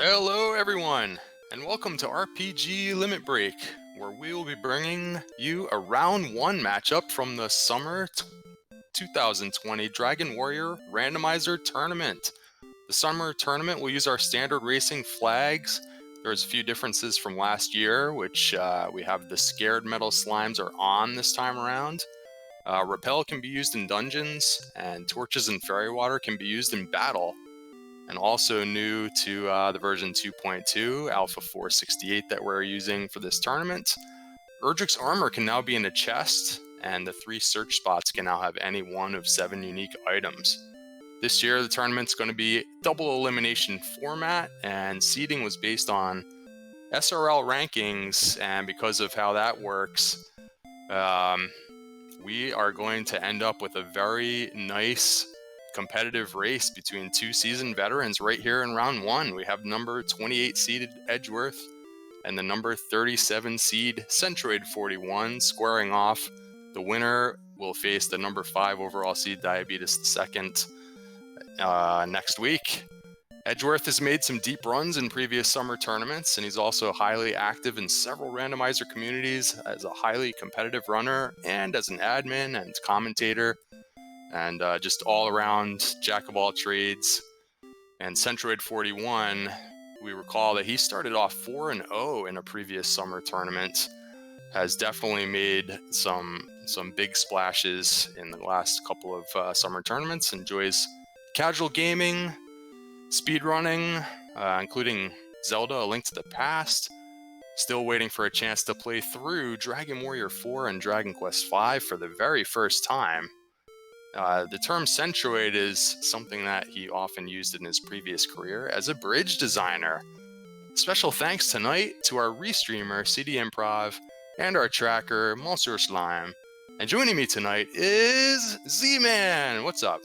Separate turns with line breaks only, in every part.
Hello, everyone, and welcome to RPG Limit Break, where we will be bringing you a round one matchup from the summer 2020 Dragon Warrior Randomizer Tournament. The summer tournament will use our standard racing flags. There's a few differences from last year, which we have the scared metal slimes are on this time around. Repel can be used in dungeons, and torches and fairy water can be used in battle. And also new to the version 2.2, Alpha 468 that we're using for this tournament, Erdrick's armor can now be in a chest, and the 3 search spots can now have any one of 7 unique items. This year, the tournament's going to be double elimination format, and seeding was based on SRL rankings, and because of how that works, we are going to end up with a very nice competitive race between 2 seasoned veterans right here in round 1. We have number 28 seeded Edgeworth and the number 37 seed Centroid41 squaring off. The winner will face the number 5 overall seed Diabetes II next week. Edgeworth has made some deep runs in previous summer tournaments, and he's also highly active in several randomizer communities as a highly competitive runner and as an admin and commentator, and just all around jack of all trades. And Centroid41, we recall that he started off 4-0 in a previous summer tournament, has definitely made some big splashes in the last couple of summer tournaments, enjoys casual gaming, speedrunning, including Zelda: A Link to the Past, still waiting for a chance to play through Dragon Warrior 4 and Dragon Quest V for the very first time. The term Centroid is something that he often used in his previous career as a bridge designer. Special thanks tonight to our restreamer, CD Improv, and our tracker, Monsieur Slime. And joining me tonight is Z-Man! What's up?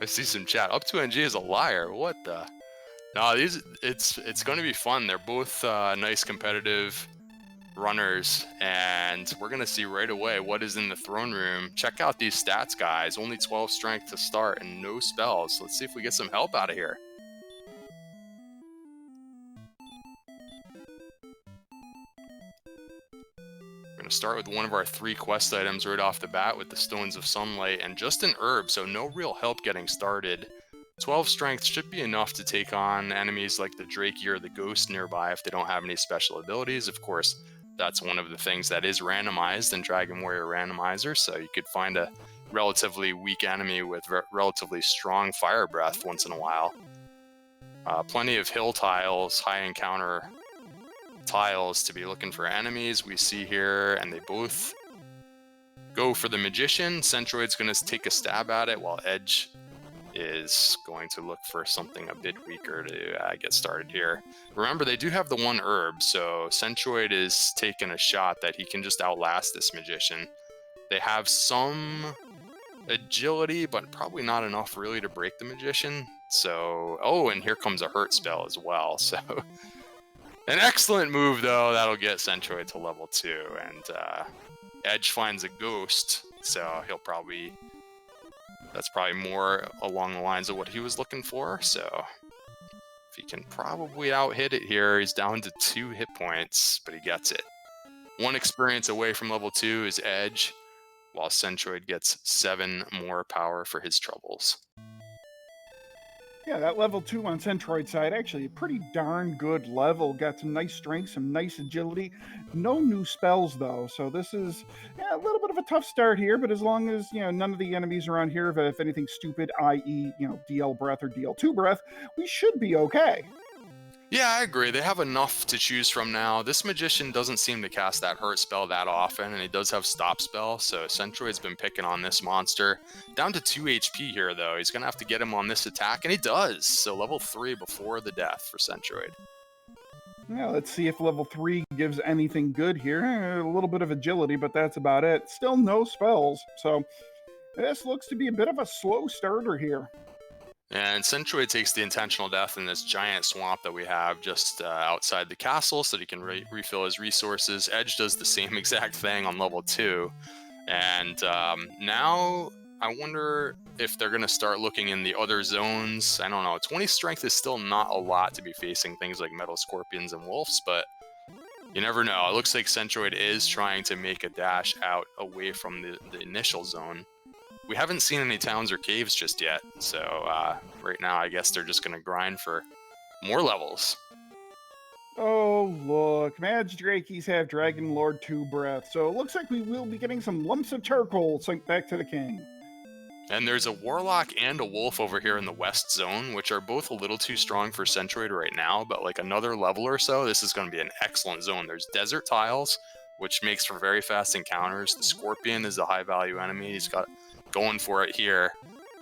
I see some chat. Up to NG is a liar. What the? No, it's going to be fun. They're both nice competitive runners, and we're going to see right away what is in the throne room. Check out these stats, guys. Only 12 strength to start and no spells. Let's see if we get some help out of here. We're going to start with one of our 3 quest items right off the bat with the Stones of Sunlight and just an herb, so no real help getting started. 12 strength should be enough to take on enemies like the Drakey or the Ghost nearby if they don't have any special abilities. Of course, that's one of the things that is randomized in Dragon Warrior Randomizer, so you could find a relatively weak enemy with relatively strong fire breath once in a while. Plenty of hill tiles, high encounter tiles to be looking for enemies we see here, and they both go for the Magician. Centroid's going to take a stab at it, while Edge is going to look for something a bit weaker to get started here. Remember, they do have the 1 herb, so Centroid is taking a shot that he can just outlast this Magician. They have some agility, but probably not enough really to break the Magician. So, oh, and here comes a hurt spell as well, so an excellent move, though. That'll get Centroid to level 2, and Edge finds a ghost, so that's probably more along the lines of what he was looking for, so if he can probably out-hit it here, he's down to 2 hit points, but he gets it. 1 experience away from level 2 is Edge, while Centroid gets 7 more power for his troubles.
Yeah, that level 2 on Centroid side, actually a pretty darn good level. Got some nice strength, some nice agility. No new spells, though, so this is a little bit of a tough start here, but as long as, none of the enemies around here, if anything stupid, i.e., DL breath or DL2 breath, we should be okay.
Yeah, I agree. They have enough to choose from now. This Magician doesn't seem to cast that hurt spell that often, and he does have stop spell, so Centroid's been picking on this monster. Down to 2 HP here, though. He's going to have to get him on this attack, and he does. So level 3 before the death for Centroid.
Yeah, let's see if level 3 gives anything good here. A little bit of agility, but that's about it. Still no spells, so this looks to be a bit of a slow starter here.
And Centroid takes the intentional death in this giant swamp that we have just outside the castle so that he can refill his resources. Edge does the same exact thing on level 2. And now I wonder if they're going to start looking in the other zones. I don't know. 20 strength is still not a lot to be facing things like metal scorpions and wolves, but you never know. It looks like Centroid is trying to make a dash out away from the initial zone. We haven't seen any towns or caves just yet, so right now I guess they're just going to grind for more levels.
Oh, look, Magidrakies have Dragon Lord 2 breath, so it looks like we will be getting some lumps of charcoal sent back to the king.
And there's a Warlock and a Wolf over here in the West Zone, which are both a little too strong for Centroid right now, but like another level or so, this is going to be an excellent zone. There's Desert Tiles, which makes for very fast encounters. The Scorpion is a high-value enemy. He's got going for it here,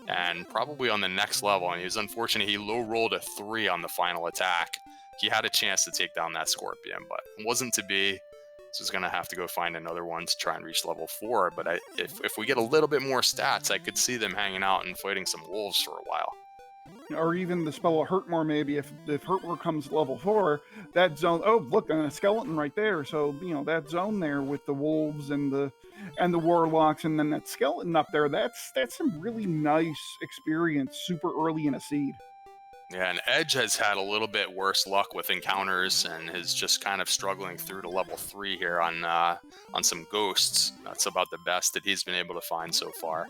and probably on the next level, and he was unfortunate, he low-rolled a 3 on the final attack. He had a chance to take down that Scorpion, but it wasn't to be. So he's going to have to go find another one to try and reach level 4. But if we get a little bit more stats, I could see them hanging out and fighting some wolves for a while.
Or even the spell of Hurtmore, maybe. If Hurtmore comes level 4, that zone... Oh, look, a skeleton right there. So, you know, that zone there with the wolves and the warlocks, and then that skeleton up there, that's some really nice experience super early in a seed.
Yeah, and Edge has had a little bit worse luck with encounters and is just kind of struggling through to level 3 here on some ghosts. That's about the best that he's been able to find so far.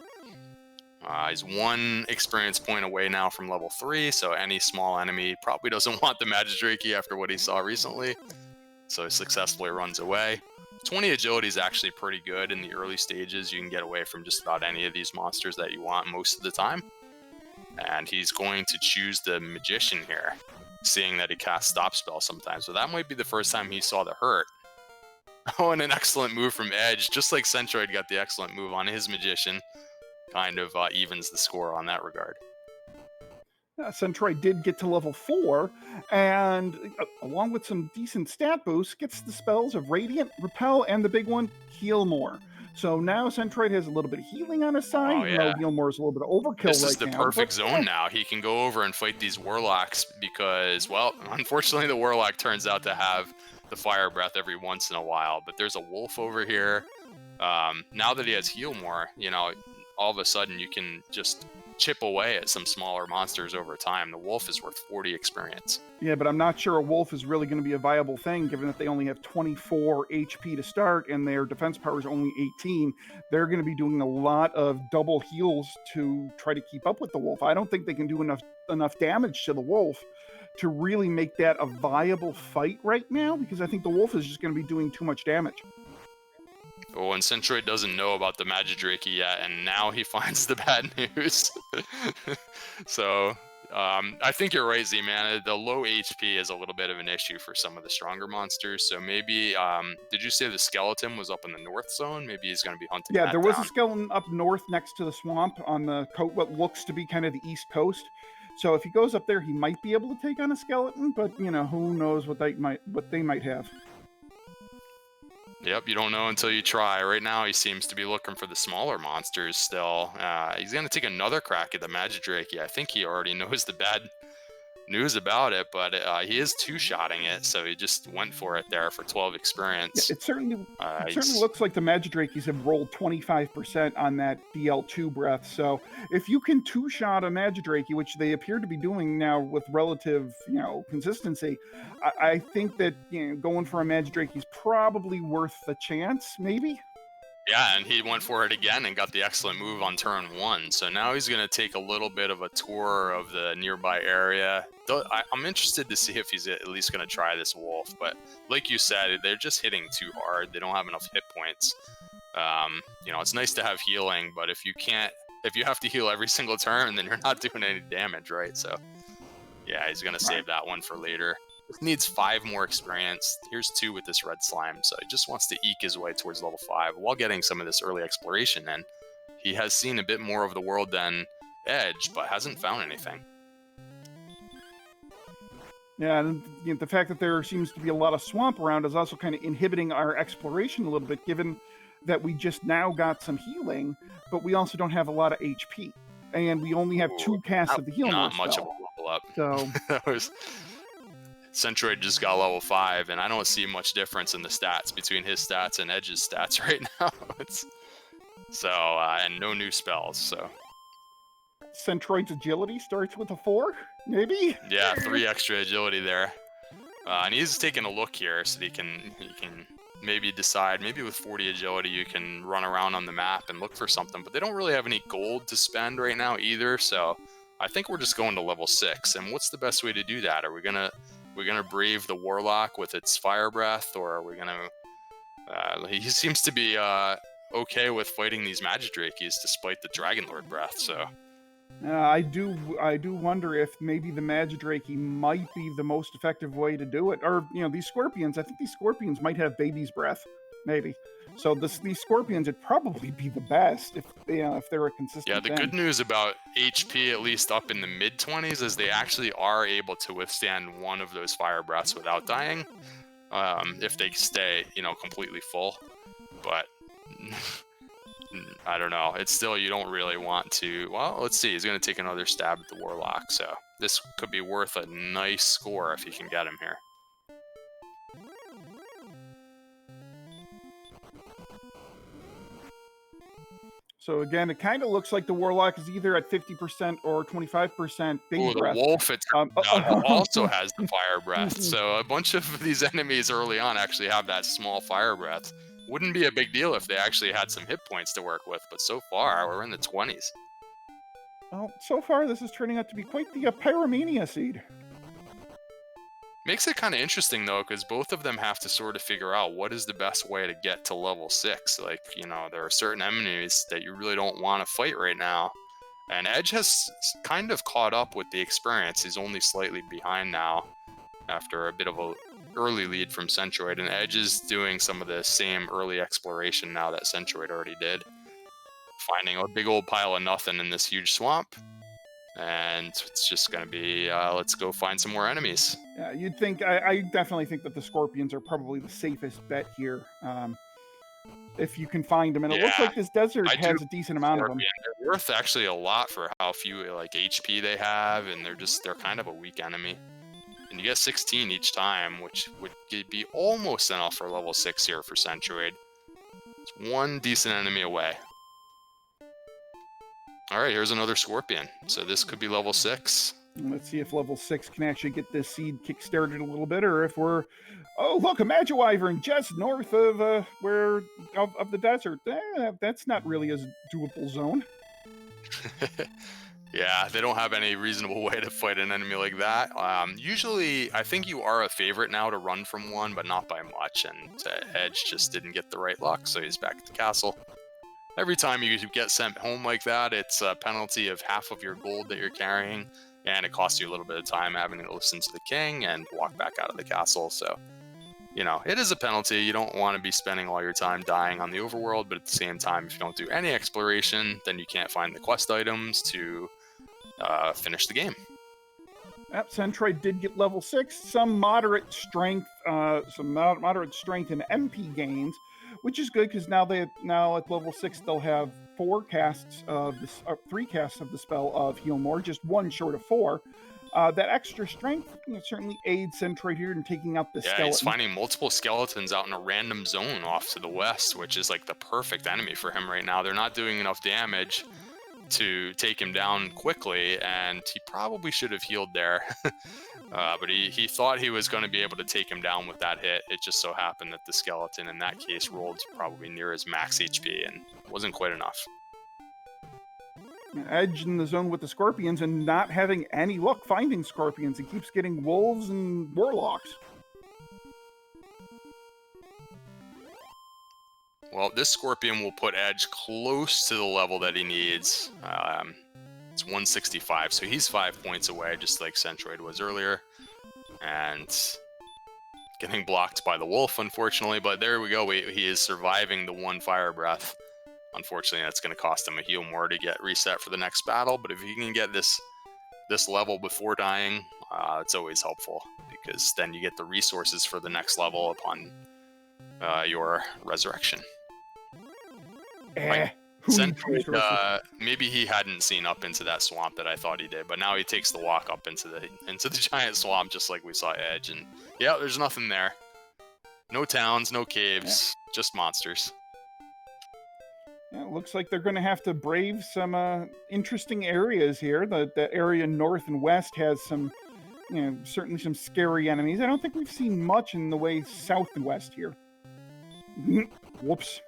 He's 1 experience point away now from level 3, so any small enemy probably doesn't want the Magidraki after what he saw recently. So he successfully runs away. 20 agility is actually pretty good in the early stages. You can get away from just about any of these monsters that you want most of the time. And he's going to choose the Magician here, seeing that he casts Stop Spell sometimes. So that might be the first time he saw the hurt. Oh, and an excellent move from Edge. Just like Centroid got the excellent move on his Magician. Kind of evens the score on that regard.
Centroid did get to level 4, and along with some decent stat boosts, gets the spells of Radiant, Repel, and the big one, Heal More. So now Centroid has a little bit of healing on his side,
Oh, yeah.
even though Heal More is a little bit of overkill
This
right
is the
now.
perfect zone now. He can go over and fight these Warlocks because, well, unfortunately the Warlock turns out to have the Fire Breath every once in a while. But there's a Wolf over here. Now that he has Heal More, you know, all of a sudden you can just chip away at some smaller monsters over time. The Wolf is worth 40 experience.
Yeah, but I'm not sure a Wolf is really going to be a viable thing, given that they only have 24 HP to start and their defense power is only 18. They're going to be doing a lot of double heals to try to keep up with the Wolf. I don't think they can do enough damage to the Wolf to really make that a viable fight right now, because I think the Wolf is just going to be doing too much damage.
Oh, and Centroid doesn't know about the Magidraki yet, and now he finds the bad news. So, I think you're right, Z-Man. The low HP is a little bit of an issue for some of the stronger monsters. So maybe, did you say the skeleton was up in the north zone? Maybe he's going to be hunting
Yeah,
that
there was
down.
a skeleton up north next to the swamp on the what looks to be kind of the east coast. So if he goes up there, he might be able to take on a skeleton, but, you know, who knows what they might have.
Yep, you don't know until you try. Right now, he seems to be looking for the smaller monsters still. He's going to take another crack at the Magidraki. I think he already knows the bad news about it, but he is two-shotting it, so he just went for it there for 12 experience.
Yeah, it certainly looks like the Magidrakis have rolled 25% on that DL2 breath. So if you can two-shot a Magidraki, which they appear to be doing now with relative, consistency, I think that going for a Magidraki is probably worth the chance, maybe.
Yeah, and he went for it again and got the excellent move on turn 1. So now he's going to take a little bit of a tour of the nearby area. I'm interested to see if he's at least going to try this wolf. But like you said, they're just hitting too hard. They don't have enough hit points. It's nice to have healing, but if you have to heal every single turn, then you're not doing any damage, right? So yeah, he's going to save that one for later. Needs 5 more experience. Here's 2 with this red slime, so he just wants to eke his way towards level 5 while getting some of this early exploration in. He has seen a bit more of the world than Edge, but hasn't found anything.
Yeah, and the fact that there seems to be a lot of swamp around is also kind of inhibiting our exploration a little bit, given that we just now got some healing, but we also don't have a lot of HP. And we only have
Ooh,
2 casts
that
of the
was
Heal More
not much of a
spell.
level up.
So,
That was Centroid just got level 5, and I don't see much difference in the stats between his stats and Edge's stats right now. And no new spells, so
Centroid's agility starts with a 4, maybe?
yeah, 3 extra agility there. And he's taking a look here so that he can maybe decide, maybe with 40 agility you can run around on the map and look for something, but they don't really have any gold to spend right now either, so I think we're just going to level 6. And what's the best way to do that? Are we gonna brave the Warlock with its fire breath, or are we gonna he seems to be okay with fighting these Magidrakies despite the Dragon Lord breath, so
I do wonder if maybe the Magidrake might be the most effective way to do it. Or, these scorpions, I think these scorpions might have baby's breath, maybe. So these scorpions would probably be the best if they're a consistent
yeah, the
thing.
good news about HP, at least up in the mid-20s, is they actually are able to withstand one of those fire breaths without dying, if they stay, completely full. But I don't know. It's still, you don't really want to. Well, let's see. He's going to take another stab at the Warlock, so this could be worth a nice score if he can get him here.
So again, it kind of looks like the Warlock is either at 50% or 25% baby
Ooh, the
breath.
Wolf, it turns out, also has the fire breath. So a bunch of these enemies early on actually have that small fire breath. Wouldn't be a big deal if they actually had some hit points to work with, but so far we're in the 20s.
Well, so far this is turning out to be quite the Pyromania seed.
Makes it kind of interesting though, because both of them have to sort of figure out what is the best way to get to level 6. Like, there are certain enemies that you really don't want to fight right now. And Edge has kind of caught up with the experience. He's only slightly behind now after a bit of a early lead from Centroid, and Edge is doing some of the same early exploration now that Centroid already did. Finding a big old pile of nothing in this huge swamp. And it's just going to be, let's go find some more enemies.
Yeah, you'd think, I definitely think that the Scorpions are probably the safest bet here. If you can find them. And it looks like this desert has a decent amount of them.
They're worth actually a lot for how few HP they have, and they're kind of a weak enemy. And you get 16 each time, which would be almost enough for level 6 here for Centroid. It's one decent enemy away. Alright, here's another Scorpion. So this could be level 6.
Let's see if level 6 can actually get this seed kickstarted a little bit, or if we're... Oh, look, a Magiwyvern just north of the desert. That's not really a doable zone.
Yeah, they don't have any reasonable way to fight an enemy like that. Usually, I think you are a favorite now to run from one, but not by much, and Edge just didn't get the right luck, so he's back at the castle. Every time you get sent home like that, it's a penalty of half of your gold that you're carrying, and it costs you a little bit of time having to listen to the king and walk back out of the castle, so... it is a penalty. You don't want to be spending all your time dying on the overworld, but at the same time, if you don't do any exploration, then you can't find the quest items to finish the game.
Yep, Centroid did get level 6, some moderate strength and MP gains, which is good because now at level 6 they'll have 3 casts of the spell of Heal More, just 1 short of 4. That extra strength certainly aids Centroid here in taking out the skeleton. Yeah,
he's finding multiple skeletons out in a random zone off to the west, which is like the perfect enemy for him right now. They're not doing enough damage to take him down quickly, and he probably should have healed there. But he thought he was going to be able to take him down with that hit. It just so happened that the skeleton in that case rolled probably near his max HP and wasn't quite enough.
Edge in the zone with the Scorpions and not having any luck finding Scorpions. He keeps getting Wolves and Warlocks.
Well, this Scorpion will put Edge close to the level that he needs. It's 165, so he's 5 points away, just like Centroid was earlier. And getting blocked by the Wolf, unfortunately, but there we go. He is surviving the 1 fire breath. Unfortunately, that's going to cost him a heal more to get reset for the next battle, but if he can get this level before dying, it's always helpful, because then you get the resources for the next level upon your resurrection.
Who needs
Centroid,
resources?
maybe he hadn't seen up into that swamp that I thought he did, but now he takes the walk up into the giant swamp, just like we saw Edge, and yeah, there's nothing there. No towns, no caves, just monsters.
Yeah, it looks like they're going to have to brave some interesting areas here. The area north and west has some, certainly some scary enemies. I don't think we've seen much in the way south and west here. Whoops.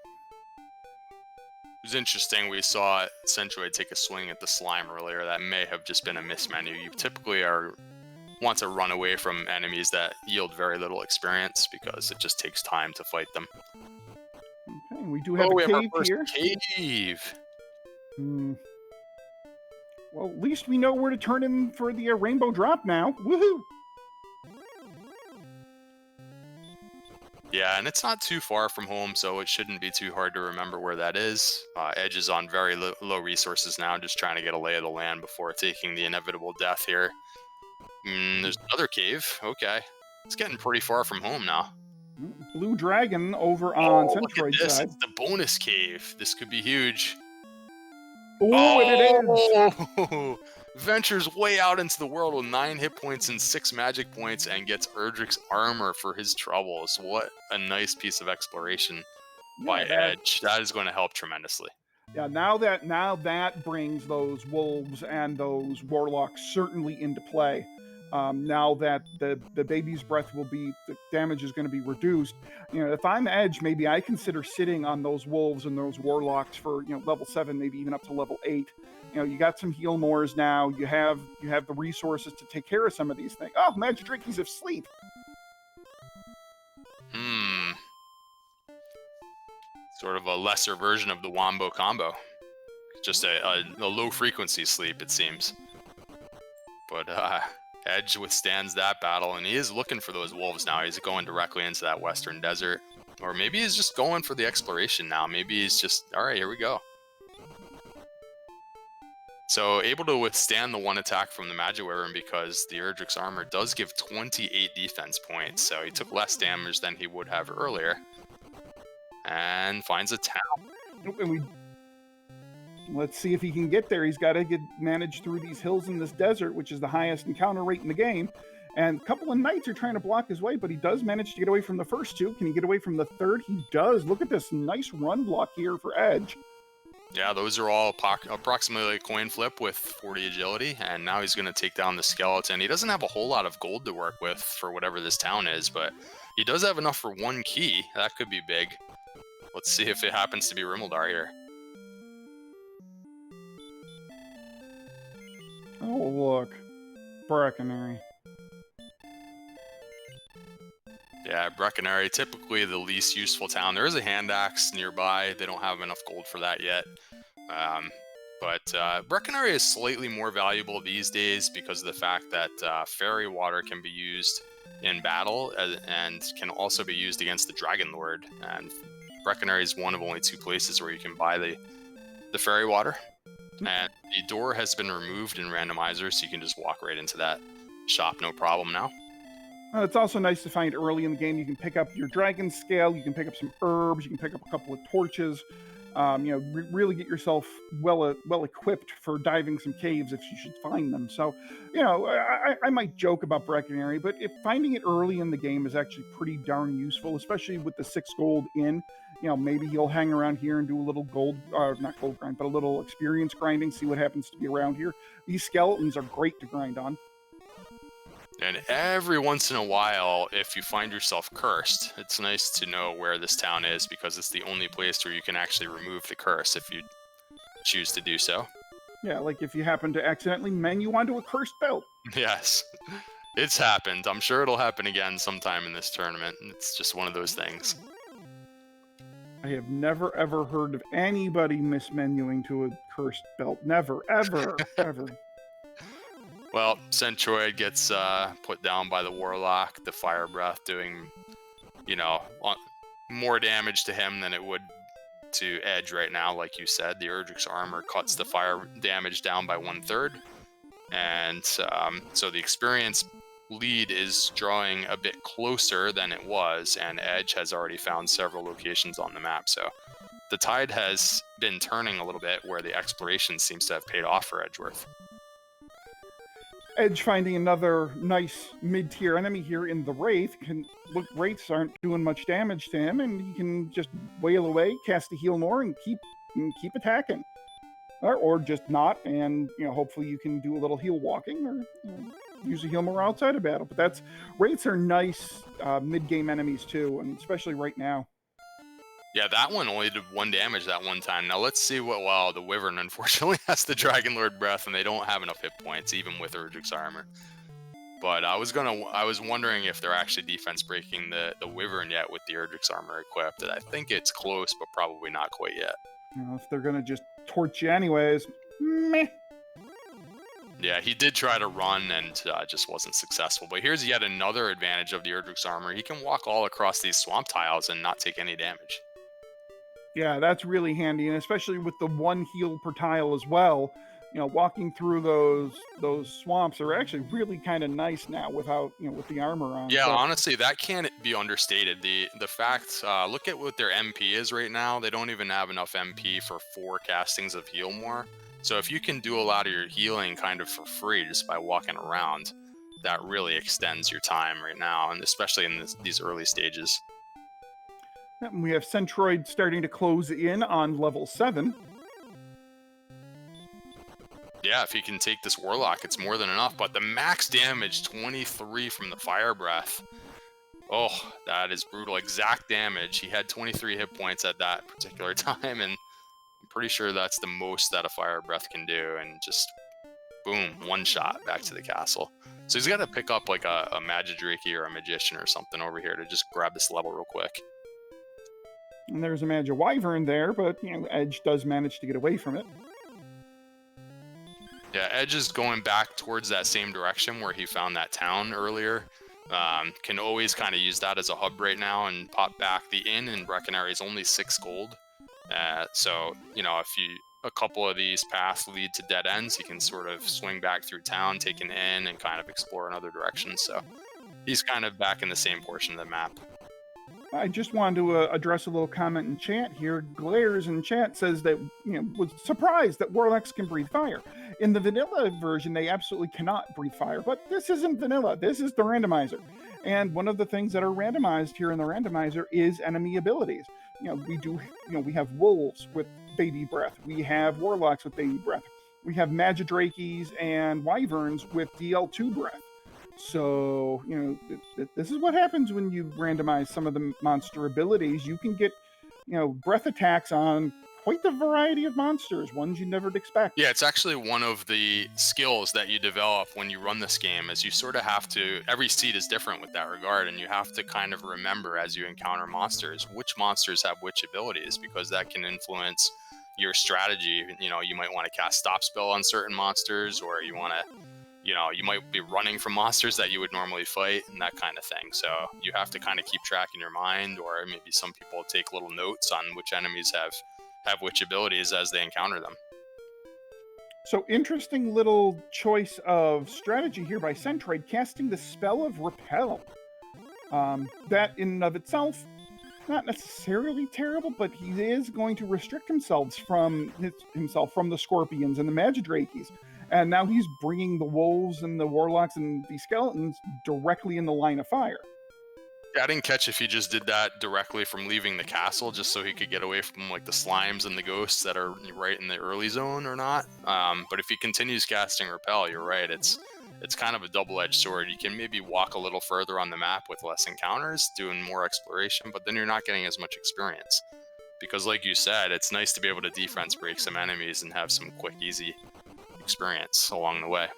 It was interesting, we saw Centroid take a swing at the slime earlier. That may have just been a mismenu. You typically want to run away from enemies that yield very little experience because it just takes time to fight them.
Okay, we do have a
we
cave
have our first
here.
Cave.
Well, at least we know where to turn in for the rainbow drop now. Woohoo!
Yeah, and it's not too far from home, so it shouldn't be too hard to remember where that is. Edge is on very low resources now, just trying to get a lay of the land before taking the inevitable death here. There's another cave. Okay. It's getting pretty far from home now.
Blue Dragon over on Centroid side.
It's the bonus cave. This could be huge.
And it is!
Ventures way out into the world with 9 hit points and 6 magic points and gets Erdrick's armor for his troubles. What a nice piece of exploration by Edge. That is going to help tremendously.
Yeah, now that brings those wolves and those warlocks certainly into play. Now that the baby's breath the damage is going to be reduced. If I'm Edge, maybe I consider sitting on those wolves and those warlocks for level 7, maybe even up to level 8. You got some heal mores now. You have the resources to take care of some of these things. Oh, Magic Drinkies of Sleep.
Sort of a lesser version of the Wombo combo. Just a low frequency sleep, it seems. But Edge withstands that battle, and he is looking for those wolves now. He's going directly into that western desert. Or maybe he's just going for the exploration now. Maybe he's just, alright, here we go. So, able to withstand the one attack from the Magic Weapon because the Erdrick's armor does give 28 defense points. So, he took less damage than he would have earlier. And finds a town.
Let's see if he can get there. He's got to manage through these hills in this desert, which is the highest encounter rate in the game. And a couple of knights are trying to block his way, but he does manage to get away from the first two. Can he get away from the third? He does. Look at this nice run block here for Edge.
Yeah, those are all approximately a coin flip with 40 agility, and now he's going to take down the skeleton. He doesn't have a whole lot of gold to work with for whatever this town is, but he does have enough for one key. That could be big. Let's see if it happens to be Rimmeldar here.
Oh, look. Brackenary.
Yeah, Breckenary, typically the least useful town. There is a hand axe nearby. They don't have enough gold for that yet. But Breckenary is slightly more valuable these days because of the fact that fairy water can be used in battle and can also be used against the Dragon Lord. And Breckenary is one of only 2 places where you can buy the fairy water. And the door has been removed in Randomizer, so you can just walk right into that shop, no problem now.
It's also nice to find early in the game. You can pick up your dragon scale, you can pick up some herbs, you can pick up a couple of torches. Really get yourself well equipped for diving some caves if you should find them. So, I might joke about Breckenary, but if finding it early in the game is actually pretty darn useful, especially with the 6 gold in. Maybe he'll hang around here and do a little not gold grind, but a little experience grinding, see what happens to be around here. These skeletons are great to grind on.
And every once in a while, if you find yourself cursed, it's nice to know where this town is because it's the only place where you can actually remove the curse if you choose to do so.
Yeah, like if you happen to accidentally menu onto a cursed belt.
Yes, it's happened. I'm sure it'll happen again sometime in this tournament. It's just one of those things.
I have never, ever heard of anybody mismenuing to a cursed belt. Never, ever, ever.
Well, Centroid gets put down by the Warlock, the Fire Breath doing, more damage to him than it would to Edge right now, like you said. The Erdrick's armor cuts the fire damage down by 1/3. And so the experience lead is drawing a bit closer than it was, and Edge has already found several locations on the map. So the tide has been turning a little bit where the exploration seems to have paid off for Edgeworth.
Edge finding another nice mid-tier enemy here in the Wraith. Wraiths aren't doing much damage to him, and he can just wail away, cast a heal more, and keep attacking. Or just not, and hopefully you can do a little heal walking, or use a heal more outside of battle. But Wraiths are nice mid-game enemies too, and especially right now.
Yeah, that one only did 1 damage that one time. Now let's see what. Well, the Wyvern unfortunately has the Dragon Lord Breath, and they don't have enough hit points even with Erdrick's armor. But I was wondering if they're actually defense breaking the Wyvern yet with the Erdrick's armor equipped. I think it's close, but probably not quite yet.
If they're gonna just torch you anyways, meh.
Yeah, he did try to run and just wasn't successful. But here's yet another advantage of the Erdrick's armor. He can walk all across these swamp tiles and not take any damage.
Yeah, that's really handy, and especially with the 1 heal per tile as well. Walking through those swamps are actually really kind of nice now without with the armor on.
Yeah, honestly, that can't be understated. The fact, look at what their MP is right now. They don't even have enough MP for 4 castings of heal more. So if you can do a lot of your healing kind of for free just by walking around, that really extends your time right now, and especially in these early stages.
And we have Centroid starting to close in on level 7.
Yeah, if he can take this Warlock, it's more than enough. But the max damage, 23 from the Fire Breath. Oh, that is brutal. Exact damage. He had 23 hit points at that particular time, and I'm pretty sure that's the most that a Fire Breath can do. And just, boom, 1 shot back to the castle. So he's got to pick up like a Magidrake or a Magician or something over here to just grab this level real quick.
And there's a Magic Wyvern there, but Edge does manage to get away from it.
Yeah, Edge is going back towards that same direction where he found that town earlier. Can always kind of use that as a hub right now and pop back. The inn in Breckenary is only 6 gold. So, if a couple of these paths lead to dead ends, he can sort of swing back through town, take an inn, and kind of explore in other directions. So he's kind of back in the same portion of the map.
I just wanted to address a little comment in chat here. Glares in chat says that, was surprised that Warlocks can breathe fire. In the vanilla version, they absolutely cannot breathe fire, but this isn't vanilla. This is the randomizer. And one of the things that are randomized here in the randomizer is enemy abilities. We have wolves with baby breath. We have warlocks with baby breath. We have Magidrakes and wyverns with DL2 breath. So, this is what happens when you randomize some of the monster abilities. You can get, breath attacks on quite the variety of monsters, ones you never expect.
Yeah, it's actually one of the skills that you develop when you run this game, is you sort of have to, every seed is different with that regard, and you have to kind of remember as you encounter monsters, which monsters have which abilities, because that can influence your strategy. You might want to cast stop spell on certain monsters, or you want to you might be running from monsters that you would normally fight and that kind of thing. So you have to kind of keep track in your mind, or maybe some people take little notes on which enemies have which abilities as they encounter them.
So interesting little choice of strategy here by Centroid, casting the spell of Repel. That in and of itself, not necessarily terrible, but he is going to restrict himself from the Scorpions and the Magidrakes. And now he's bringing the wolves and the warlocks and the skeletons directly in the line of fire.
Yeah, I didn't catch if he just did that directly from leaving the castle, just so he could get away from like the slimes and the ghosts that are right in the early zone, or not. But if he continues casting Repel, you're right. It's kind of a double-edged sword. You can maybe walk a little further on the map with less encounters, doing more exploration, but then you're not getting as much experience. Because like you said, it's nice to be able to defense break some enemies and have some quick, easy experience along the way.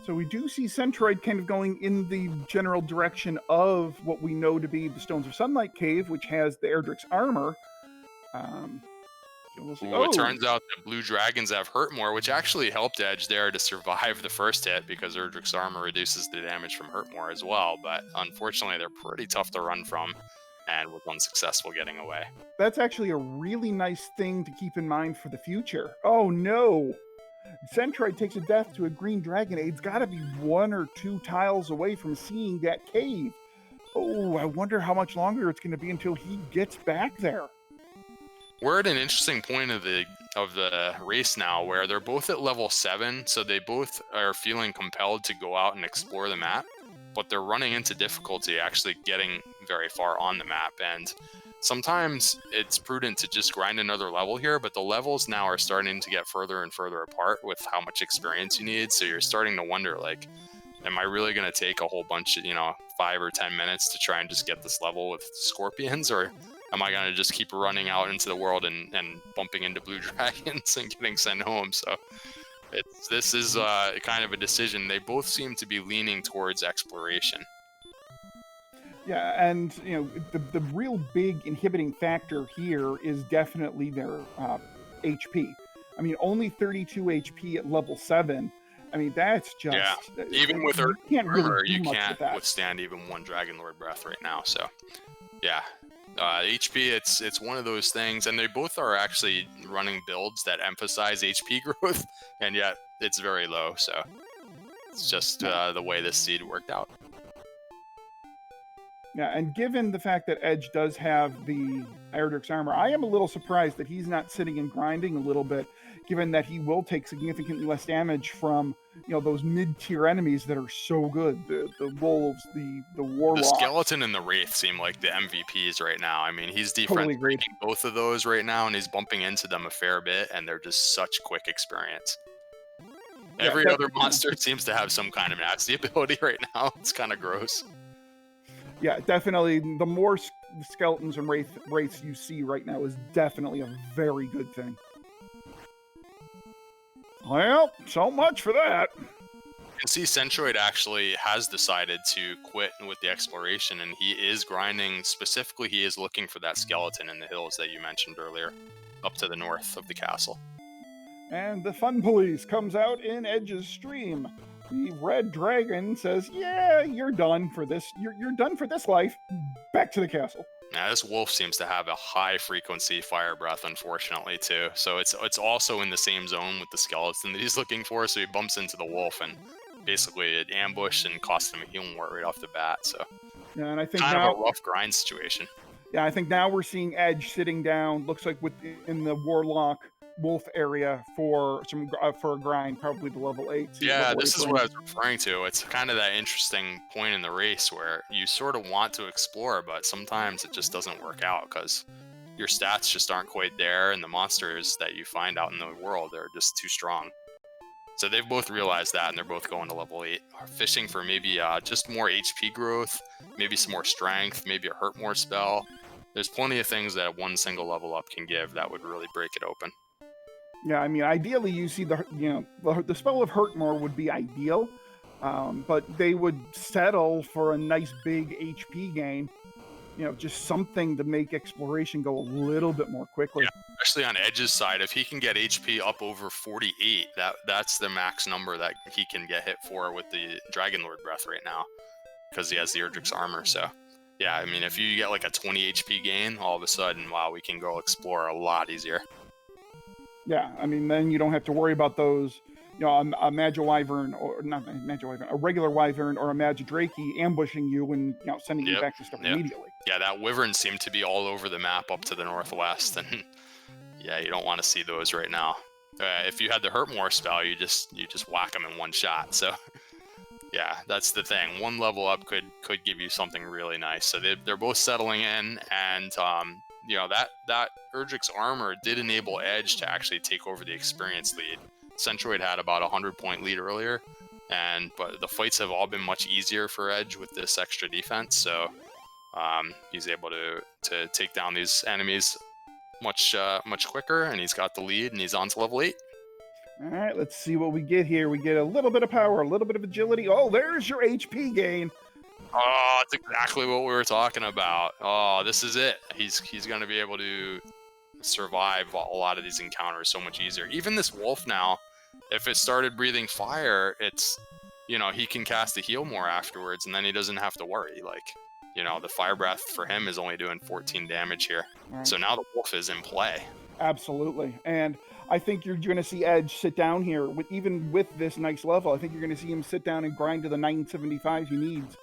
So we do see Centroid kind of going in the general direction of what we know to be the Stones of Sunlight Cave, which has the Erdrick's armor.
It turns out that blue dragons have hurt more, which actually helped Edge there to survive the first hit, because Erdrick's armor reduces the damage from hurt more as well. But unfortunately, they're pretty tough to run from, and was unsuccessful getting away.
That's actually a really nice thing to keep in mind for the future. Oh no! Centroid takes a death to a green Dragonade. Got to be 1 or 2 tiles away from seeing that cave. Oh, I wonder how much longer it's going to be until he gets back there.
We're at an interesting point of the race now where they're both at level 7, so they both are feeling compelled to go out and explore the map, but they're running into difficulty actually getting very far on the map, and sometimes it's prudent to just grind another level here, but the levels now are starting to get further and further apart with how much experience you need, so you're starting to wonder, like, am I really going to take a whole bunch of, 5 or 10 minutes to try and just get this level with scorpions, or am I going to just keep running out into the world and bumping into blue dragons and getting sent home? So this is kind of a decision. They both seem to be leaning towards exploration.
Yeah, and the real big inhibiting factor here is definitely their HP. I mean, only 32 HP at level 7. I mean, that's just
even with her
armor,
you can't withstand even one Dragon Lord breath right now. So yeah, HP, it's one of those things, and they both are actually running builds that emphasize HP growth, and yet it's very low. So it's just the way this seed worked out.
Yeah, and given the fact that Edge does have the Erdrick's armor, I am a little surprised that he's not sitting and grinding a little bit, given that he will take significantly less damage from those mid-tier enemies that are so good. The wolves, the warlocks.
The skeleton and the wraith seem like the MVPs right now. I mean, he's defending both of those right now, and he's bumping into them a fair bit, and they're just such quick experience. Every other monster seems to have some kind of nasty ability right now. It's kind of gross.
Yeah, definitely. The more skeletons and wraiths you see right now is definitely a very good thing. Well, so much for that.
You can see Centroid actually has decided to quit with the exploration, and he is grinding. Specifically, he is looking for that skeleton in the hills that you mentioned earlier, up to the north of the castle.
And the fun police comes out in Edgestream. The red dragon says, yeah, you're done for this. You're done for this life. Back to the castle.
Now, this wolf seems to have a high-frequency fire breath, unfortunately, too. So it's also in the same zone with the skeleton that he's looking for, so he bumps into the wolf, and basically it ambushed and cost him a healing ward right off the bat. So
yeah, and I think
kind of a rough grind situation.
Yeah, I think now we're seeing Edge sitting down, looks like in the warlock wolf area for a grind, probably to level 8.
Yeah, this is what I was referring to. It's kind of that interesting point in the race where you sort of want to explore, but sometimes it just doesn't work out because your stats just aren't quite there, and the monsters that you find out in the world are just too strong. So they've both realized that, and they're both going to level 8, fishing for maybe just more HP growth, maybe some more strength, maybe a hurt more spell. There's plenty of things that one single level up can give that would really break it open.
Yeah, I mean, ideally, you see the spell of Hurt More would be ideal, but they would settle for a nice big HP gain. Just something to make exploration go a little bit more quickly.
Yeah, especially on Edge's side, if he can get HP up over 48, that's the max number that he can get hit for with the Dragon Lord breath right now, because he has the Erdrick's armor. So, yeah, I mean, if you get like a 20 HP gain, all of a sudden, wow, we can go explore a lot easier.
Yeah, I mean, then you don't have to worry about those, a Magiwyvern, or not Magiwyvern, a regular Wyvern or a Magidrake ambushing you and, sending you back to stuff immediately.
Yeah, that Wyvern seemed to be all over the map up to the northwest, and yeah, you don't want to see those right now. If you had the Hurt More spell, you just whack them in one shot, so yeah, that's the thing. One level up could give you something really nice. So they're both settling in, and that Erdrick's armor did enable Edge to actually take over the experience lead. Centroid had about a 100-point lead earlier, but the fights have all been much easier for Edge with this extra defense, so he's able to take down these enemies much quicker, and he's got the lead, and he's on to level 8.
All right, let's see what we get here. We get a little bit of power, a little bit of agility. Oh, there's your HP gain.
Oh, that's exactly what we were talking about. Oh, this is it. He's going to be able to survive a lot of these encounters so much easier. Even this wolf now, if it started breathing fire, it's, he can cast a heal more afterwards, and then he doesn't have to worry. Like, the fire breath for him is only doing 14 damage here. Right. So now the wolf is in play.
Absolutely. And I think you're going to see Edge sit down here with even with this nice level. I think you're going to see him sit down and grind to the 975 he needs.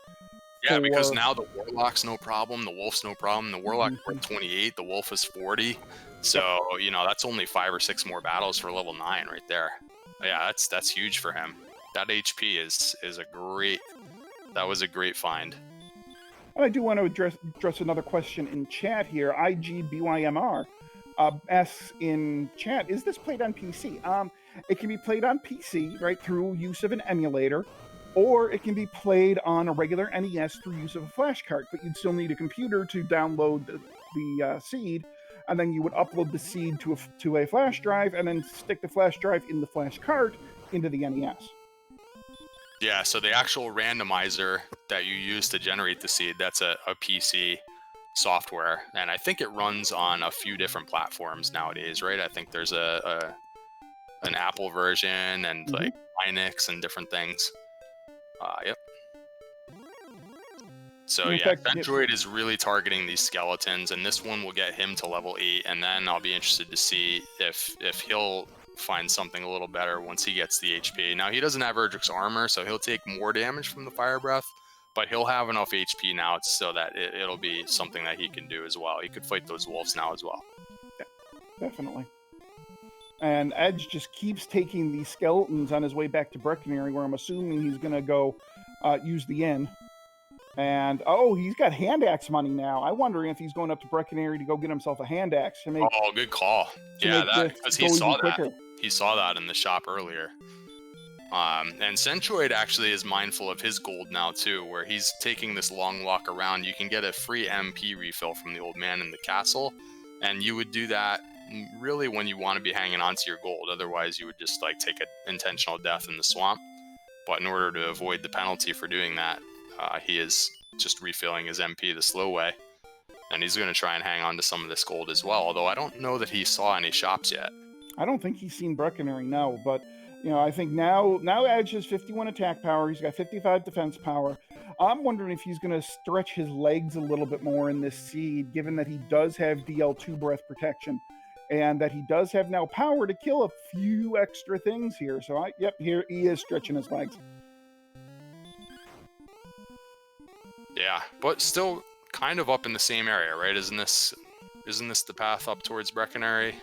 Yeah, because now the Warlock's no problem, the Wolf's no problem. The Warlock's worth 28, the Wolf is 40. So, you know, that's only 5 or 6 more battles for level 9 right there. Yeah, that's huge for him. That HP is a great, that was a great find.
And I do want to address another question in chat here. IGBYMR asks in chat, is this played on PC? It can be played on PC, right, through use of an emulator, or it can be played on a regular NES through use of a flash card, but you'd still need a computer to download the seed, and then you would upload the seed to a flash drive, and then stick the flash drive in the flash card into the NES.
Yeah, so the actual randomizer that you use to generate the seed, that's a PC software, and I think it runs on a few different platforms nowadays, right? I think there's an Apple version and like Linux and different things. Yep. So yeah, Centroid is really targeting these skeletons, and this one will get him to level 8, and then I'll be interested to see if he'll find something a little better once he gets the HP. Now, he doesn't have Erdrick's armor, so he'll take more damage from the fire breath, but he'll have enough HP now so that it'll be something that he can do as well. He could fight those wolves now as well.
Yeah, definitely. And Edge just keeps taking these skeletons on his way back to Breckenary, where I'm assuming he's going to go use the inn. And, he's got hand axe money now. I'm wondering if he's going up to Breckenary to go get himself a hand axe. To make,
good call. Yeah, because he saw that. He saw that in the shop earlier. And Centroid actually is mindful of his gold now, too, where he's taking this long walk around. You can get a free MP refill from the old man in the castle, and you would do that really when you want to be hanging on to your gold. Otherwise, you would just like take an intentional death in the swamp. But in order to avoid the penalty for doing that, he is just refilling his MP the slow way, and he's going to try and hang on to some of this gold as well, although I don't know that he saw any shops yet.
I don't think he's seen Breckenary, no, but I think now Edge has 51 attack power, he's got 55 defense power. I'm wondering if he's going to stretch his legs a little bit more in this seed, given that he does have DL2 breath protection, and that he does have now power to kill a few extra things here. So, here he is stretching his legs.
Yeah, but still kind of up in the same area, right? Isn't this the path up towards Breckenary?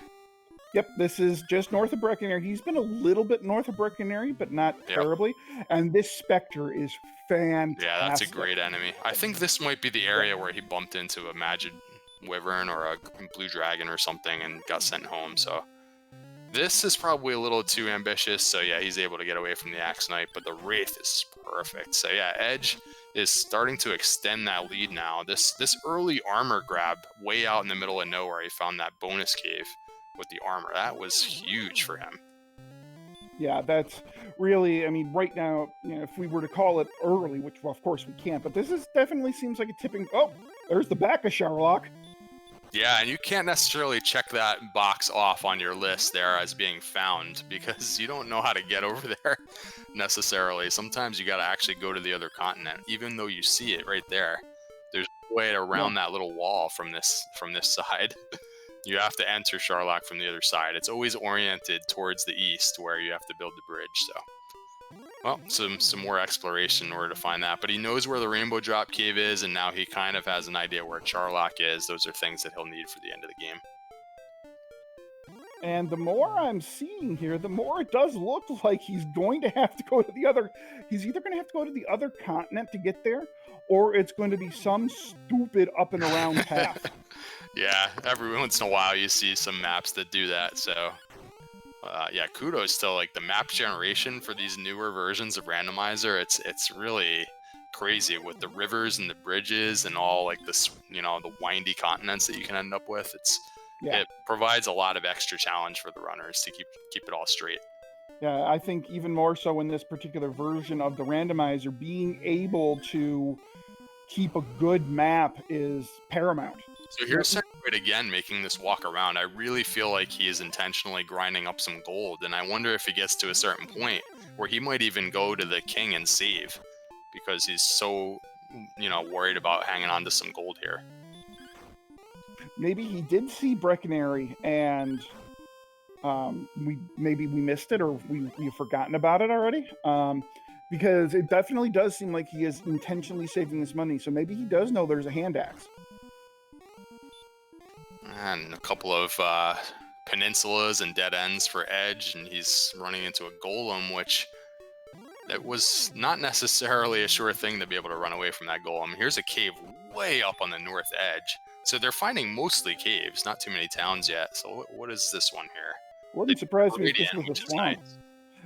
Yep, this is just north of Breckenary. He's been a little bit north of Breckenary, but not terribly. And this Spectre is fantastic.
Yeah, that's a great enemy. I think this might be the area where he bumped into a Magid Wyvern or a Blue Dragon or something and got sent home, so... This is probably a little too ambitious, so yeah, he's able to get away from the Axe Knight, but the Wraith is perfect. So yeah, Edge is starting to extend that lead now. This early armor grab way out in the middle of nowhere, he found that bonus cave with the armor. That was huge for him.
Yeah, that's really, I mean, right now, if we were to call it early, which, well, of course we can't, but this is definitely seems like a tipping... Oh, there's the back of Sherlock.
Yeah, and you can't necessarily check that box off on your list there as being found, because you don't know how to get over there necessarily. Sometimes you got to actually go to the other continent, even though you see it right there. There's no way around that little wall from this side. You have to enter Sherlock from the other side. It's always oriented towards the east, where you have to build the bridge. So, well, some more exploration in order to find that. But he knows where the Rainbow Drop Cave is, and now he kind of has an idea where Charlock is. Those are things that he'll need for the end of the game.
And the more I'm seeing here, the more it does look like he's going to have to go to the other... He's either going to have to go to the other continent to get there, or it's going to be some stupid up and around path.
Yeah, every once in a while you see some maps that do that, so... yeah, kudos to like the map generation for these newer versions of Randomizer. It's really crazy with the rivers and the bridges and all like this, the windy continents that you can end up with. It provides a lot of extra challenge for the runners to keep it all straight.
Yeah, I think even more so in this particular version of the Randomizer, being able to keep a good map is paramount.
So here's Centroid again making this walk around. I really feel like he is intentionally grinding up some gold, and I wonder if he gets to a certain point where he might even go to the king and save, because he's so, worried about hanging on to some gold here.
Maybe he did see Breckenary and Maybe we missed it, or we've forgotten about it already. Because it definitely does seem like he is intentionally saving this money. So maybe he does know there's a hand axe.
And a couple of peninsulas and dead ends for Edge, and he's running into a golem, which that was not necessarily a sure thing to be able to run away from that golem. Here's a cave way up on the north edge. So they're finding mostly caves, not too many towns yet. So what is this one here?
Wouldn't surprise me if this was a swamp.
Nice.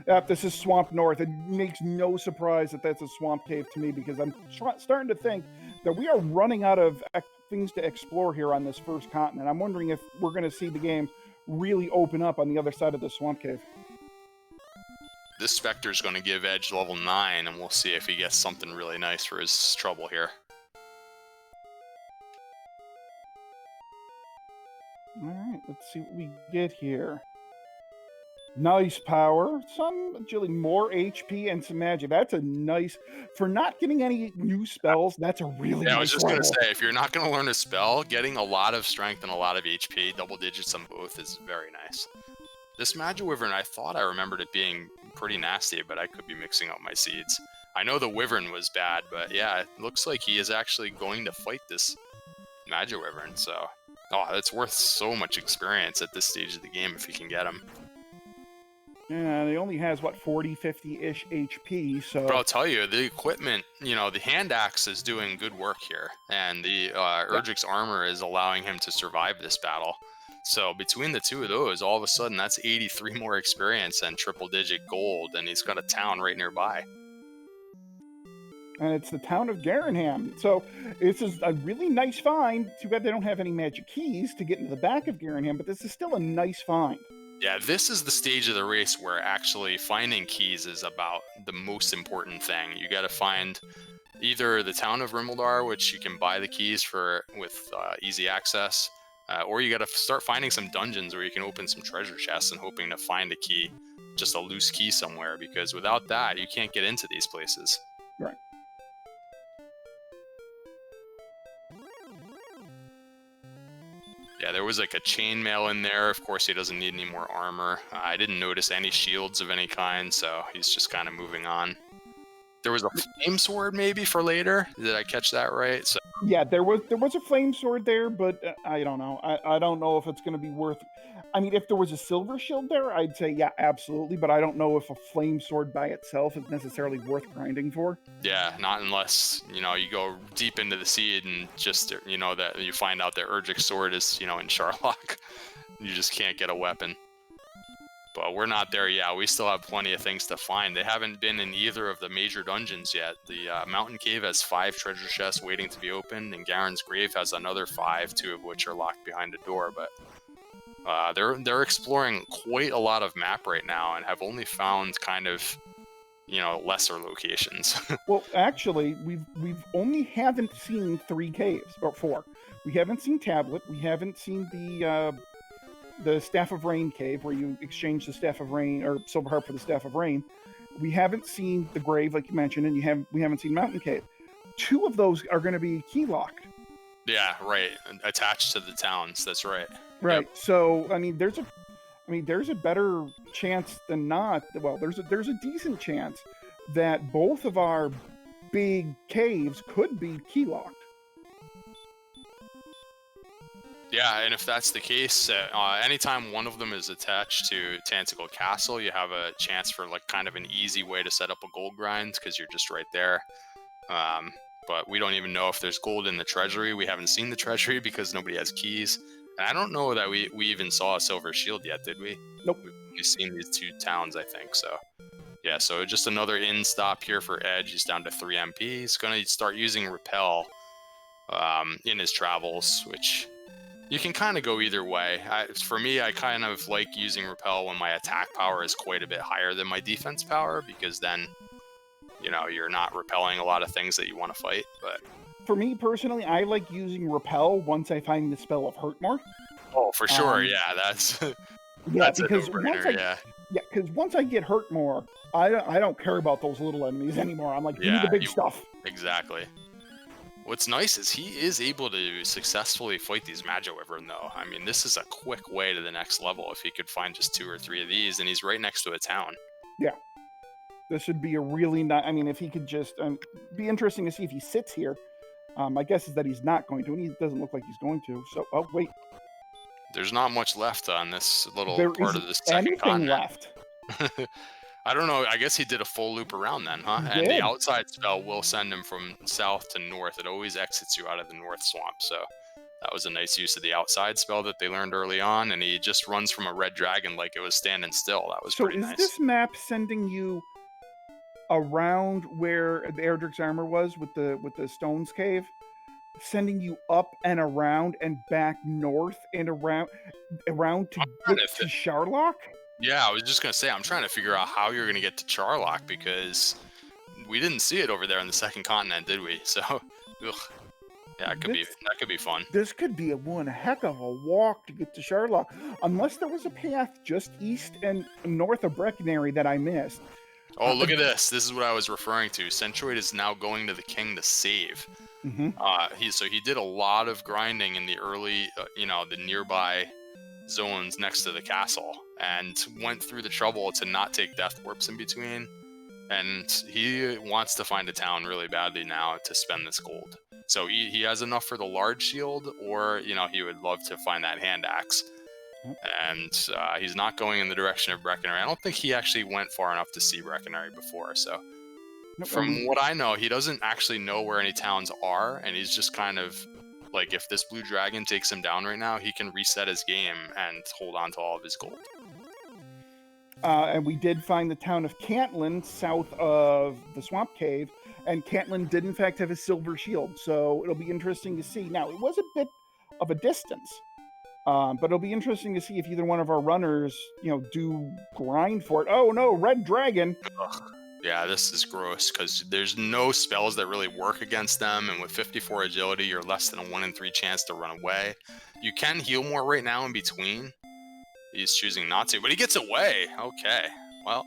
Yep, this is Swamp North. It makes no surprise that that's a swamp cave to me, because I'm starting to think that we are running out of things to explore here on this first continent. I'm wondering if we're going to see the game really open up on the other side of the swamp cave.
This Spectre's going to give Edge level 9, and we'll see if he gets something really nice for his trouble here.
Alright, let's see what we get here. Nice power, some agility, more HP, and some magic. That's a nice... For not getting any new spells, that's a really nice
I was just going to
level.
say, if you're not going to learn a spell, getting a lot of strength and a lot of HP, double digits on both, is very nice. This Magic Wyvern, I thought I remembered it being pretty nasty, but I could be mixing up my seeds. I know the Wyvern was bad, but yeah, it looks like he is actually going to fight this Magic Wyvern, so... Oh, that's worth so much experience at this stage of the game if you can get him.
Yeah, he only has, what, 40, 50-ish HP, so...
But I'll tell you, the equipment, the hand axe is doing good work here, and the Urgix armor is allowing him to survive this battle. So between the two of those, all of a sudden, that's 83 more experience and triple-digit gold, and he's got a town right nearby.
And it's the town of Garenham. So this is a really nice find. Too bad they don't have any magic keys to get into the back of Garenham, but this is still a nice find.
Yeah, this is the stage of the race where actually finding keys is about the most important thing. You got to find either the town of Rimuldar, which you can buy the keys for with easy access, or you got to start finding some dungeons where you can open some treasure chests and hoping to find a key, just a loose key somewhere, because without that, you can't get into these places.
Right.
Yeah, there was like a chainmail in there. Of course, he doesn't need any more armor. I didn't notice any shields of any kind, so he's just kind of moving on. There was a flame sword maybe for later. Did I catch that right? So
yeah, there was a flame sword there, but I don't know. I don't know if it's going to be worth... I mean, if there was a silver shield there, I'd say, yeah, absolutely, but I don't know if a flame sword by itself is necessarily worth grinding for.
Yeah, not unless, you go deep into the seed and just, that you find out that Urgix sword is, in Sharlock. You just can't get a weapon. But we're not there yet. We still have plenty of things to find. They haven't been in either of the major dungeons yet. The Mountain Cave has 5 treasure chests waiting to be opened, and Garen's Grave has another 5, 2 of which are locked behind a door. But they're exploring quite a lot of map right now and have only found kind of, lesser locations.
Well, actually, we've only haven't seen 3 caves, or 4. We haven't seen Tablet. We haven't seen the Staff of Rain cave, where you exchange the Staff of Rain, or Silver Harp for the Staff of Rain. We haven't seen the Grave, like you mentioned, and we haven't seen Mountain Cave. 2 of those are going to be key locked.
Yeah, right. Attached to the towns. That's right.
Right.
Yep.
So, there's a better chance than not. Well, there's a decent chance that both of our big caves could be key locked.
Yeah, and if that's the case, anytime one of them is attached to Tanticle Castle, you have a chance for like kind of an easy way to set up a gold grind because you're just right there. But we don't even know if there's gold in the treasury. We haven't seen the treasury because nobody has keys. And I don't know that we even saw a silver shield yet, did we?
Nope.
We've seen these 2 towns, I think. So, yeah, so just another inn stop here for Edge. He's down to 3 MP. He's going to start using Repel in his travels, which... You can kind of go either way. For me, I kind of like using Repel when my attack power is quite a bit higher than my defense power, because then, you're not repelling a lot of things that you want to fight. But
for me personally, I like using Repel once I find the spell of Hurt more.
Oh, for sure, yeah, that's
that's
because
once I get Hurt more, I don't care about those little enemies anymore. I'm like, give me the big stuff.
Exactly. What's nice is he is able to successfully fight these Magic Wyvern, though. I mean, this is a quick way to the next level if he could find just 2 or 3 of these, and he's right next to a town.
Yeah. This should be a really nice. I mean, if he could just be interesting to see if he sits here. My guess is that he's not going to, and he doesn't look like he's going to. So, oh wait,
There's not much left on this little
there
part
isn't
of the second
anything
continent.
left.
I don't know. I guess he did a full loop around then, huh?
He
And the
did.
outside spell will send him from south to north. It always exits you out of the north swamp. So that was a nice use of the outside spell that they learned early on. And he just runs from a red dragon like it was standing still. That was
So,
pretty
is
nice.
this map sending you around where the Erdrick's armor was with the Stones Cave? Sending you up and around and back north and around to
trying
get
to
to Charlock?
Yeah, I was just going to say, I'm trying to figure out how you're going to get to Charlock because we didn't see it over there on the second continent, did we? So, ugh. Yeah, that could be fun.
This could be one heck of a walk to get to Charlock, unless there was a path just east and north of Breckenary that I missed.
Oh, look at this. This is what I was referring to. Centroid is now going to the king to save. He did a lot of grinding in the early, the nearby zones next to the castle, and went through the trouble to not take death warps in between. And he wants to find a town really badly now to spend this gold. So he has enough for the large shield, or he would love to find that hand axe. And he's not going in the direction of Breckenary. I don't think he actually went far enough to see Breckenary before. So from what I know, he doesn't actually know where any towns are, and he's just kind of like, if this blue dragon takes him down right now, he can reset his game and hold on to all of his gold.
And we did find the town of Cantlin south of the Swamp Cave, and Cantlin did in fact have a silver shield, so it'll be interesting to see. Now, it was a bit of a distance, but it'll be interesting to see if either one of our runners, do grind for it. Oh no, red dragon!
Ugh. Yeah, this is gross because there's no spells that really work against them, and with 54 agility, you're less than a 1 in 3 chance to run away. You can heal more right now in between. He's choosing not to, but he gets away. Okay, well.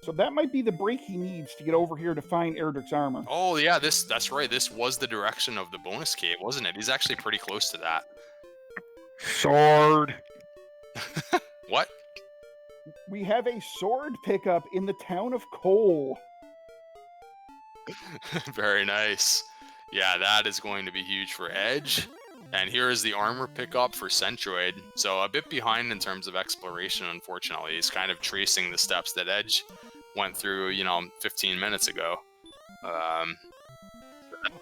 So that might be the break he needs to get over here to find Erdrick's armor.
Oh yeah, that's right. This was the direction of the bonus cave, wasn't it? He's actually pretty close to that.
Sword!
What?
We have a sword pickup in the town of Cole.
Very nice. Yeah, that is going to be huge for Edge. And here is the armor pickup for Centroid. So a bit behind in terms of exploration, unfortunately. He's kind of tracing the steps that Edge went through, 15 minutes ago.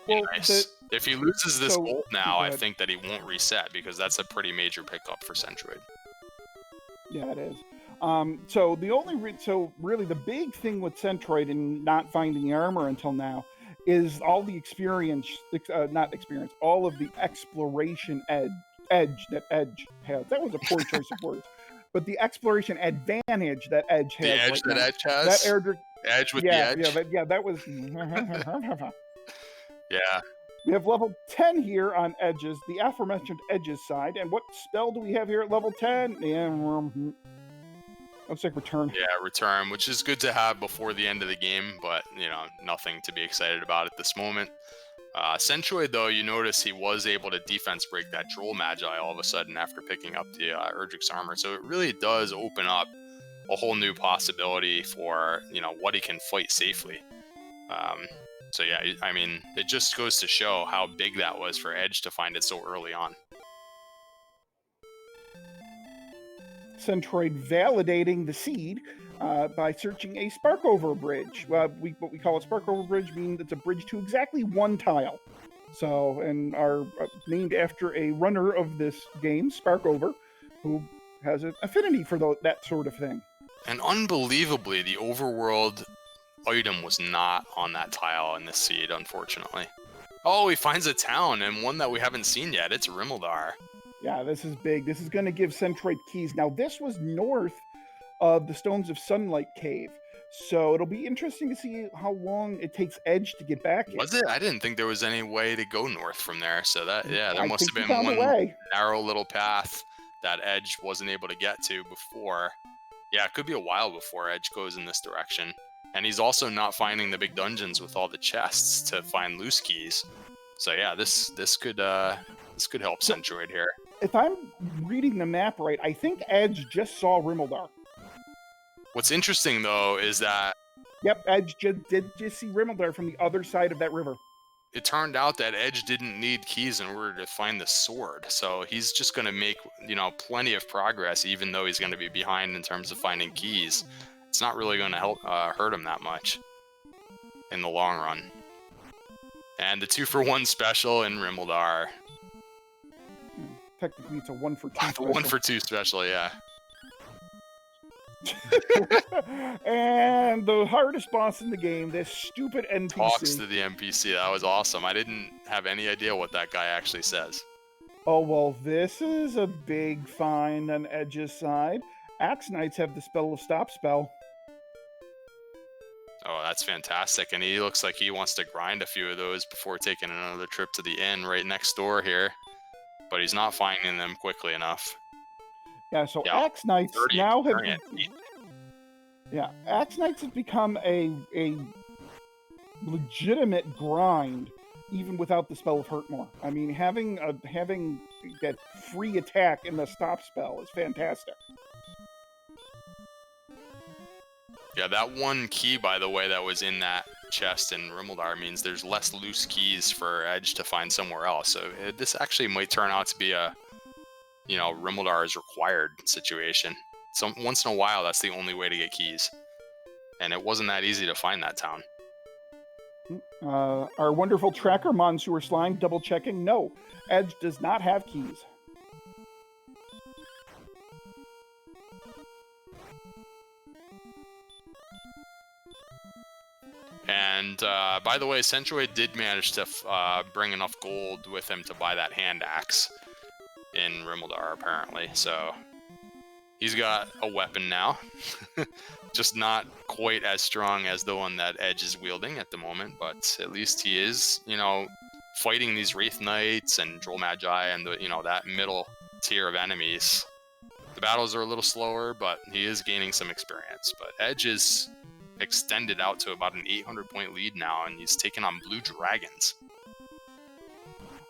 Nice. If he loses this gold now, I think that he won't reset, because that's a pretty major pickup for Centroid.
Yeah, it is. So really the big thing with Centroid and not finding the armor until now is all the all of the exploration edge that Edge has. That was a poor choice of words. But the exploration advantage that Edge has.
The edge
right
that
now.
Edge has?
That Erdrick,
Edge with the edge?
That was...
Yeah.
We have level 10 here on Edges, the aforementioned Edges side. And what spell do we have here at level 10? Yeah, looks like Return.
Yeah, Return, which is good to have before the end of the game, but, nothing to be excited about at this moment. Centroid, though, you notice he was able to defense break that Droll Magi all of a sudden after picking up the Erdrick's armor. So it really does open up a whole new possibility for, what he can fight safely. So yeah, I mean, it just goes to show how big that was for Edge to find it so early on.
Centroid validating the seed by searching a Sparkover bridge. What we call a Sparkover bridge means it's a bridge to exactly one tile. So, and are named after a runner of this game, Sparkover, who has an affinity for that sort of thing.
And unbelievably, the overworld item was not on that tile in this seed, unfortunately. Oh, he finds a town, and one that we haven't seen yet. It's Rimildar.
Yeah, this is big. This is going to give Centroid keys. Now, this was north of the Stones of Sunlight Cave, so it'll be interesting to see how long it takes Edge to get back in.
Was it? I didn't think there was any way to go north from there, so that, there must have been one narrow little path that Edge wasn't able to get to before. Yeah, it could be a while before Edge goes in this direction. And he's also not finding the big dungeons with all the chests to find loose keys. So yeah, this could help Centroid here.
If I'm reading the map right, I think Edge just saw Rimmeldar.
What's interesting though is that
Yep, Edge did just see Rimmeldar from the other side of that river.
it turned out that Edge didn't need keys in order to find the sword. So he's just going to make, plenty of progress, even though he's going to be behind in terms of finding keys. It's not really going to hurt him that much in the long run. And the 2-for-1 special in Rimmeldar.
Technically, it's a 1-for-2
The 1-for-2 special, yeah.
And the hardest boss in the game, this stupid NPC.
Talks to the NPC. That was awesome. I didn't have any idea what that guy actually says.
Oh, well, this is a big find on Edge's side. Axe Knights have the spell of stop spell.
Oh, that's fantastic. And he looks like he wants to grind a few of those before taking another trip to the inn right next door here. But he's not finding them quickly enough.
Yeah, so Axe Knights now have... Yeah, Axe Knights have become a legitimate grind, even without the spell of Hurt More. I mean, having that free attack in the stop spell is fantastic.
Yeah, that one key, by the way, that was in that chest in Rimmeldar means there's less loose keys for Edge to find somewhere else. So this actually might turn out to be a, Rimmeldar is required situation. So once in a while, that's the only way to get keys. And it wasn't that easy to find that town.
Our wonderful tracker, Monsieur Slime, double-checking. No, Edge does not have keys.
And by the way, Centroid did manage to bring enough gold with him to buy that hand axe in Rimmeldar, apparently. So he's got a weapon now, just not quite as strong as the one that Edge is wielding at the moment. But at least he is, fighting these Wraith Knights and Droll Magi and that middle tier of enemies. The battles are a little slower, but he is gaining some experience. But Edge is extended out to about an 800-point lead now, and he's taking on blue dragons.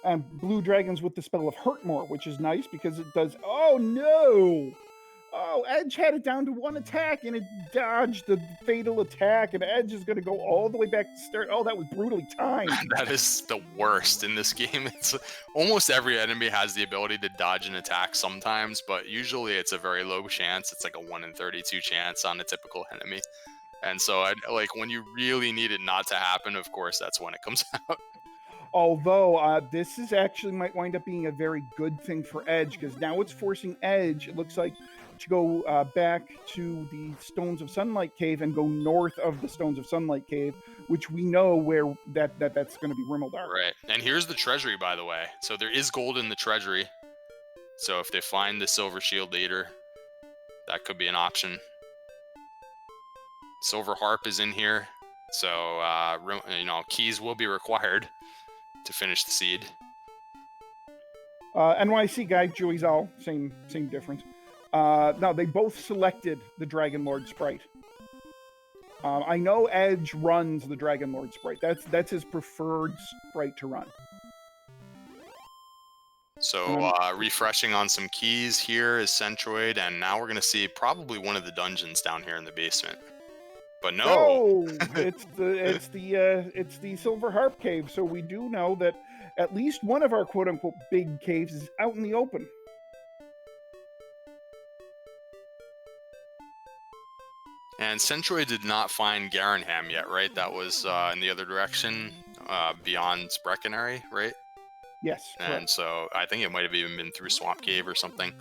And blue dragons with the spell of Hurt More, which is nice because it does... Oh, no! Oh, Edge had it down to one attack, and it dodged the fatal attack, and Edge is going to go all the way back to start. Oh, that was brutally timed.
That is the worst in this game. It's almost every enemy has the ability to dodge an attack sometimes, but usually it's a very low chance. It's like a 1 in 32 chance on a typical enemy. And so, when you really need it not to happen, of course, that's when it comes out.
Although, this is actually might wind up being a very good thing for Edge, because now it's forcing Edge, it looks like, to go back to the Stones of Sunlight Cave and go north of the Stones of Sunlight Cave, which we know where that's going to be Rimmeldar.
Right. And here's the treasury, by the way. So there is gold in the treasury. So if they find the Silver Shield Leader, that could be an option. Silver Harp is in here, so keys will be required to finish the seed.
NYC guy, Joey's all same difference. No, they both selected the Dragon Lord sprite. I know Edge runs the Dragon Lord sprite. That's his preferred sprite to run.
So refreshing on some keys here is Centroid, and now we're going to see probably one of the dungeons down here in the basement. But no,
it's the Silver Harp Cave. So we do know that at least one of our quote unquote big caves is out in the open.
And Centroid did not find Garenham yet, right? That was in the other direction, beyond Breckenary, right?
Yes.
And
correct.
so I think it might have even been through Swamp Cave or something.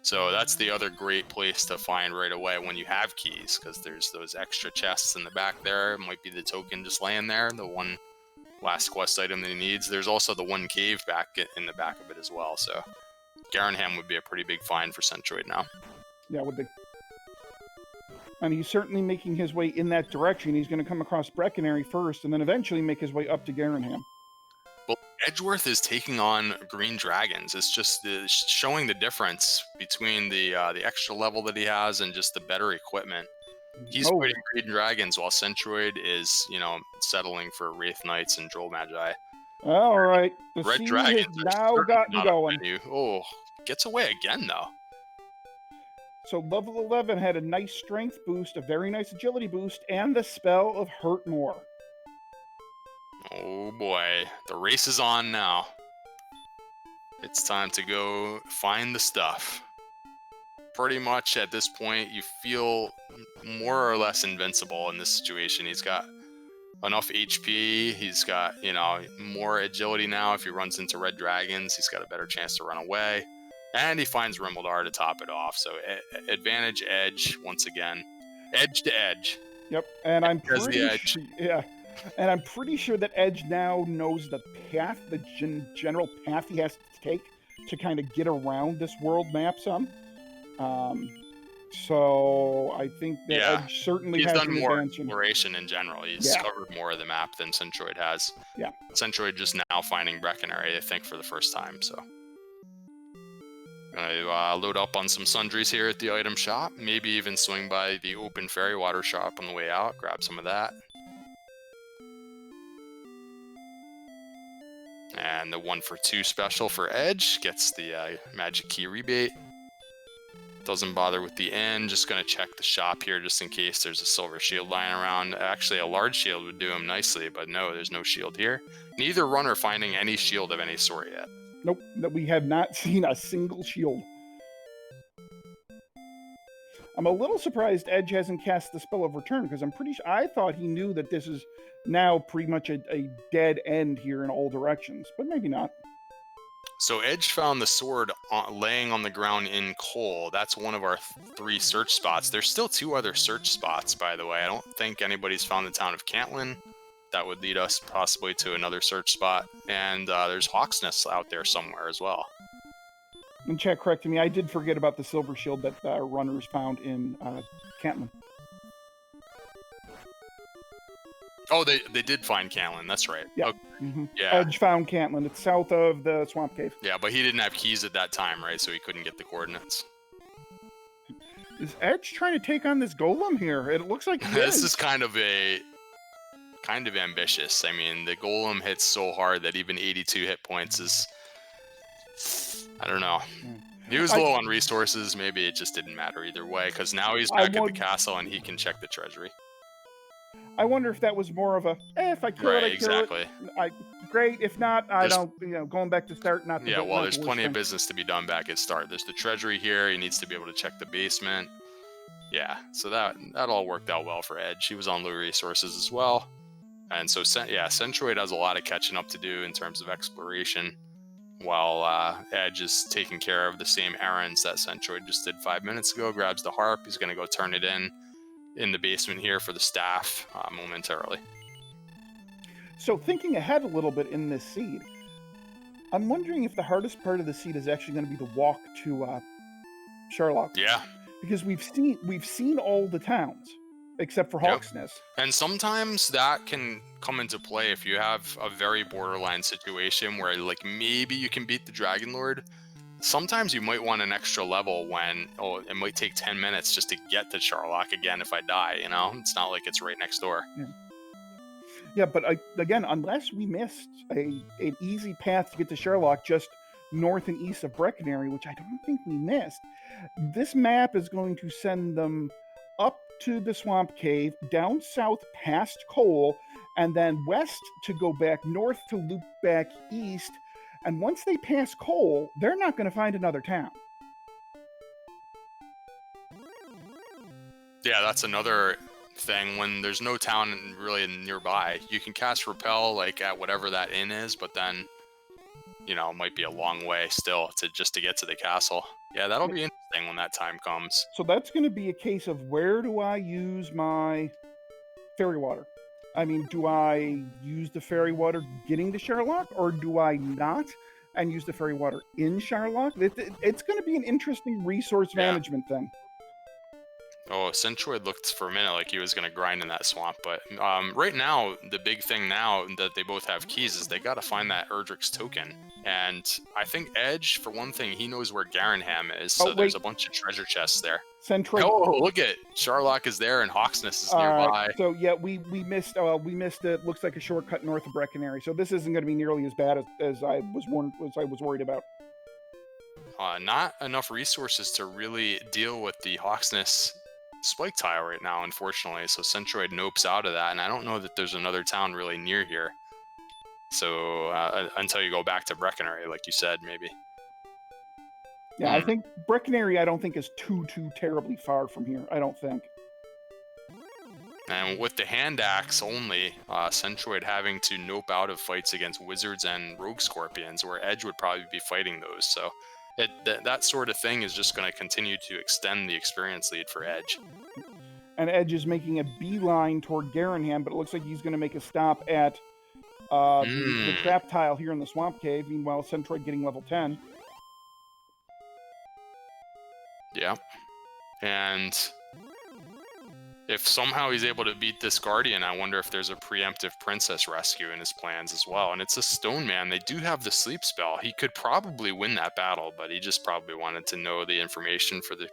So that's the other great place to find right away when you have keys, because there's those extra chests in the back there. It might be the token just laying there, the one last quest item that he needs. There's also the one cave back in the back of it as well. So Garenham would be a pretty big find for Centroid now.
Yeah, it would be. And he's certainly making his way in that direction. He's going to come across Breckenary first, and then eventually make his way up to Garenham.
Well, Edgeworth is taking on green dragons. It's just showing the difference between the extra level that he has and just the better equipment. He's
Oh,
fighting Green Dragons while Centroid is, settling for Wraith Knights and Droll Magi.
all right. The
Red
seed has
Dragons are
now
certainly
gotten
not on
going.
the menu. Oh, gets away again, though.
So level 11 had a nice strength boost, a very nice agility boost, and the spell of Hurt More.
Oh boy, the race is on now. It's time to go find the stuff. Pretty much at this point, you feel more or less invincible in this situation. He's got enough HP. He's got, more agility now. If he runs into red dragons, he's got a better chance to run away. And he finds Rimbledar to top it off. So advantage edge once again. Edge to edge.
Yep, and I'm
Has the
pretty
edge.
yeah, and I'm pretty sure that Edge now knows the path, the general path he has to take to kind of get around this world map some. So I think that Edge certainly
He's
has
done
an
more
advantage.
exploration in general. He's covered more of the map than Centroid has.
Yeah.
Centroid just now finding Breckenary, I think, for the first time. So gonna load up on some sundries here at the item shop. Maybe even swing by the open fairy water shop on the way out. Grab some of that. And the 1-for-2 special for Edge gets the magic key rebate. Doesn't bother with the inn, just going to check the shop here just in case there's a silver shield lying around. Actually, a large shield would do him nicely, but no, there's no shield here. Neither runner finding any shield of any sort yet.
Nope, we have not seen a single shield. I'm a little surprised Edge hasn't cast the spell of return, because I'm pretty sure I thought he knew that this is now pretty much a dead end here in all directions, but maybe not.
So Edge found the sword laying on the ground in coal. That's one of our 3 search spots. There's still 2 other search spots, by the way. I don't think anybody's found the town of Cantlin. That would lead us possibly to another search spot. And there's Hawksnest out there somewhere as well.
And chat corrected me, I did forget about the silver shield that runners found in Cantlin.
Oh, they did find Cantlin. That's right.
Yeah.
Okay.
Mm-hmm.
Yeah.
Edge found Cantlin. It's south of the Swamp Cave.
Yeah, but he didn't have keys at that time, right? So he couldn't get the coordinates.
Is Edge trying to take on this golem here? It looks like
This is kind of ambitious. I mean, the golem hits so hard that even 82 hit points is, I don't know. He was low on resources. Maybe it just didn't matter either way, because now he's back at the castle and he can check the treasury.
I wonder if that was more of a, if I kill it, I kill
exactly.
it. Great. If not, I don't, going back to start, not the
well, there's plenty of business to be done back at start. There's the treasury here. He needs to be able to check the basement. Yeah, so that all worked out well for Edge. He was on low resources as well. And so, Centroid has a lot of catching up to do in terms of exploration, while Edge is taking care of the same errands that Centroid just did 5 minutes ago. Grabs the harp. He's going to go turn it in the basement here for the staff momentarily.
So thinking ahead a little bit in this seed, I'm wondering if the hardest part of the seed is actually going to be the walk to Sherlock.
Yeah.
Because we've seen all the towns except for Hawksnest.
And sometimes that can come into play if you have a very borderline situation where like maybe you can beat the Dragon Lord. Sometimes you might want an extra level when, it might take 10 minutes just to get to Sherlock again if I die, It's not like it's right next door.
Yeah, but again, unless we missed an easy path to get to Sherlock just north and east of Breckenary, which I don't think we missed, this map is going to send them up to the Swamp Cave, down south past Cole, and then west to go back north to loop back east. And once they pass Cole, they're not going to find another town.
Yeah, that's another thing. When there's no town really nearby, you can cast Repel like at whatever that inn is, but then, it might be a long way still to get to the castle. Yeah, that'll be interesting when that time comes.
So that's going to be a case of where do I use my fairy water? I mean, do I use the fairy water getting to Sherlock, or do I not and use the fairy water in Sherlock? It's going to be an interesting resource management thing.
Oh, Centroid looked for a minute like he was going to grind in that swamp, but right now, the big thing now that they both have keys is they got to find that Erdrick's token. And I think Edge, for one thing, he knows where Garanham is,
Oh,
so there's
wait.
a bunch of treasure chests there.
Centroid.
Oh, look at Sharlock is there and Hawksness is
All right.
nearby.
So yeah, we missed. We missed. It looks like a shortcut north of Breckenary. So this isn't going to be nearly as bad as I was worried about.
Not enough resources to really deal with the Hawksness spike tile right now, unfortunately. So Centroid nopes out of that, and I don't know that there's another town really near here. So until you go back to Breckenary, like you said, maybe.
Yeah, I think Breckenary, I don't think is too terribly far from here. I don't think.
And with the hand axe only, Centroid having to nope out of fights against wizards and rogue scorpions, where Edge would probably be fighting those. So that sort of thing is just going to continue to extend the experience lead for Edge.
And Edge is making a beeline toward Garanham, but it looks like he's going to make a stop at the trap tile here in the Swamp Cave. Meanwhile, Centroid getting level 10.
Yeah. And if somehow he's able to beat this Guardian, I wonder if there's a preemptive princess rescue in his plans as well. And it's a stone man. They do have the sleep spell. He could probably win that battle, but he just probably wanted to know the information for the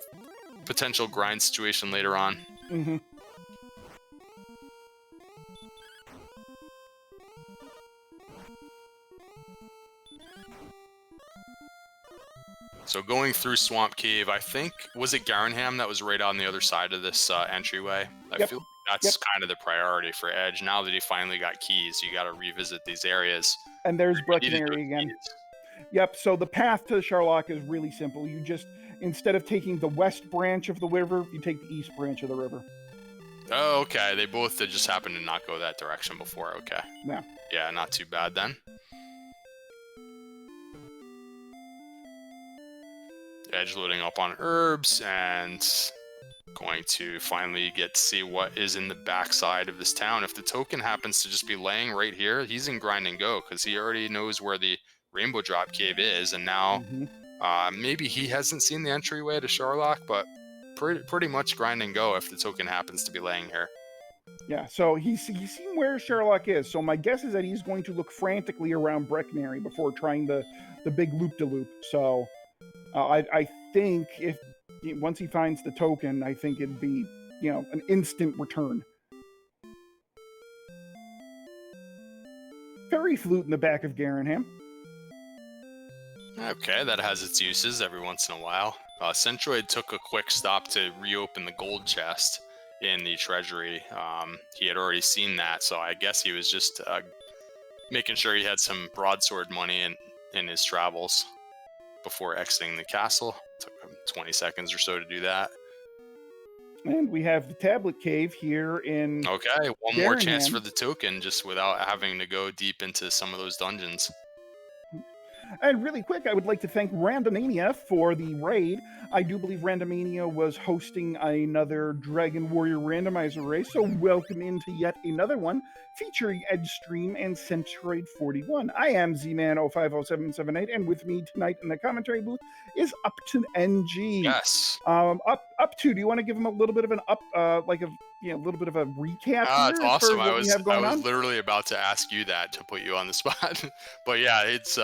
potential grind situation later on.
Mm-hmm.
So going through Swamp Cave, I think, was it Garanham that was right on the other side of this entryway? I feel like that's kind of the priority for Edge. Now that he finally got keys, you got to revisit these areas.
And there's Breckenary again. Yep, so the path to Sharlock is really simple. You just, instead of taking the west branch of the river, you take the east branch of the river.
Oh, okay. They both just happened to not go that direction before. Okay.
Yeah.
Yeah, not too bad then. Edge loading up on herbs and going to finally get to see what is in the backside of this town. If the token happens to just be laying right here, he's in grind and go because he already knows where the Rainbow Drop Cave is, and now maybe he hasn't seen the entryway to Sharlock, but pretty much grind and go if the token happens to be laying here.
Yeah, so he's seen where Sharlock is, so my guess is that he's going to look frantically around Breckenary before trying the big loop-de-loop. So I think once he finds the token, I think it'd be, an instant return. Fairy flute in the back of Garanham.
Okay, that has its uses every once in a while. Centroid took a quick stop to reopen the gold chest in the treasury. He had already seen that, so I guess he was just making sure he had some broadsword money in his travels before exiting the castle. Took him 20 seconds or so to do that.
And we have the tablet cave here in
Okay, one more chance for the token, just without having to go deep into some of those dungeons.
And really quick, I would like to thank Randomania for the raid. I do believe Randomania was hosting another Dragon Warrior Randomizer race, so welcome into yet another one featuring Edgestream and Centroid41. I am Z-Man050778, and with me tonight in the commentary booth is Up to NG.
Yes.
Up to, do you want to give him a little bit of an little bit of a recap?
That's awesome. I was
on?
literally about to ask you that to put you on the spot. But yeah, it's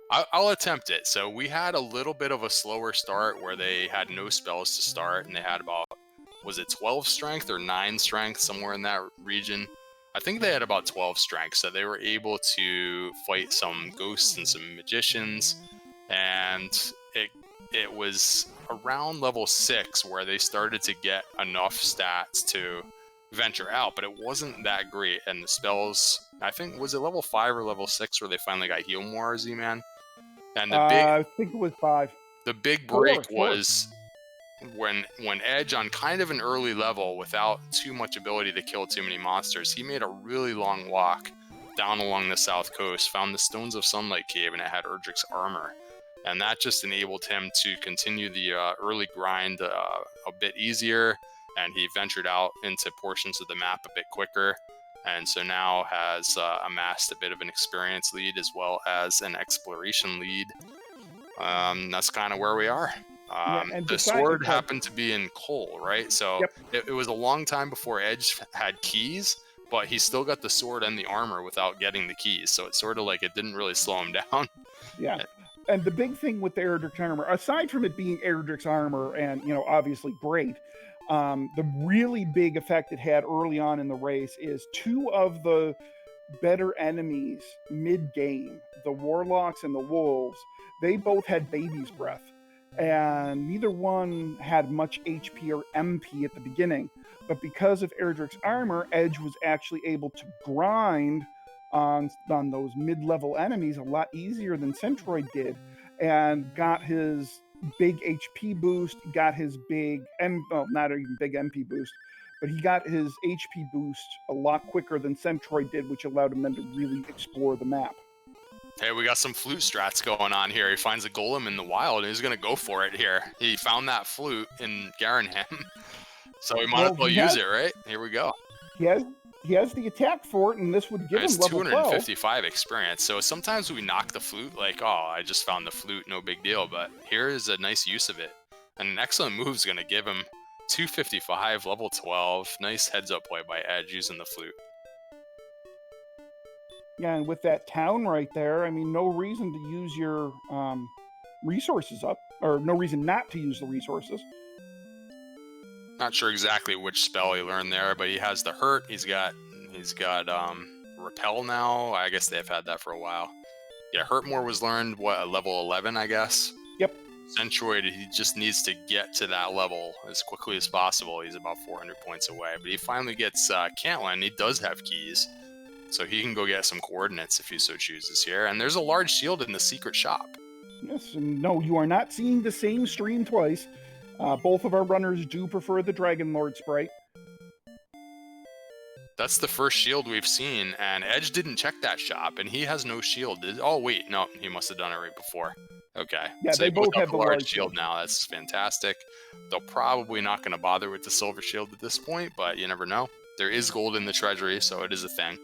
I'll attempt it. So we had a little bit of a slower start where they had no spells to start, and they had about, was it 12 strength or 9 strength, somewhere in that region? I think they had about 12 strength, so they were able to fight some ghosts and some magicians, and it was around level 6 where they started to get enough stats to venture out, but it wasn't that great. And the spells, I think, was it level 5 or level 6 where they finally got Heal More, Z-Man? And
I think it was 5.
The big break was when Edge, on kind of an early level without too much ability to kill too many monsters, he made a really long walk down along the south coast, found the Stones of Sunlight Cave, and it had Erdrick's armor. And that just enabled him to continue the early grind a bit easier, and he ventured out into portions of the map a bit quicker. And so now has amassed a bit of an experience lead as well as an exploration lead. That's kind of where we are.
Yeah, and
The
besides,
sword happened to be in coal, right? So
yep,
it was a long time before Edge had keys, but he still got the sword and the armor without getting the keys. So it's sort of like it didn't really slow him down.
yeah. And the big thing with the Erdrick's armor, aside from it being Erdrick's armor and, obviously great, the really big effect it had early on in the race is two of the better enemies mid-game, the Warlocks and the Wolves, they both had baby's breath. And neither one had much HP or MP at the beginning. But because of Erdrick's armor, Edge was actually able to grind on those mid-level enemies a lot easier than Centroid did, and got his big HP boost, got his big not even big MP boost, but he got his HP boost a lot quicker than Centroid did, which allowed him then to really explore the map.
Hey, we got some flute strats going on here. He finds a golem in the wild and he's going to go for it here. He found that flute in Garanham. So we might as well use it, right? Here we go.
He has the attack for it, and this would give him level 12.
255 experience. So sometimes we knock the flute like, oh, I just found the flute, no big deal. But here is a nice use of it. And an excellent move is going to give him 255, level 12. Nice heads-up play by Edge using the flute.
Yeah, and with that town right there, I mean, no reason to use your resources up, or no reason not to use the resources.
Not sure exactly which spell he learned there, but he has the hurt. He's got repel now. I guess they've had that for a while. Yeah, Hurtmore was learned at level 11, I guess.
Yep.
Centroid, he just needs to get to that level as quickly as possible. He's about 400 points away, but he finally gets Cantland. He does have keys, so he can go get some coordinates if he so chooses here. And there's a large shield in the secret shop.
Yes, and no, you are not seeing the same stream twice. Both of our runners do prefer the Dragon Lord sprite.
That's the first shield we've seen, and Edge didn't check that shop, and he has no shield. Oh, wait, no, he must have done it right before. Okay,
yeah,
so
they both have the
large shield now. That's fantastic. They're probably not going to bother with the silver shield at this point, but you never know. There is gold in the treasury, so it is a thing.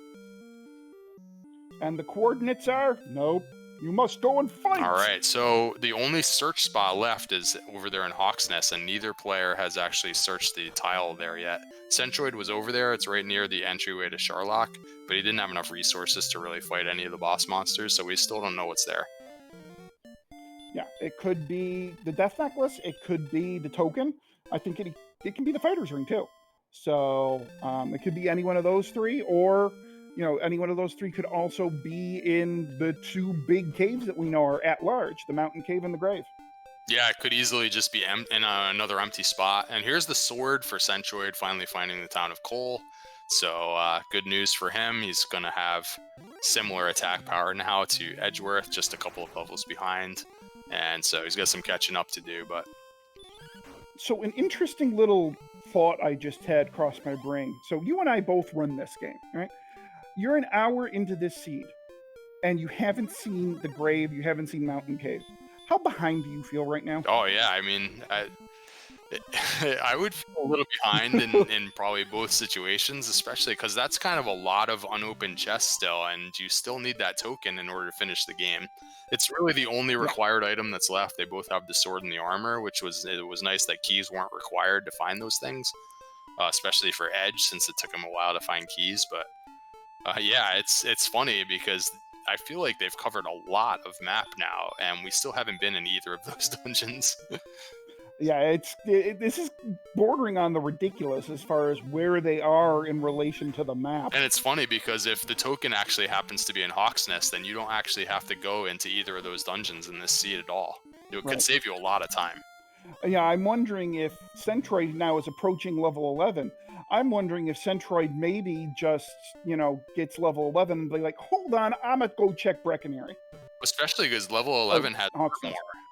And the coordinates are? Nope. You must go and fight!
All right, so the only search spot left is over there in Hawksnest, and neither player has actually searched the tile there yet. Centroid was over there. It's right near the entryway to Sharlock, but he didn't have enough resources to really fight any of the boss monsters, so we still don't know what's there.
Yeah, it could be the Death Necklace. It could be the token. I think it can be the Fighter's Ring, too. So it could be any one of those three, or any one of those three could also be in the two big caves that we know are at large, the Mountain Cave and the Grave.
Yeah, it could easily just be in another empty spot. And here's the sword for Centroid, finally finding the town of Cole. So good news for him. He's going to have similar attack power now to Edgeworth, just a couple of levels behind. And so he's got some catching up to do. But
so an interesting little thought I just had cross my brain. So you and I both run this game, right? You're an hour into this seed, and you haven't seen the Grave, you haven't seen Mountain Cave. How behind do you feel right now?
Oh, yeah, I mean, I would feel a little behind in probably both situations, especially because that's kind of a lot of unopened chests still, and you still need that token in order to finish the game. It's really the only required item that's left. They both have the sword and the armor, which was nice that keys weren't required to find those things, especially for Edge, since it took him a while to find keys, but yeah, it's funny because I feel like they've covered a lot of map now, and we still haven't been in either of those dungeons.
Yeah, this is bordering on the ridiculous as far as where they are in relation to the map.
And it's funny because if the token actually happens to be in Hawksnest, then you don't actually have to go into either of those dungeons in this seed at all. It could save you a lot of time.
Yeah, I'm wondering if Centroid now is approaching level 11. I'm wondering if Centroid maybe just, gets level 11 and be like, hold on, I'm going to go check Breckenary.
Especially because level 11 has more.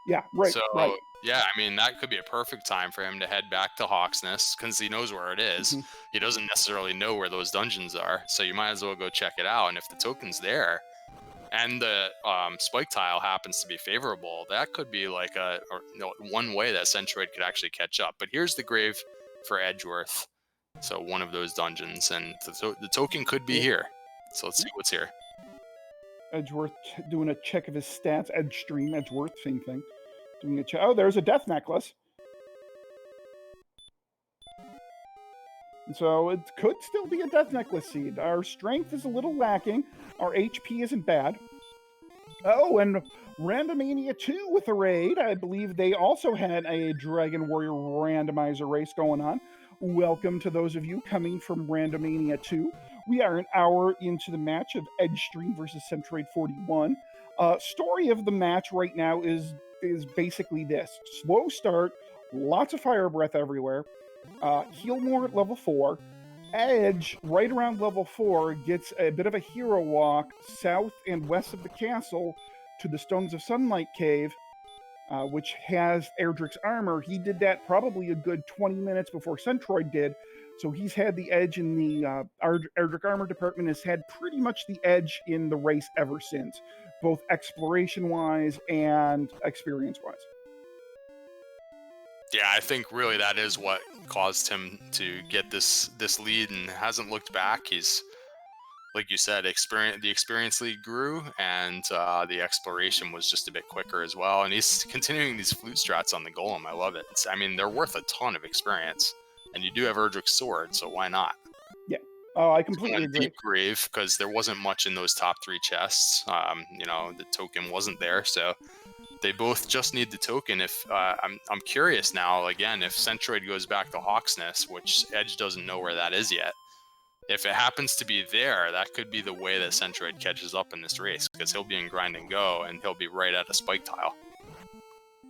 Yeah, right.
So,
right.
Yeah, I mean, that could be a perfect time for him to head back to Hawksnest because he knows where it is. Mm-hmm. He doesn't necessarily know where those dungeons are, so you might as well go check it out. And if the token's there, and the spike tile happens to be favorable, that could be like one way that Centroid could actually catch up. But here's the grave for Edgeworth. So one of those dungeons, and the token could be here. So let's see what's here.
Edgeworth doing a check of his stats. Edgestream, Edgeworth, same thing. Oh, there's a death necklace. So it could still be a death necklace seed. Our strength is a little lacking. Our HP isn't bad. Oh, and Randomania 2 with a raid. I believe they also had a Dragon Warrior randomizer race going on. Welcome to those of you coming from Randomania 2. We are an hour into the match of Edgestream versus Centroid41. Story of the match right now is basically this. Slow start, lots of fire breath everywhere. Heal more at level 4. Edge, right around level 4, gets a bit of a hero walk south and west of the castle to the Stones of Sunlight cave, which has Erdrick's armor. He did that probably a good 20 minutes before Centroid did, so he's had the edge in the Erdrick armor department, has had pretty much the edge in the race ever since, both exploration-wise and experience-wise.
Yeah, I think really that is what caused him to get this lead and hasn't looked back. He's, like you said, the experience lead grew, and the exploration was just a bit quicker as well. And he's continuing these flute strats on the golem. I love it. I mean, they're worth a ton of experience, and you do have Erdrick's sword, so why not?
Yeah. Oh, I completely agree.
Deep grave, because there wasn't much in those top 3 chests. The token wasn't there, so they both just need the token. If I'm curious now, again, if Centroid goes back to Hawksness, which Edge doesn't know where that is yet, if it happens to be there, that could be the way that Centroid catches up in this race, because he'll be in grind and go, and he'll be right at a spike tile.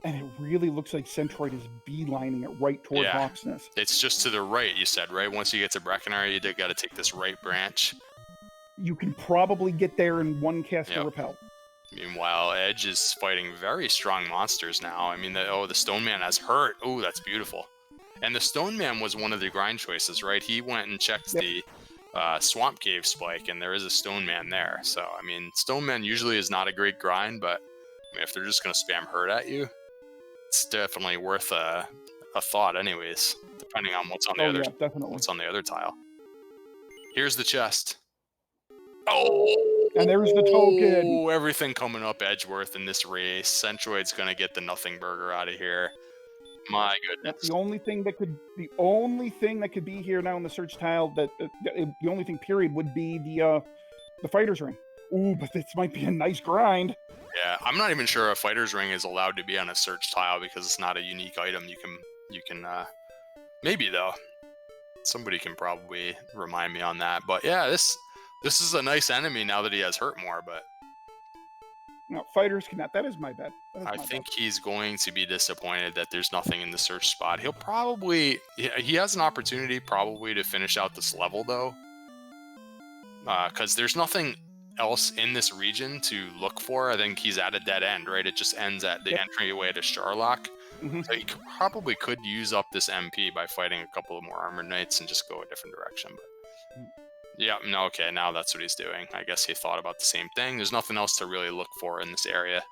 And it really looks like Centroid is beelining it right toward Hawksness.
It's just to the right, you said, right? Once you get to Breckenridge, you got to take this right branch.
You can probably get there in one cast of Repel.
Meanwhile, Edge is fighting very strong monsters now. I mean, the Stone Man has hurt. Oh, that's beautiful. And the Stone Man was one of the grind choices, right? He went and checked the Swamp Cave spike, and there is a Stone Man there. So, I mean, Stone Man usually is not a great grind, but I mean, if they're just going to spam hurt at you, it's definitely worth a thought anyways, depending on what's on the other tile. Here's the chest. Oh!
And there's the token.
Everything coming up Edgeworth in this race. Centroid's gonna get the nothing burger out of here. My goodness.
That's the only thing that could be here now in the search tile. The only thing period would be the fighter's ring. Ooh, but this might be a nice grind.
Yeah, I'm not even sure a fighter's ring is allowed to be on a search tile because it's not a unique item. You can maybe though. Somebody can probably remind me on that. But yeah, this is a nice enemy now that he has hurt more, but
no, fighters cannot. That is my bad.
I think he's going to be disappointed that there's nothing in the search spot. He'll probably he has an opportunity probably to finish out this level though, because there's nothing else in this region to look for. I think he's at a dead end, right? It just ends at the entryway to Sharlock. Mm-hmm. So he probably could use up this MP by fighting a couple of more armored knights and just go a different direction. But yeah, no, okay, now that's what he's doing. I guess he thought about the same thing. There's nothing else to really look for in this area.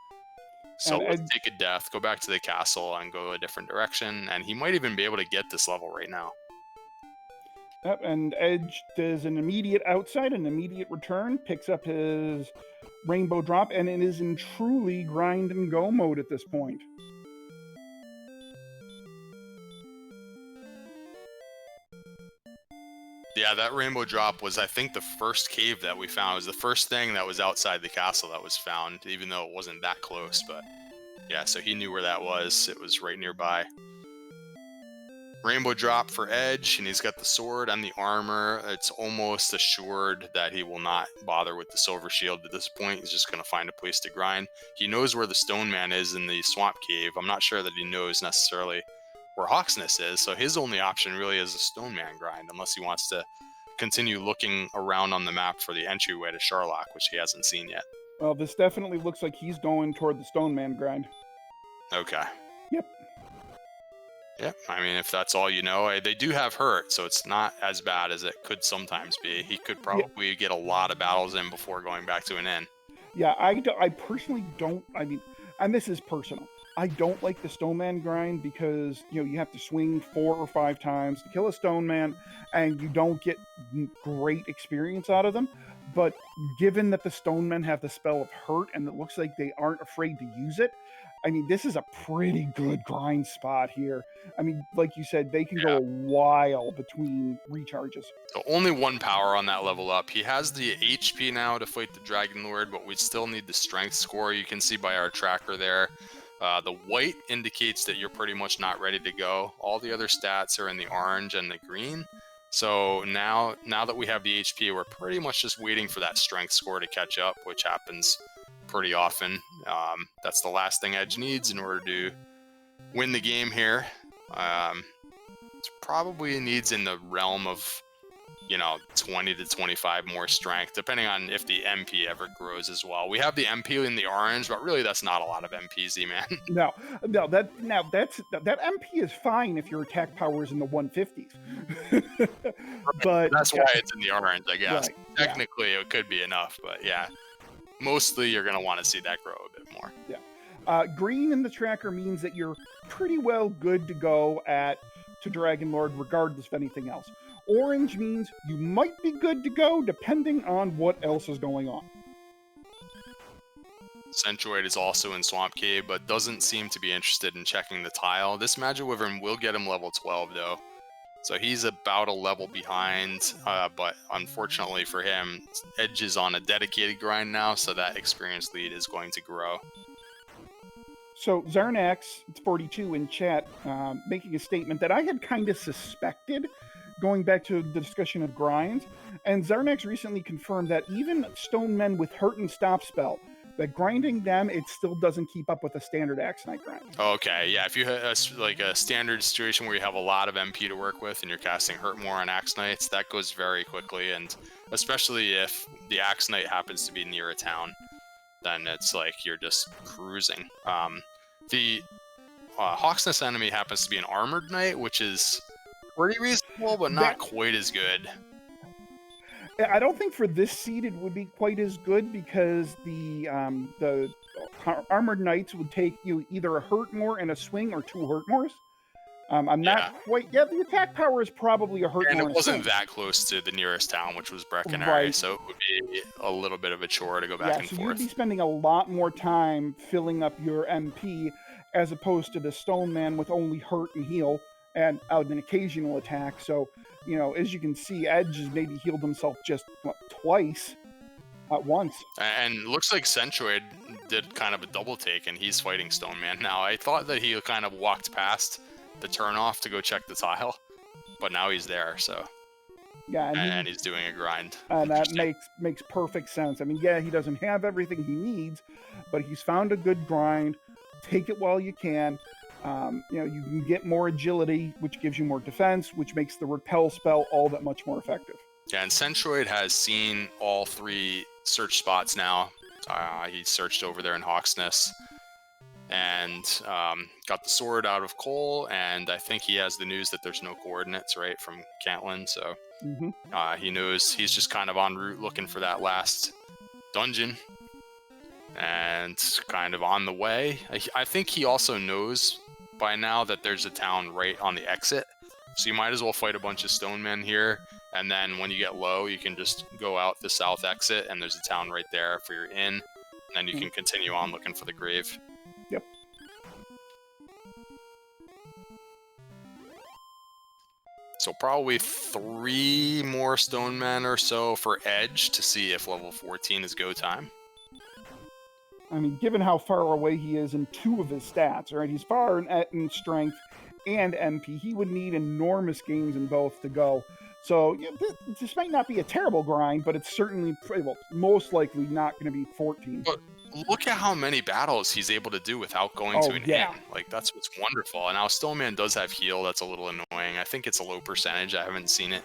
So let's take a death, go back to the castle, and go a different direction. And he might even be able to get this level right now.
Yep, and Edge does an immediate outside, an immediate return, picks up his rainbow drop, and it is in truly grind and go mode at this point.
Yeah, that rainbow drop was, I think, the first cave that we found. It was the first thing that was outside the castle that was found, even though it wasn't that close. But yeah, so he knew where that was. It was right nearby. Rainbow drop for Edge, and he's got the sword and the armor. It's almost assured that he will not bother with the silver shield at this point. He's just going to find a place to grind. He knows where the Stone Man is in the Swamp Cave. I'm not sure that he knows necessarily where Hawksness is, so his only option really is a Stone Man grind, unless he wants to continue looking around on the map for the entryway to Sharlock, which he hasn't seen yet.
Well, this definitely looks like he's going toward the Stone Man grind.
Okay.
Yep.
Yep, I mean, if that's all you know, they do have hurt, so it's not as bad as it could sometimes be. He could probably get a lot of battles in before going back to an inn.
Yeah, I personally don't, I mean, and this is personal, I don't like the Stone Man grind because, you know, you have to swing 4 or 5 times to kill a Stone Man, and you don't get great experience out of them. But given that the Stone Men have the spell of hurt, and it looks like they aren't afraid to use it, I mean, this is a pretty good grind spot here. I mean, like you said, they can go
Yeah.
a while between recharges.
So only 1 power on that level up. He has the HP now to fight the Dragon Lord, but we still need the strength score. You can see by our tracker there. The white indicates that you're pretty much not ready to go. All the other stats are in the orange and the green. So now that we have the HP, we're pretty much just waiting for that strength score to catch up, which happens pretty often. That's the last thing Edge needs in order to win the game here. It probably needs in the realm of 20 to 25 more strength, depending on if the MP ever grows as well. We have the MP in the orange, but really that's not a lot of MP, Z-Man.
No, that MP is fine if your attack power is in the 150s. But
That's why it's in the orange, I guess.
Right,
Technically, it could be enough, but yeah, mostly you're going to want to see that grow a bit more.
Yeah. Green in the tracker means that you're pretty well good to go to Dragon Lord, regardless of anything else. Orange means you might be good to go, depending on what else is going on.
Centroid is also in Swamp Cave, but doesn't seem to be interested in checking the tile. This Magiwyvern will get him level 12, though. So he's about a level behind, but unfortunately for him, Edge is on a dedicated grind now, so that experience lead is going to grow.
So Zarnax, it's 42 in chat, making a statement that I had kind of suspected, going back to the discussion of grinds. And Zarnax recently confirmed that even stone men with hurt and stop spell, that grinding them, it still doesn't keep up with a standard Axe Knight grind.
Okay, yeah, if you have a standard situation where you have a lot of MP to work with and you're casting Hurt More on Axe Knights, that goes very quickly, and especially if the Axe Knight happens to be near a town, then it's like you're just cruising. The Hawksness enemy happens to be an Armored Knight, which is pretty reasonable, but not quite as good.
I don't think for this seed it would be quite as good, because the Armored Knights would take you either a Hurt More and a swing or 2 Hurt Mores. I'm not quite... Yeah, the attack power is probably a Hurt More.
And it wasn't that close to the nearest town, which was Breckenridge,
right.
So it would be a little bit of a chore to go back and forth.
You'd be spending a lot more time filling up your MP, as opposed to the Stone Man with only Hurt and Heal, and an occasional attack. So, as you can see, Edge has maybe healed himself just, twice at once.
And looks like Centroid did kind of a double take, and he's fighting Stone Man now. I thought that he kind of walked past the turnoff to go check the tile, but now he's there, so...
Yeah,
and he's doing a grind.
And that makes perfect sense. I mean, yeah, he doesn't have everything he needs, but he's found a good grind. Take it while you can. You can get more agility, which gives you more defense, which makes the repel spell all that much more effective.
Yeah, and Centroid has seen all 3 search spots now. He searched over there in Hawksness and got the sword out of Cole, and I think he has the news that there's no coordinates, right, from Cantlin, so he knows he's just kind of en route looking for that last dungeon. And kind of on the way. I think he also knows by now that there's a town right on the exit. So you might as well fight a bunch of stone men here. And then when you get low, you can just go out the south exit and there's a town right there for your inn. And then you can continue on looking for the grave.
Yep.
So probably 3 more stone men or so for Edge to see if level 14 is go time.
I mean, given how far away he is in 2 of his stats, right? He's far in strength and MP. He would need enormous gains in both to go. So this might not be a terrible grind, but it's certainly, most likely not going to be 14.
But look at how many battles he's able to do without going to an inn. Like, that's what's wonderful. And now Stoneman does have heal. That's a little annoying. I think it's a low percentage. I haven't seen it.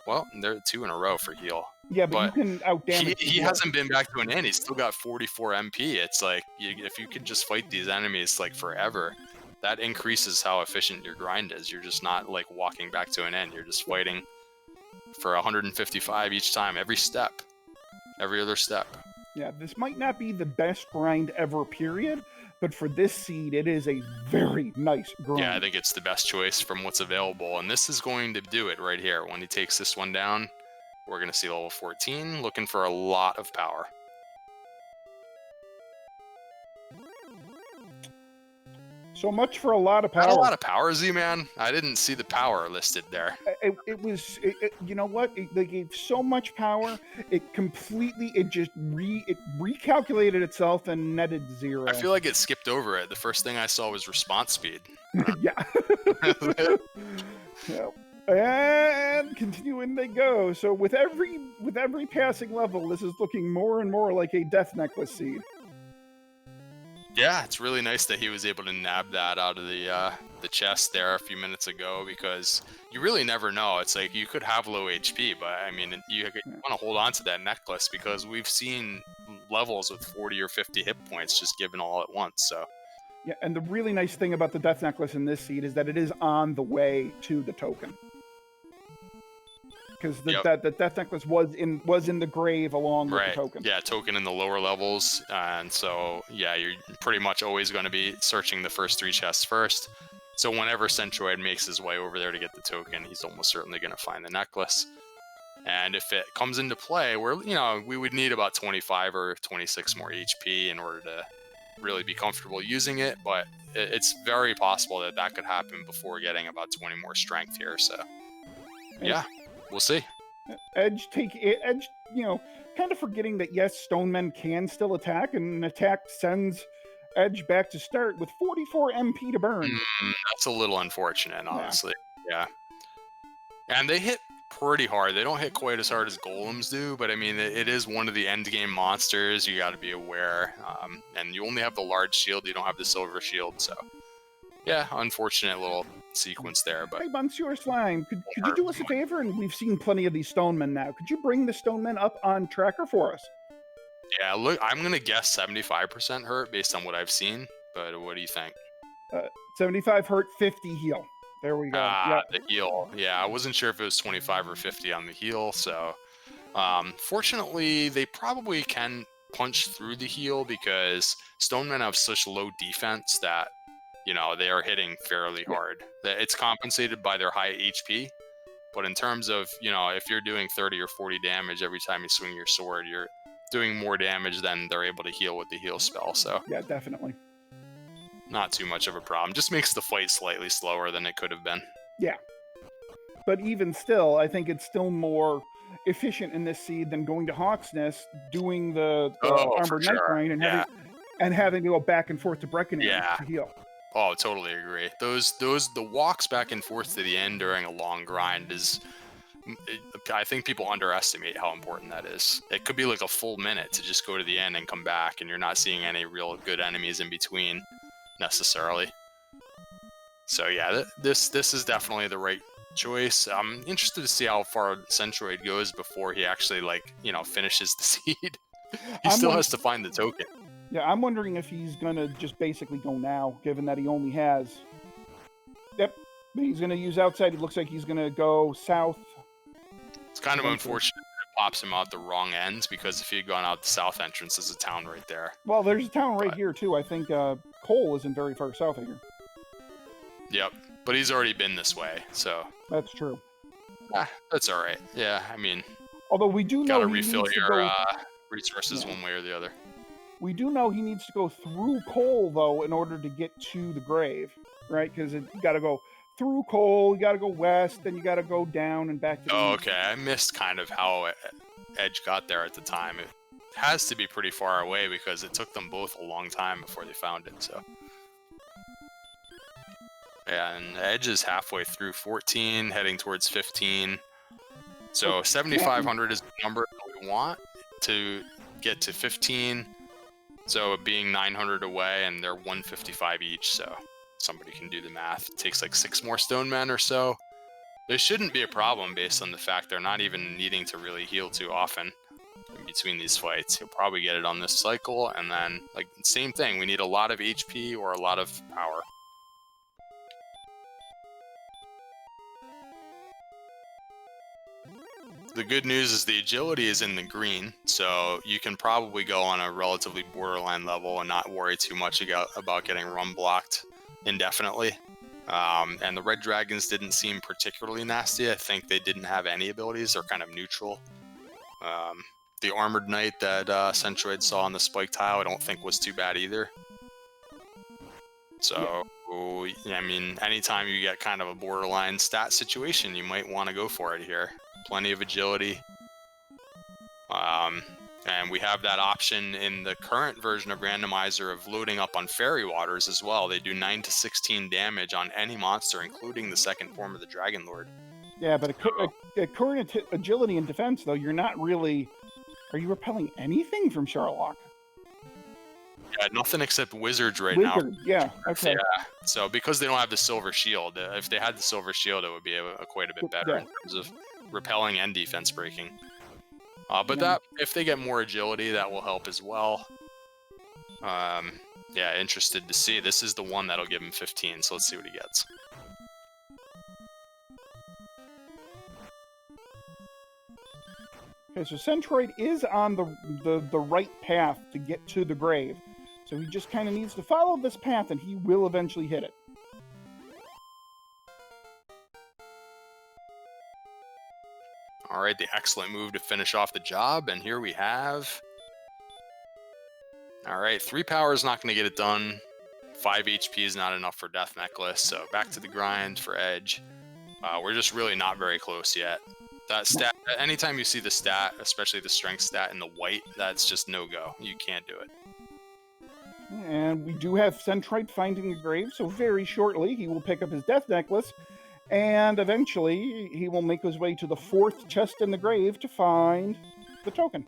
Well, they're 2 in a row for heal.
Yeah, but you can outdamage.
He hasn't been back to an inn. He's still got 44 MP. It's like, if you could just fight these enemies like forever, that increases how efficient your grind is. You're just not like walking back to an inn. You're just fighting for 155 each time, every step, every other step.
Yeah, this might not be the best grind ever, period, but for this seed, it is a very nice grind.
Yeah, I think it's the best choice from what's available, and this is going to do it right here. When he takes this one down, we're going to see level 14, looking for a lot of power.
So much for a lot of
Not a
power.
lot of power, Z-Man. I didn't see the power listed there.
You know what? They gave so much power. It just recalculated itself and netted 0.
I feel like it skipped over it. The first thing I saw was response speed.
Yeah. Yeah. And continuing they go. So with every passing level, this is looking more and more like a Death Necklace seed.
Yeah, it's really nice that he was able to nab that out of the chest there a few minutes ago, because you really never know. It's like you could have low HP, but I mean, you want to hold on to that necklace because we've seen levels with 40 or 50 hit points just given all at once. So
yeah, and the really nice thing about the Death Necklace in this seed is that it is on the way to the token. Because the Death Necklace was in the grave along with the token.
Yeah, token in the lower levels, and so yeah, you're pretty much always going to be searching the first 3 chests first. So whenever Centroid makes his way over there to get the token, he's almost certainly going to find the necklace. And if it comes into play, we would need about 25 or 26 more HP in order to really be comfortable using it, but it's very possible that could happen before getting about 20 more strength here. So yeah. We'll see.
Edge, kind of forgetting that yes, Stonemen can still attack, and an attack sends Edge back to start with 44 MP to burn.
That's a little unfortunate, honestly. Yeah. And they hit pretty hard. They don't hit quite as hard as golems do, but I mean, it is one of the end game monsters. You got to be aware. And you only have the large shield. You don't have the silver shield, so yeah, unfortunate little sequence there. But
hey, Monsieur Slime, could you do us a favor? And we've seen plenty of these Stonemen now. Could you bring the Stonemen up on tracker for us?
Yeah, look, I'm gonna guess 75% hurt based on what I've seen. But what do you think?
75 hurt, 50 heal. There we go.
The heal. Yeah, I wasn't sure if it was 25 or 50 on the heal. So, fortunately, they probably can punch through the heal because Stonemen have such low defense that they are hitting fairly hard. It's compensated by their high HP, but in terms of, if you're doing 30 or 40 damage every time you swing your sword, you're doing more damage than they're able to heal with the heal spell. So
yeah, definitely.
Not too much of a problem. Just makes the fight slightly slower than it could have been.
Yeah. But even still, I think it's still more efficient in this seed than going to Hawk's Nest, doing the Armored Knight grind and having to go back and forth to Breckenridge to heal.
Oh, totally agree. The walks back and forth to the end during a long grind I think people underestimate how important that is. It could be like a full minute to just go to the end and come back, and you're not seeing any real good enemies in between necessarily. So yeah, this is definitely the right choice. I'm interested to see how far Centroid goes before he actually finishes the seed. He still has to find the token.
Yeah, I'm wondering if he's gonna just basically go now, given that he only has. Yep, he's gonna use outside. It looks like he's gonna go south.
It's kind of unfortunate that it pops him out the wrong ends, because if he'd gone out the south entrance, there's a town right there.
Well, there's a town right here too. I think Cole isn't very far south of here.
Yep, but he's already been this way, so
that's true.
That's all right. Yeah, I mean,
although we do know
gotta refill your resources one way or the other.
We do know he needs to go through Cole, though, in order to get to the grave, right? Because you got to go through Cole, you got to go west, then you got to go down and back to the east.
Okay. I missed kind of how Edge got there at the time. It has to be pretty far away because it took them both a long time before they found it, so. Yeah, and Edge is halfway through 14, heading towards 15. So 7,500 is the number that we want to get to 15. So being 900 away, and they're 155 each, so somebody can do the math. It takes like 6 more Stonemen or so. This shouldn't be a problem based on the fact they're not even needing to really heal too often in between these fights. He'll probably get it on this cycle, and then, same thing. We need a lot of HP or a lot of power. The good news is the agility is in the green, so you can probably go on a relatively borderline level and not worry too much about getting run blocked indefinitely. And the red dragons didn't seem particularly nasty. I think they didn't have any abilities. They're kind of neutral. The armored knight that Centroid saw on the spike tile I don't think was too bad either. So So, I mean, anytime you get kind of a borderline stat situation, you might want to go for it here. Plenty of agility. And we have that option in the current version of Randomizer of loading up on Fairy Waters as well. They do 9 to 16 damage on any monster, including the second form of the Dragon Lord.
Yeah, but at current agility and defense, though, you're not really... Are you repelling anything from Charlock?
Yeah, nothing except wizards right
Wizard,
now.
yeah, okay.
Yeah, so because they don't have the silver shield, if they had the silver shield, it would be quite a bit better
Yeah.
in terms of repelling and defense breaking. But
Yeah.
that, if they get more agility, that will help as well. Yeah, interested to see. This is the one that'll give him 15, so let's see what he gets.
Okay, so Centroid is on the right path to get to the grave. So he just kind of needs to follow this path, and he will eventually hit it.
All right, the excellent move to finish off the job, and here we have... All right, 3 power is not going to get it done. 5 HP is not enough for Death Necklace, so back to the grind for Edge. We're just really not very close yet. That stat, anytime you see the stat, especially the strength stat in the white, that's just no-go. You can't do it.
And we do have Centroid finding the grave, so very shortly he will pick up his Death Necklace, and eventually he will make his way to the 4th chest in the grave to find the token.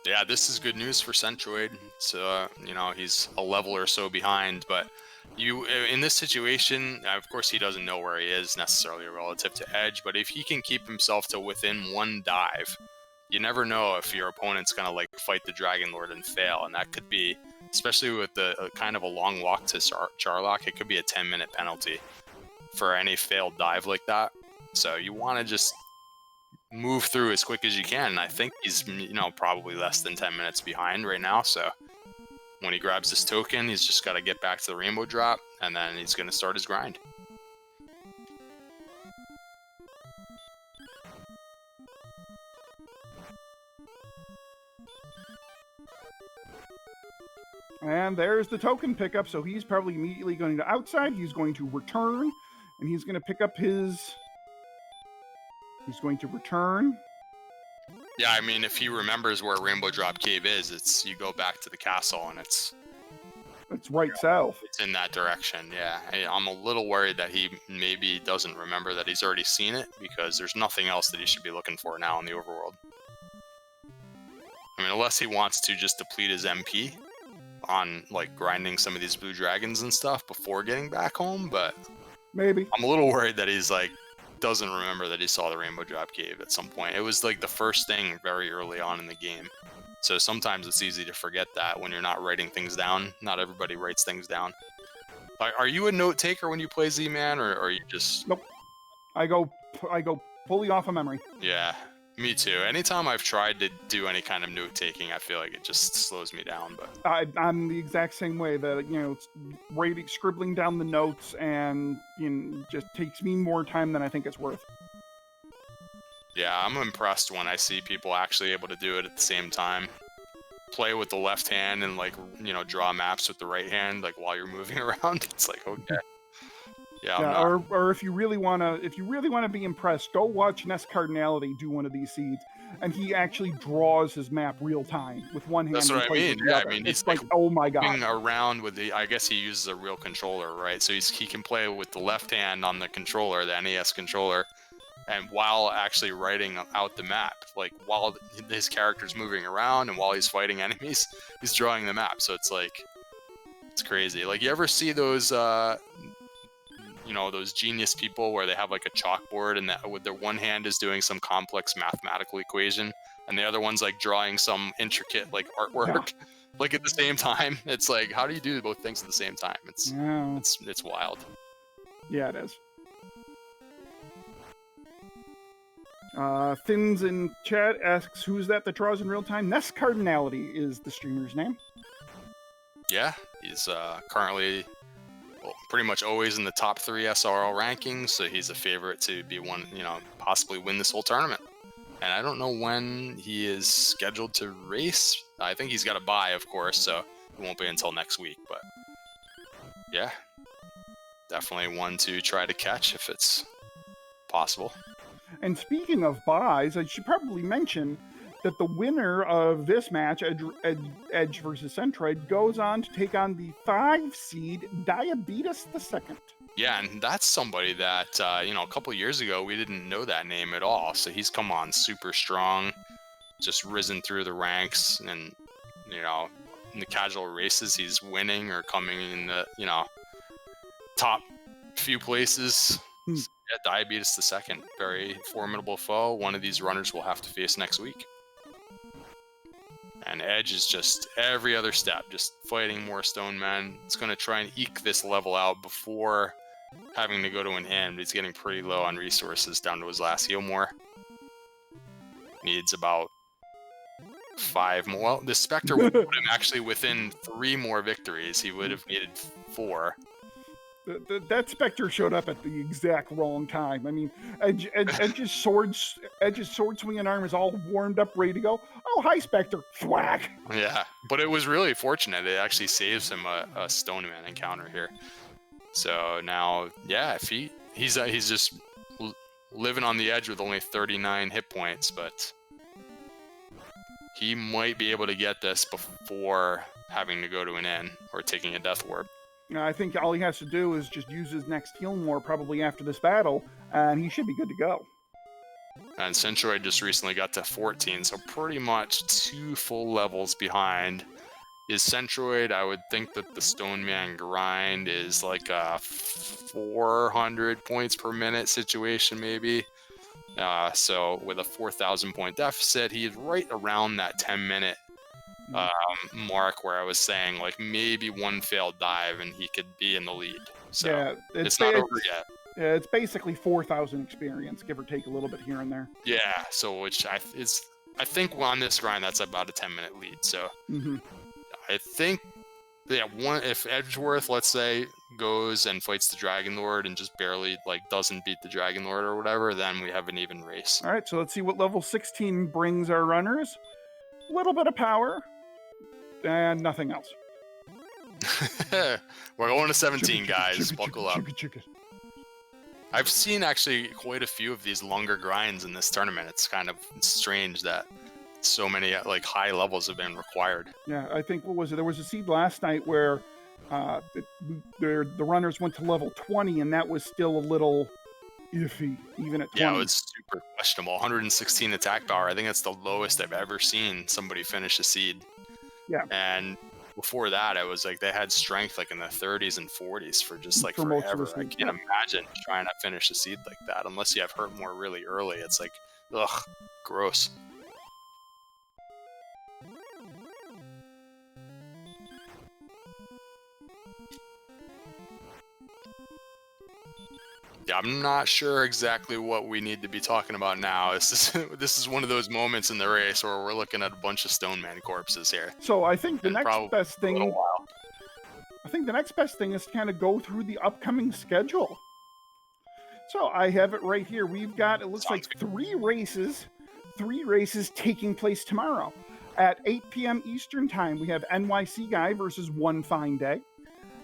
Yeah, this is good news for Centroid. So, you know, he's a level or so behind, but in this situation, of course, he doesn't know where he is necessarily relative to Edge, but if he can keep himself to within 1 dive, you never know if your opponent's going to like fight the Dragon Lord and fail, and that could be, especially with the kind of a long walk to Charlock, it could be a 10-minute penalty for any failed dive like that. So you want to just move through as quick as you can, and I think he's, you know, probably less than 10 minutes behind right now, so when he grabs this token, he's just got to get back to the rainbow drop, and then he's going to start his grind.
And there's the token pickup, so he's probably immediately going to outside. He's going to return, and he's going to pick up his... He's going to return.
Yeah, I mean, if he remembers where Rainbow Drop Cave is, you go back to the castle, and it's
right south.
It's in that direction, yeah. I'm a little worried that he maybe doesn't remember that he's already seen it, because there's nothing else that he should be looking for now in the overworld. I mean, unless he wants to just deplete his MP on, like, grinding some of these blue dragons and stuff before getting back home, but...
Maybe.
I'm a little worried that he's, like, doesn't remember that he saw the Rainbow Drop Cave at some point. It was, like, the first thing very early on in the game. So sometimes it's easy to forget that when you're not writing things down. Not everybody writes things down. Are you a note taker when you play Z-Man, or are you just...
Nope. I go fully off of memory.
Yeah, me too. Anytime I've tried to do any kind of note taking, I feel like it just slows me down. But
I'm the exact same way. That, you know, it's scribbling down the notes, and, you know, just takes me more time than I think it's worth.
Yeah, I'm impressed when I see people actually able to do it at the same time. Play with the left hand and, like, you know, draw maps with the right hand, like, while you're moving around. It's like, okay. Yeah,
or if you really wanna be impressed, go watch Ness Cardinality do one of these seeds, and he actually draws his map real time with one hand.
That's what I mean. Yeah, I mean,
it's like, oh my god.
Around with I guess he uses a real controller, right? So he can play with the left hand on the controller, the NES controller, and while actually writing out the map, like while his character's moving around and while he's fighting enemies, he's drawing the map. So it's like, it's crazy. Like, you ever see those, you know, those genius people where they have like a chalkboard, and that with their one hand is doing some complex mathematical equation, and the other one's like drawing some intricate like artwork, like at the same time? It's like, how do you do both things at the same time? It's wild.
Yeah, it is. Thins in chat asks, who's that draws in real time? Ness Cardinality is the streamer's name.
Yeah, he's currently, well, pretty much always in the top 3 SRL rankings, so he's a favorite to be one, you know, possibly win this whole tournament. And I don't know when he is scheduled to race. I think he's got a bye, of course, so it won't be until next week, but yeah, definitely one to try to catch if it's possible.
And speaking of buys, I should probably mention that the winner of this match, Edge versus Centroid, goes on to take on the 5 seed Diabetes II.
Yeah, and that's somebody that, a couple years ago, we didn't know that name at all. So he's come on super strong, just risen through the ranks. And, in the casual races, he's winning or coming in the, top few places.
Hmm.
Yeah, Diabetes II, very formidable foe. One of these runners we'll have to face next week. And Edge is just every other step, just fighting more stone men. It's going to try and eke this level out before having to go to an end. He's getting pretty low on resources, down to his last heal more. Needs about 5 more. Well, the Spectre would put him actually within 3 more victories. He would have needed 4.
That Spectre showed up at the exact wrong time. I mean, Edge's sword swinging arm is all warmed up, ready to go. Oh, hi, Spectre! Thwack!
Yeah, but it was really fortunate. It actually saves him a Stone Man encounter here. So now, yeah, if he's just living on the edge with only 39 hit points, but he might be able to get this before having to go to an inn or taking a death warp.
I think all he has to do is just use his next heal more probably after this battle, and he should be good to go.
And Centroid just recently got to 14, so pretty much 2 full levels behind. Is Centroid, I would think that the Stone Man grind is like a 400 points per minute situation, maybe. So with a 4,000 point deficit, he's right around that 10-minute mark where I was saying like maybe one failed dive and he could be in the lead. So yeah, it's not over yet.
Yeah, it's basically 4,000 experience, give or take a little bit here and there.
Yeah, so which I think on this grind that's about a 10-minute lead. So I think if Edgeworth, let's say, goes and fights the Dragon Lord and just barely doesn't beat the Dragon Lord or whatever, then we have an even race.
All right, so let's see what level 16 brings our runners. A little bit of power and nothing else.
We're going to 17, guys. Buckle up. I've seen actually quite a few of these longer grinds in this tournament. It's kind of strange that so many high levels have been required.
Yeah, I think, what was it? There was a seed last night where the runners went to level 20, and that was still a little iffy, even at 20.
Yeah, it was super questionable. 116 attack power. I think that's the lowest I've ever seen somebody finish a seed.
Yeah.
And before that, it was they had strength in the 30s and 40s for just
For
forever.
most of
I
the
can't imagine trying to finish a seed like that unless you have hurt more really early. It's ugh, gross. Yeah, I'm not sure exactly what we need to be talking about now. This is one of those moments in the race where we're looking at a bunch of Stone Man corpses here.
So I think the next best thing. I think the next best thing is to kind of go through the upcoming schedule. So I have it right here. We've got, it looks like 3 races taking place tomorrow. At 8 p.m. Eastern Time, we have NYC Guy versus One Fine Day.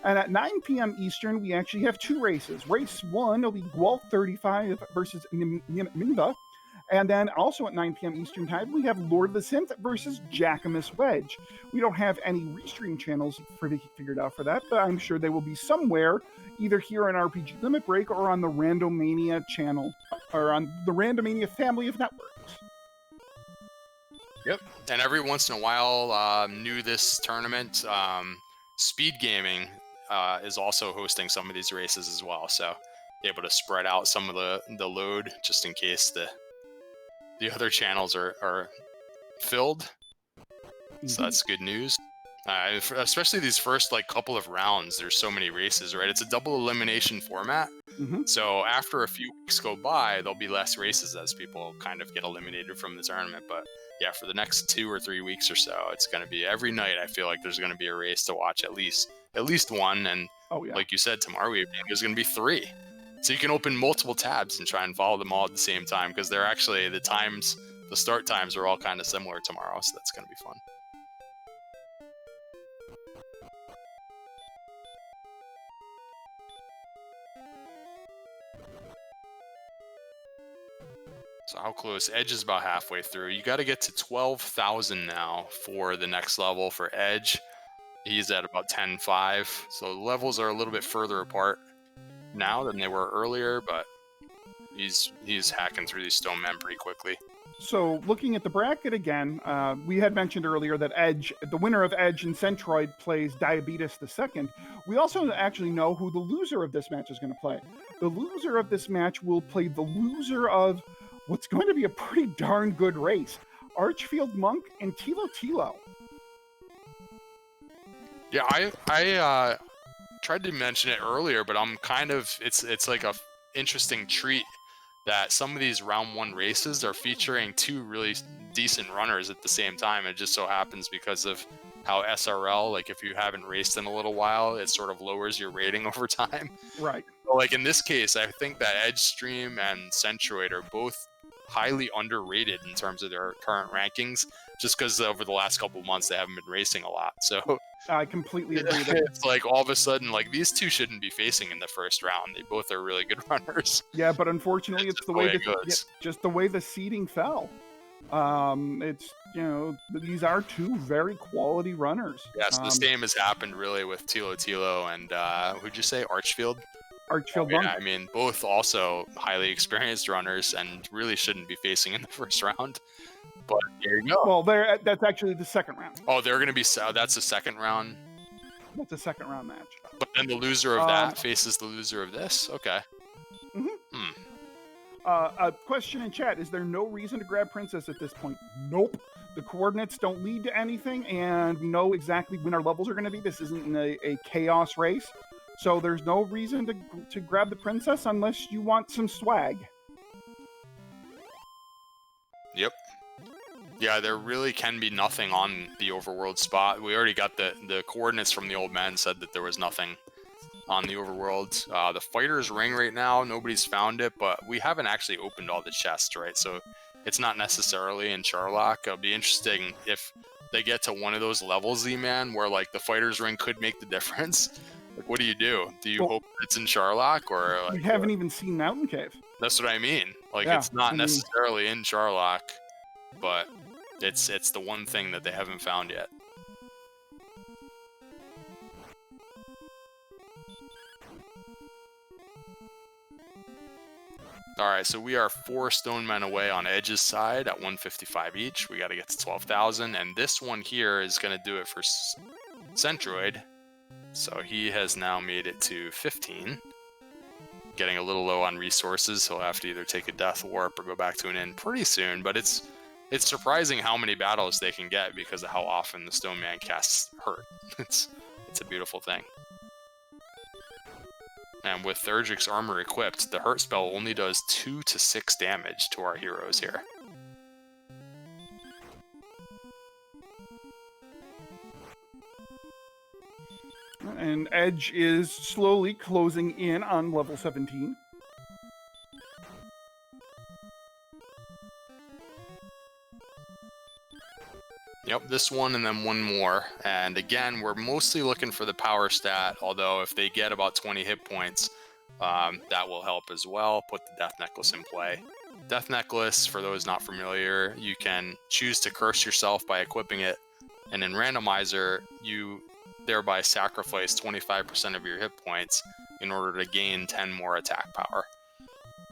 And at 9 p.m. Eastern, we actually have 2 races. Race 1 will be Guelph 35 versus Minva. And then also at 9 p.m. Eastern Time, we have Lord of the Synth versus Jackamus Wedge. We don't have any restream channels figured out for that, but I'm sure they will be somewhere, either here on RPG Limit Break or on the Randomania channel, or on the Randomania family of networks.
Yep. And every once in a while, new this tournament, Speed Gaming is also hosting some of these races as well. So able to spread out some of the load just in case the other channels are filled. So that's good news. Especially these first couple of rounds, there's so many races, right? It's a double elimination format. So after a few weeks go by, there'll be less races as people kind of get eliminated from the tournament. But yeah, for the next 2 or 3 weeks or so, it's going to be every night. I feel like there's going to be a race to watch at least one. And like you said, tomorrow evening there's going to be 3. So you can open multiple tabs and try and follow them all at the same time, because they're actually the start times are all kind of similar tomorrow. So that's going to be fun. So how close? Edge is about halfway through. You got to get to 12,000 now for the next level for Edge. He's at about 10.5. So the levels are a little bit further apart now than they were earlier, but he's hacking through these stone men pretty quickly.
So looking at the bracket again, we had mentioned earlier that Edge, the winner of Edge and Centroid, plays Diabetes the Second. We also actually know who the loser of this match is going to play. The loser of this match will play the loser of what's going to be a pretty darn good race, Archfield Monk and Tilo Tilo.
Yeah, I tried to mention it earlier, but I'm kind of it's like a interesting treat that some of these round 1 races are featuring 2 really decent runners at the same time. It just so happens because of how SRL, like if you haven't raced in a little while, it sort of lowers your rating over time.
Right.
So like in this case, I think that Edgestream and Centroid are both highly underrated in terms of their current rankings, just because over the last couple of months they haven't been racing a lot. So
I completely agree with that.
it's like all of a sudden, like these 2 shouldn't be facing in the first round. They both are really good runners.
Yeah, but unfortunately, it's
just
the way just the way the seeding fell. It's, you know, these are 2 very quality runners.
Yeah, so the same has happened really with Tilo Tilo and who'd you say, Archfield?
Archfield Monk.
Yeah, I mean, both also highly experienced runners and really shouldn't be facing in the first round. But there you go.
Well, that's actually the second round.
Oh, they're going to be that's the second round.
That's a second round match.
But then the loser of that faces the loser of this. Okay.
A question in chat: is there no reason to grab Princess at this point? Nope. The coordinates don't lead to anything, and we know exactly when our levels are going to be. This isn't a chaos race, so there's no reason to grab the Princess unless you want some swag.
Yep. Yeah, there really can be nothing on the overworld spot. We already got the coordinates from the old man said that there was nothing on the overworld. The fighter's ring right now, nobody's found it, but we haven't actually opened all the chests, right? So it's not necessarily in Charlock. It'll be interesting if they get to one of those levels, Z-Man, where like the fighter's ring could make the difference. Like, what do? Do you hope it's in Charlock, or like,
we haven't even seen Mountain Cave?
That's what I mean. Like,
Yeah,
it's not necessarily in Charlock, but it's the one thing that they haven't found yet. Alright, so we are 4 stone men away on Edge's side at 155 each. We got to get to 12,000, and this one here is going to do it for Centroid. So he has now made it to 15. Getting a little low on resources. He'll have to either take a death warp or go back to an inn pretty soon, but it's surprising how many battles they can get because of how often the stone man casts hurt. It's a beautiful thing. And with Thurgic's armor equipped, the hurt spell only does 2 to 6 damage to our heroes here.
And Edge is slowly closing in on level 17.
Yep, this one and then one more. And again, we're mostly looking for the power stat, although if they get about 20 hit points, that will help as well. Put the Death Necklace in play. Death Necklace, for those not familiar, you can choose to curse yourself by equipping it, and in Randomizer, you thereby sacrifice 25% of your hit points in order to gain 10 more attack power.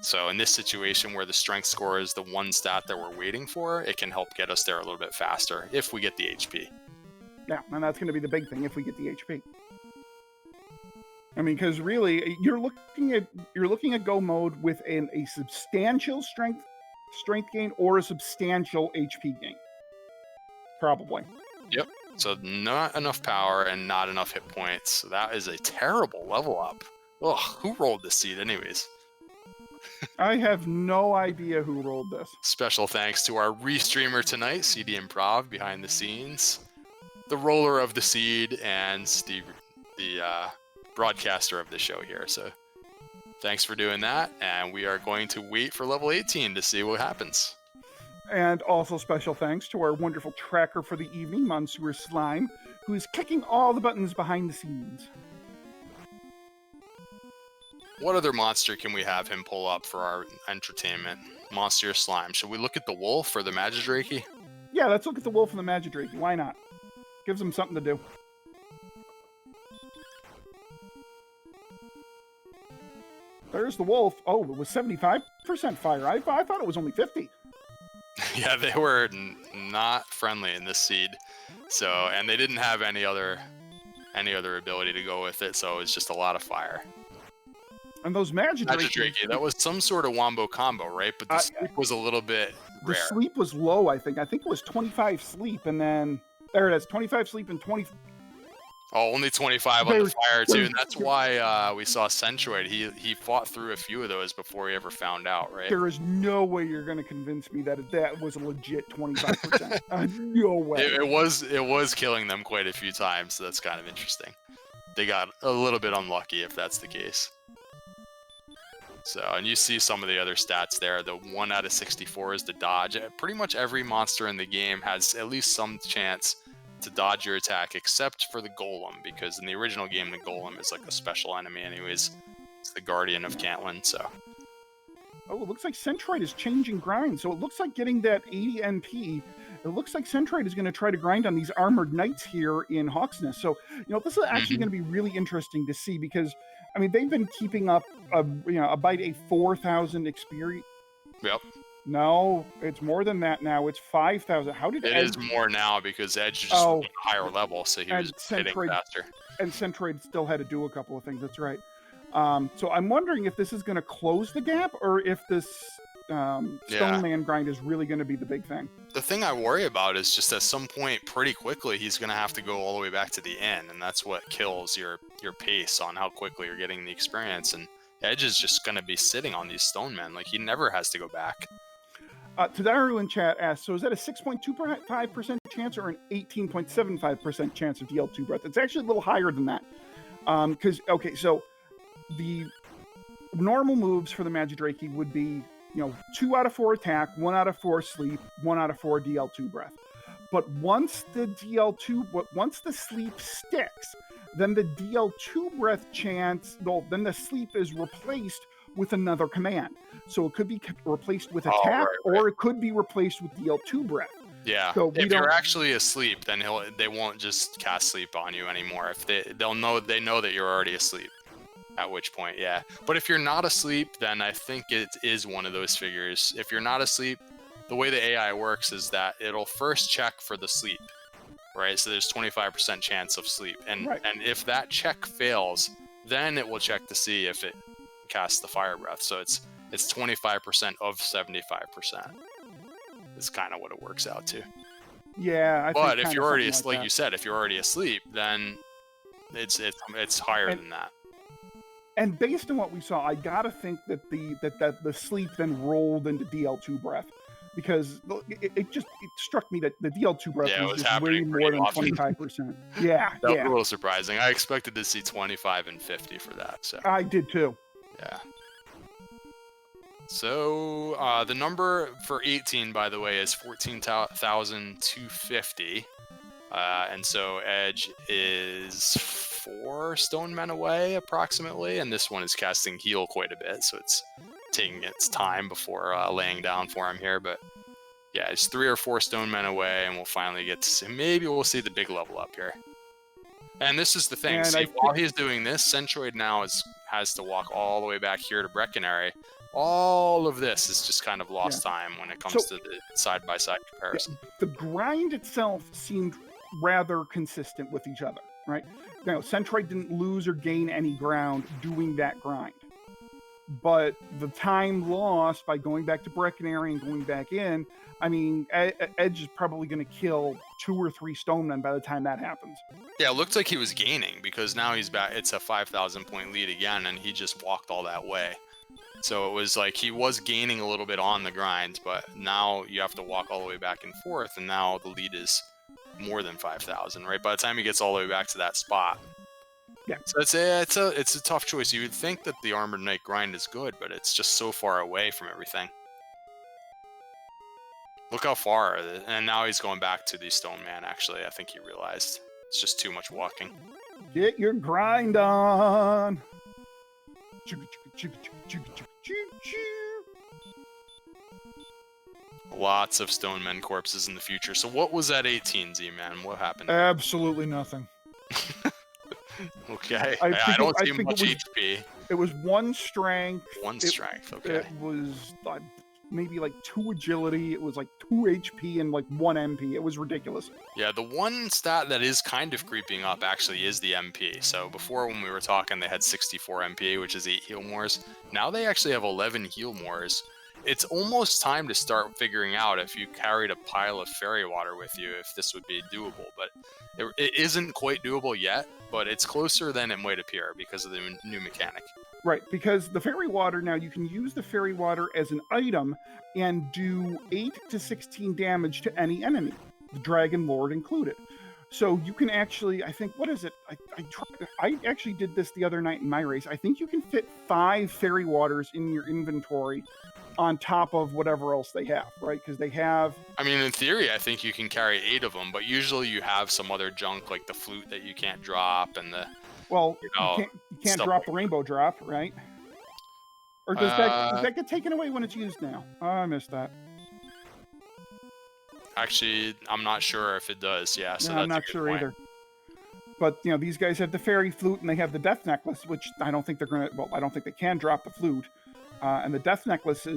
So in this situation where the strength score is the one stat that we're waiting for, it can help get us there a little bit faster if we get the HP.
Yeah, and that's going to be the big thing if we get the HP. I mean, because really, you're looking at go mode with a substantial strength gain or a substantial HP gain. Probably.
Yep. So not enough power and not enough hit points. So that is a terrible level up. Ugh, who rolled this seed anyways?
I have no idea who rolled this.
Special thanks to our restreamer tonight, CD Improv, behind the scenes, the roller of the seed, and the broadcaster of the show here. So thanks for doing that, and we are going to wait for level 18 to see what happens.
And also special thanks to our wonderful tracker for the evening, Monsieur Slime, who is kicking all the buttons behind the scenes.
What other monster can we have him pull up for our entertainment? monster slime. Should we look at the wolf or the Magidrake?
Yeah, let's look at the wolf and the Magidrake. Why not? Gives them something to do. There's the wolf. Oh, it was 75% fire. I thought it was only 50.
Yeah, they were not friendly in this seed. So, and they didn't have any other ability to go with it, so it was just a lot of fire.
And those Magidrake,
that was some sort of wombo combo, right? But the sleep was a little bit rare.
The sleep was low, I think. I think it was 25 sleep, and then there it is, 25 sleep and 20.
Oh, only 25 on the fire too, and that's why we saw Centroid. He fought through a few of those before he ever found out, right?
There is no way you're going to convince me that that was a legit 25%. No way.
It was killing them quite a few times, so that's kind of interesting. They got a little bit unlucky if that's the case. So, and you see some of the other stats there. The 1 out of 64 is the dodge. Pretty much every monster in the game has at least some chance to dodge your attack, except for the Golem, because in the original game, the Golem is like a special enemy anyways. It's the Guardian of Cantland, so.
Oh, it looks like Centroid is changing grind. So it looks like getting that 80 NP. It looks like Centroid is going to try to grind on these Armored Knights here in Hawksnest. So, this is actually going to be really interesting to see because, I mean, they've been keeping up, about a 4,000 experience.
Yep.
No, it's more than that now. It's 5,000. How did
it is more now because Edge just went a higher level, so he was hitting faster.
And Centroid still had to do a couple of things. That's right. So I'm wondering if this is going to close the gap or if this Stoneman grind is really going to be the big thing.
The thing I worry about is just at some point pretty quickly he's going to have to go all the way back to the end, and that's what kills your pace on how quickly you're getting the experience. And Edge is just going to be sitting on these Stonemen. Like, he never has to go back.
Tadaru in chat asks, so is that a 6.25% chance or an 18.75% chance of DL2 breath? It's actually a little higher than that. So the normal moves for the Magidrake would be, 2 out of 4 attack, 1 out of 4 sleep, 1 out of 4 DL2 breath. But once the sleep sticks, then the DL2 breath chance, then the sleep is replaced with another command. So it could be replaced with attack, or it could be replaced with DL2 breath.
Yeah. So if you're actually asleep, then they won't just cast sleep on you anymore. If they know that you're already asleep. At which point, yeah. But if you're not asleep, then I think it is one of those figures. If you're not asleep, the way the AI works is that it'll first check for the sleep, right? So there's 25% chance of sleep, and if that check fails, then it will check to see if it casts the fire breath. So it's 25% of 75%. Is kind of what it works out to.
Yeah,
but if you're already like you said, if you're already asleep, then it's higher than that.
And based on what we saw, I gotta think that the sleep then rolled into DL2 breath, because it struck me that the DL2 breath was just way more than 25%. Yeah,
that was a little surprising. I expected to see 25 and 50 for that. So
I did too.
Yeah. So the number for 18, by the way, is 14,250, and so Edge is 4 stone men away approximately, and this one is casting heal quite a bit, so it's taking its time before laying down for him here. But yeah, it's 3 or 4 stone men away, and we'll finally get to see. Maybe we'll see the big level up here. And this is the thing. See, while he's doing this, Centroid now has to walk all the way back here to Breckenary. All of this is just kind of lost time when it comes to the side-by-side comparison.
The grind itself seemed rather consistent with each other, right? Now, Centroid didn't lose or gain any ground doing that grind. But the time lost by going back to Breckenary and going back in, I mean, Edge is probably going to kill 2 or 3 stonemen by the time that happens.
Yeah, it looked like he was gaining, because now he's back. It's a 5,000 point lead again, and he just walked all that way. So it was like he was gaining a little bit on the grind, but now you have to walk all the way back and forth, and now the lead is more than 5,000, right? By the time he gets all the way back to that spot.
Yeah.
So it's a tough choice. You would think that the Armored Knight grind is good, but it's just so far away from everything. Look how far, and now he's going back to the Stone Man, actually. I think he realized it's just too much walking.
Get your grind on!
Lots of Stonemen corpses in the future. So what was at 18, Z-Man? What happened?
Absolutely nothing.
Okay.
I
I
think it,
don't
I
see
think
much
it was
HP.
it was 1 strength.
One
It
strength. Okay.
it was maybe like 2 agility. It was like 2 HP and like 1 MP. It was ridiculous.
Yeah, the one stat that is kind of creeping up actually is the MP. So before when we were talking, they had 64 MP, which is 8 heal mores. Now they actually have 11 heal mores. It's almost time to start figuring out if you carried a pile of fairy water with you, if this would be doable. But it isn't quite doable yet, but it's closer than it might appear because of the new mechanic.
Right, because the fairy water now, you can use the fairy water as an item and do 8 to 16 damage to any enemy, the Dragon Lord included. So you can actually, I think, what is it? I actually did this the other night in my race. I think you can fit 5 fairy waters in your inventory on top of whatever else they have, right? Because they have...
I mean, in theory, I think you can carry 8 of them, but usually you have some other junk like the flute that you can't drop and the...
Well,
you know,
you can't
stuff
drop
like
the rainbow drop, right? Or does that get taken away when it's used now? Oh, I missed that.
Actually, I'm not sure if it does. Yeah, so
No,
that's
I'm not
a good
sure
point.
either. But you know, these guys have the fairy flute and they have the death necklace, which I don't think they're gonna. Well, I don't think they can drop the flute, and the death necklace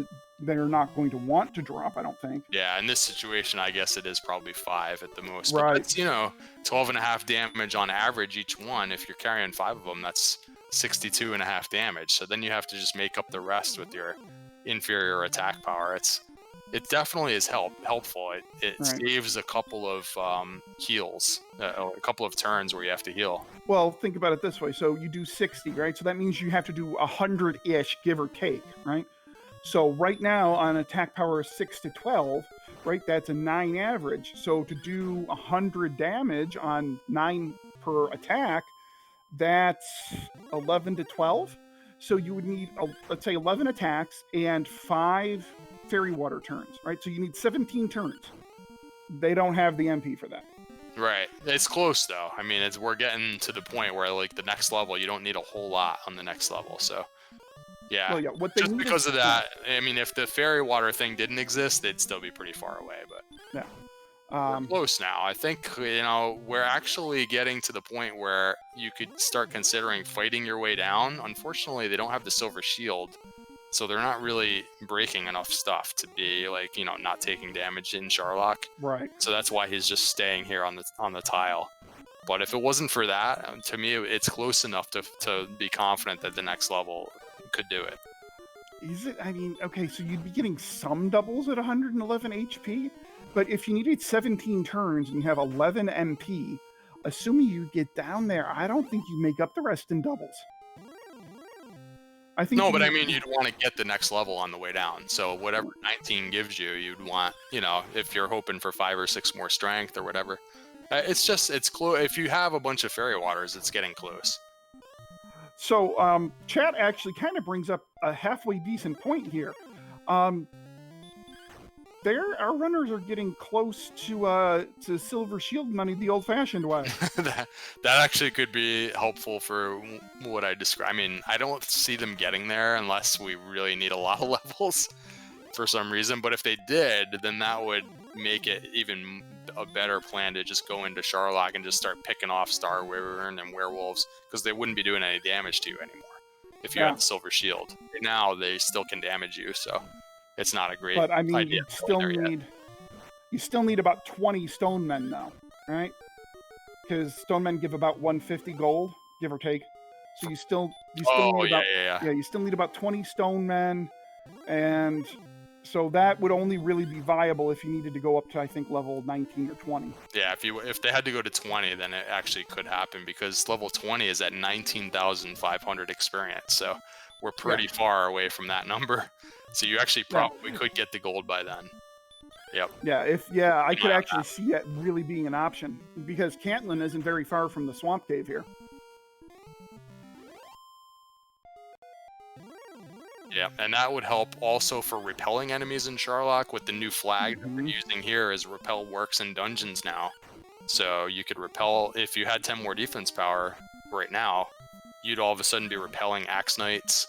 they're not going to want to drop. I don't think.
Yeah, in this situation, I guess it is probably 5 at the most.
Right.
But that's 12.5 damage on average each one. If you're carrying 5 of them, that's 62.5 damage. So then you have to just make up the rest with your inferior attack power. It definitely is helpful. It
Right.
saves a couple of heals, a couple of turns where you have to heal.
Well, think about it this way. So you do 60, right? So that means you have to do 100-ish, give or take, right? So right now on attack power 6 to 12, right? That's a 9 average. So to do 100 damage on 9 per attack, that's 11 to 12. So you would need, let's say, 11 attacks and 5 fairy water turns, right? So you need 17 turns. They don't have the MP for that.
Right. It's close though. I mean, we're getting to the point where like the next level, you don't need a whole lot on the next level. So, yeah.
Well, yeah. What they
Just
need
because
is,
of that, I mean, if the fairy water thing didn't exist, they'd still be pretty far away. But
yeah.
we're close now. I think we're actually getting to the point where you could start considering fighting your way down. Unfortunately, they don't have the silver shield, so they're not really breaking enough stuff to be like not taking damage in Sharlock.
Right.
So that's why he's just staying here on the tile. But if it wasn't for that, to me, it's close enough to be confident that the next level could do it.
Is it? I mean, okay, so you'd be getting some doubles at 111 HP, but if you needed 17 turns and you have 11 MP, assuming you get down there, I don't think you make up the rest in doubles. I think
No, but I mean, you'd want to get the next level on the way down. So whatever 19 gives you, you'd want, if you're hoping for 5 or 6 more strength or whatever. It's close. If you have a bunch of fairy waters, it's getting close.
So, chat actually kind of brings up a halfway decent point here. Our runners are getting close to silver shield money the old-fashioned way.
that actually could be helpful for what I describe. I mean, I don't see them getting there unless we really need a lot of levels for some reason. But if they did, then that would make it even a better plan to just go into Sharlock and just start picking off Star Wyvern and werewolves, because they wouldn't be doing any damage to you anymore if you had the silver shield. Right now, they still can damage you, so it's not a great idea.
But I mean, you still need about 20 stone men now, right? Because stone men give about 150 gold, give or take. So you still need about you still need about 20 stone men, and so that would only really be viable if you needed to go up to, I think, level 19 or 20.
Yeah, if they had to go to 20, then it actually could happen, because level 20 is at 19,500 experience. So we're pretty far away from that number. So you actually probably could get the gold by then. Yep.
Yeah, I could actually see that really being an option, because Cantlin isn't very far from the swamp cave here.
Yeah, and that would help also for repelling enemies in Sharlock with the new flag that we're using here. Is repel works in dungeons now. So you could repel, if you had 10 more defense power right now, you'd all of a sudden be repelling Axe Knights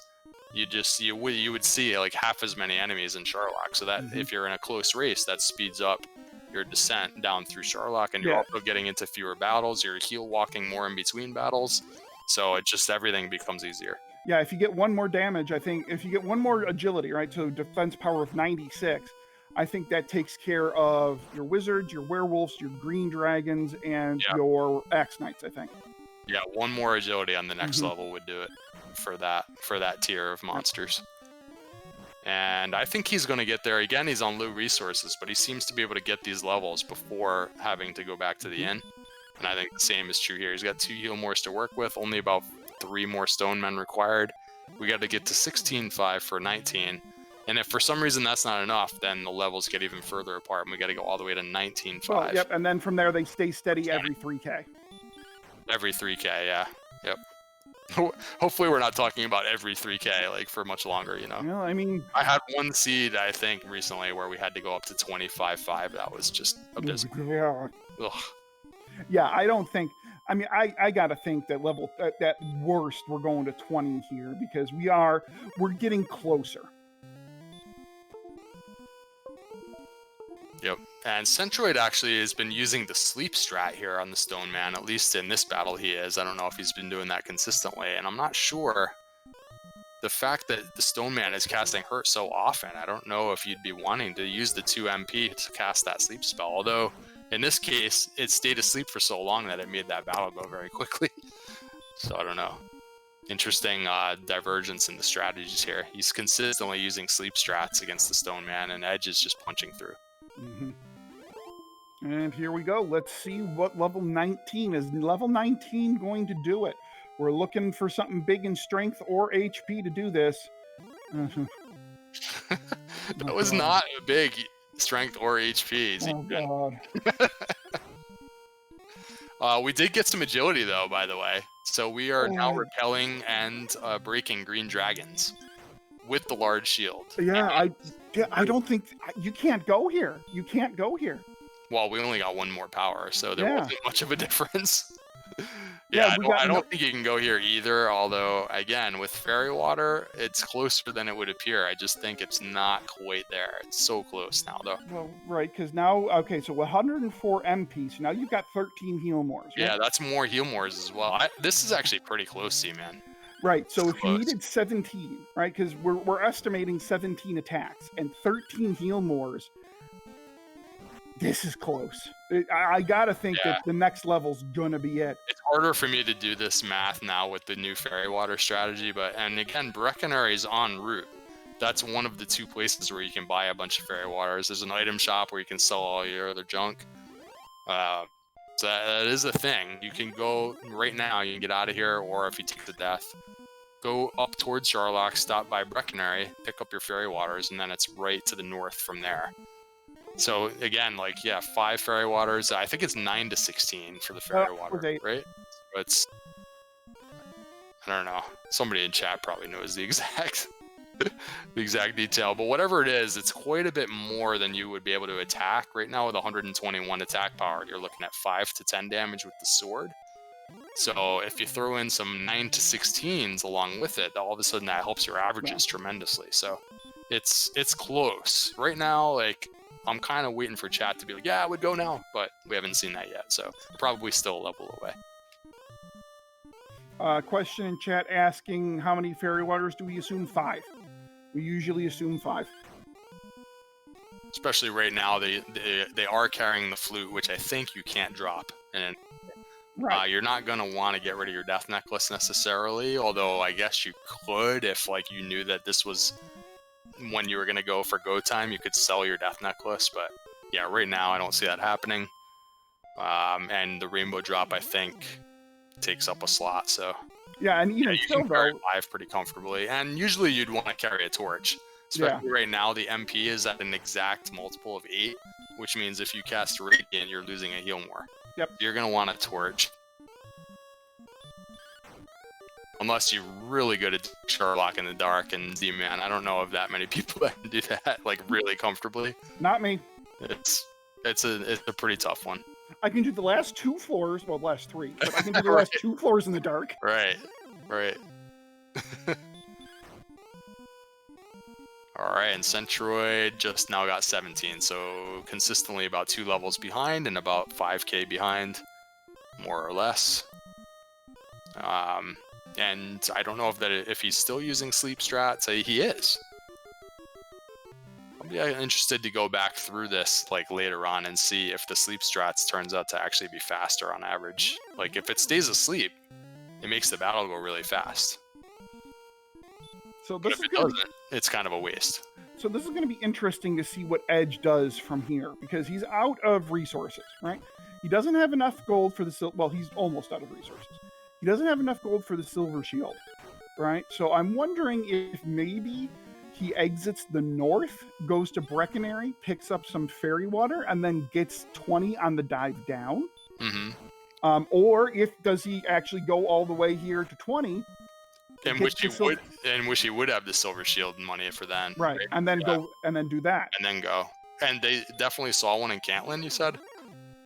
you would see like half as many enemies in Charlock. So that if you're in a close race, that speeds up your descent down through Charlock, and you're also getting into fewer battles. You're heal walking more in between battles, so it just everything becomes easier.
Yeah, if you get one more damage, I think if you get one more agility, right? So defense power of 96, I think that takes care of your wizards, your werewolves, your green dragons, and your axe knights, I think.
Yeah, one more agility on the next level would do it for that tier of monsters. And I think he's going to get there. Again, he's on low resources, but he seems to be able to get these levels before having to go back to the inn. And I think the same is true here. He's got 2 heal mores to work with, only about 3 more stone men required. We got to get to 16.5 for 19. And if for some reason that's not enough, then the levels get even further apart, and we got to go all the way to 19.5.
Well, yep, and then from there they stay steady every 3K.
Every 3K, yeah. Yep. Hopefully we're not talking about every 3K like for much longer, you know.
Well, I mean,
I had one seed, I think, recently where we had to go up to 25.5. That was just abysmal. Ugh.
Yeah, I don't think. I mean, I gotta think that level at worst we're going to 20 here, because we're getting closer.
Yep. And Centroid actually has been using the sleep strat here on the Stone Man, at least in this battle he is. I don't know if he's been doing that consistently, and I'm not sure. The fact that the Stone Man is casting Hurt so often, I don't know if you'd be wanting to use the 2 MP to cast that sleep spell, although in this case, it stayed asleep for so long that it made that battle go very quickly. So I don't know. Interesting divergence in the strategies here. He's consistently using sleep strats against the Stone Man, and Edge is just punching through.
And here we go. Let's see what level 19 is. Level 19 going to do it. We're looking for something big in strength or HP to do this.
That was not a big strength or HP. We did get some agility though, by the way. So we are now repelling and breaking green dragons with the large shield.
Yeah, I don't think you can't go here. You can't go here.
Well, we only got 1 more power, so there wasn't much of a difference.
Yeah,
I don't think you can go here either, although, again, with Fairy Water, it's closer than it would appear. I just think it's not quite there. It's so close now, though.
Well, right, because now, okay, so 104 MP, so now you've got 13 heal mores, right?
Yeah, that's more heal mores as well. This is actually pretty close, C-Man.
Right, so if you needed 17, right, because we're estimating 17 attacks and 13 heal mores, this is close. I gotta think that the next level's gonna be it.
It's harder for me to do this math now with the new Fairy Water strategy, and again, Breckenary is en route. That's one of the 2 places where you can buy a bunch of Fairy Waters. There's an item shop where you can sell all your other junk. So that is a thing. You can go right now, you can get out of here, or if you take the death, go up towards Charlock, stop by Breckenary, pick up your Fairy Waters, and then it's right to the north from there. So again, 5 Fairy Waters. I think it's 9 to 16 for the Fairy Water, right? So it's, I don't know. Somebody in chat probably knows the exact detail, but whatever it is, it's quite a bit more than you would be able to attack. Right now with 121 attack power, you're looking at 5 to 10 damage with the sword. So if you throw in some 9 to 16s along with it, all of a sudden that helps your averages tremendously. So it's close. Right now, I'm kind of waiting for chat to be like, yeah, I would go now, but we haven't seen that yet, so probably still a level away.
Question in chat asking how many Fairy Waters do we assume? 5. We usually assume 5.
Especially right now, they are carrying the flute, which I think you can't drop, and you're not going to want to get rid of your death necklace necessarily, although I guess you could if you knew that this was when you were going to go for go time, you could sell your death necklace, but yeah, right now I don't see that happening. And the rainbow drop, I think, takes up a slot, so
yeah, and even
you can carry 5 pretty comfortably, and usually you'd want to carry a torch, especially right now. The MP is at an exact multiple of 8, which means if you cast Radiant, you're losing a heal more.
Yep.
You're going to want a torch. Unless you're really good at Charlock in the dark and Z-Man. I don't know of that many people that can do that really comfortably.
Not me.
It's a pretty tough one.
I can do the last 2 floors, well, last 3, but I can do the last 2 floors in the dark.
Right. All right, and Centroid just now got 17, so consistently about 2 levels behind and about 5k behind, more or less. And I don't know if he's still using sleep strats. He is. I'll be interested to go back through this like later on and see if the sleep strats turns out to actually be faster on average. Like if it stays asleep, it makes the battle go really fast.
So
But
this
if
is
it
gonna
doesn't, it's kind of a waste.
So this is going to be interesting to see what Edge does from here, because he's out of resources, right? He doesn't have enough gold for the well, he's almost out of resources. He doesn't have enough gold for the silver shield, right? So I'm wondering if maybe he exits the north, goes to Brecconary, picks up some fairy water, and then gets 20 on the dive down.
Mm-hmm.
Or does he actually go all the way here to 20?
And wish he would have the silver shield money for that.
Right. And then go and then do that.
And then go. And they definitely saw one in Cantlin, you said?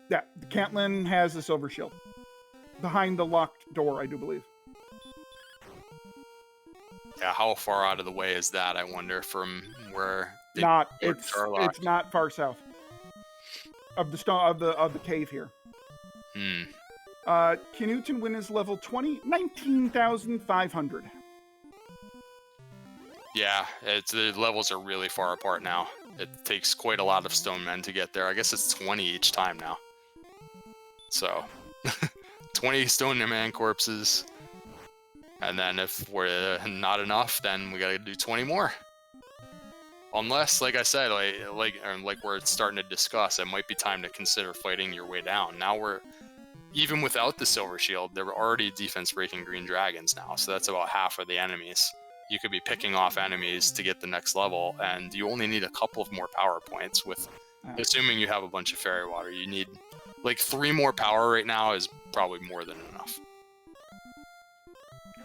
Yeah, Cantlin has the silver shield. Behind the locked door, I do believe.
Yeah, how far out of the way is that, I wonder, from where
it's not far south of the cave here. Knutson win is level 20, 19,500.
Yeah, the levels are really far apart now. It takes quite a lot of stone men to get there. I guess it's 20 each time now. So, 20 stone man corpses. And then if we're not enough, then we gotta do 20 more. Unless, like I said, like we're starting to discuss, it might be time to consider fighting your way down. Now even without the silver shield, there were already defense-breaking green dragons now, so that's about half of the enemies. You could be picking off enemies to get the next level, and you only need a couple of more power points assuming you have a bunch of fairy water. You need, 3 more power right now is probably more than enough.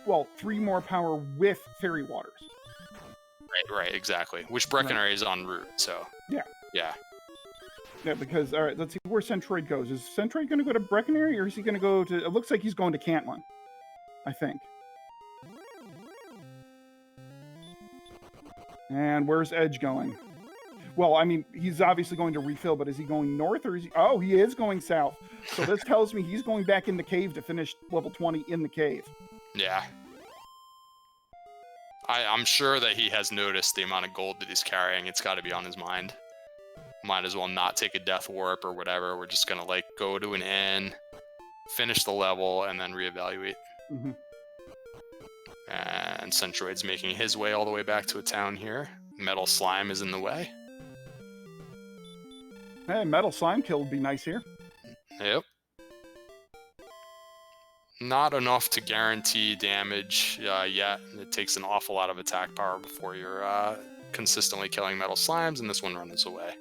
Well, 3 more power with fairy waters.
Right, exactly. Which Brecconary is en route, so...
Yeah. Yeah, because, all right, let's see where Centroid goes. Is Centroid going to go to Brecconary, or is he going to go to... It looks like he's going to Cantlin, I think. And where's Edge going? Well, I mean, he's obviously going to refill, but is he going north, or is he... Oh, he is going south. So this tells me he's going back in the cave to finish level 20 in the cave.
Yeah. I'm sure that he has noticed the amount of gold that he's carrying. It's got to be on his mind. Might as well not take a death warp or whatever. We're just going to go to an inn, finish the level, and then reevaluate.
Mm-hmm.
And Centroid's making his way all the way back to a town here. Metal Slime is in the way.
Hey, Metal Slime kill would be nice here.
Yep. Not enough to guarantee damage yet. It takes an awful lot of attack power before you're consistently killing Metal Slimes, and this one runs away.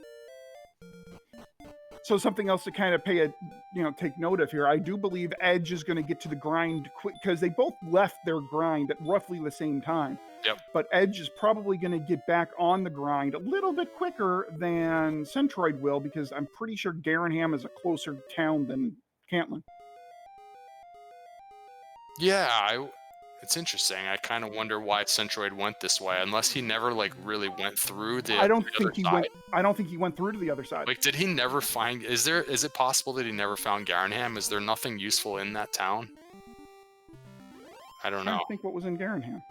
So something else to kind of take note of here. I do believe Edge is going to get to the grind quick, because they both left their grind at roughly the same time.
Yep.
But Edge is probably going to get back on the grind a little bit quicker than Centroid will, because I'm pretty sure Garenham is a closer town than Cantlin.
Yeah, it's interesting. I kind of wonder why Centroid went this way, unless he never really went through the
I don't
other side.
I don't think he went through to the other side.
Did he never find... Is it possible that he never found Garenham? Is there nothing useful in that town? I don't know.
I don't think what was in Garenham.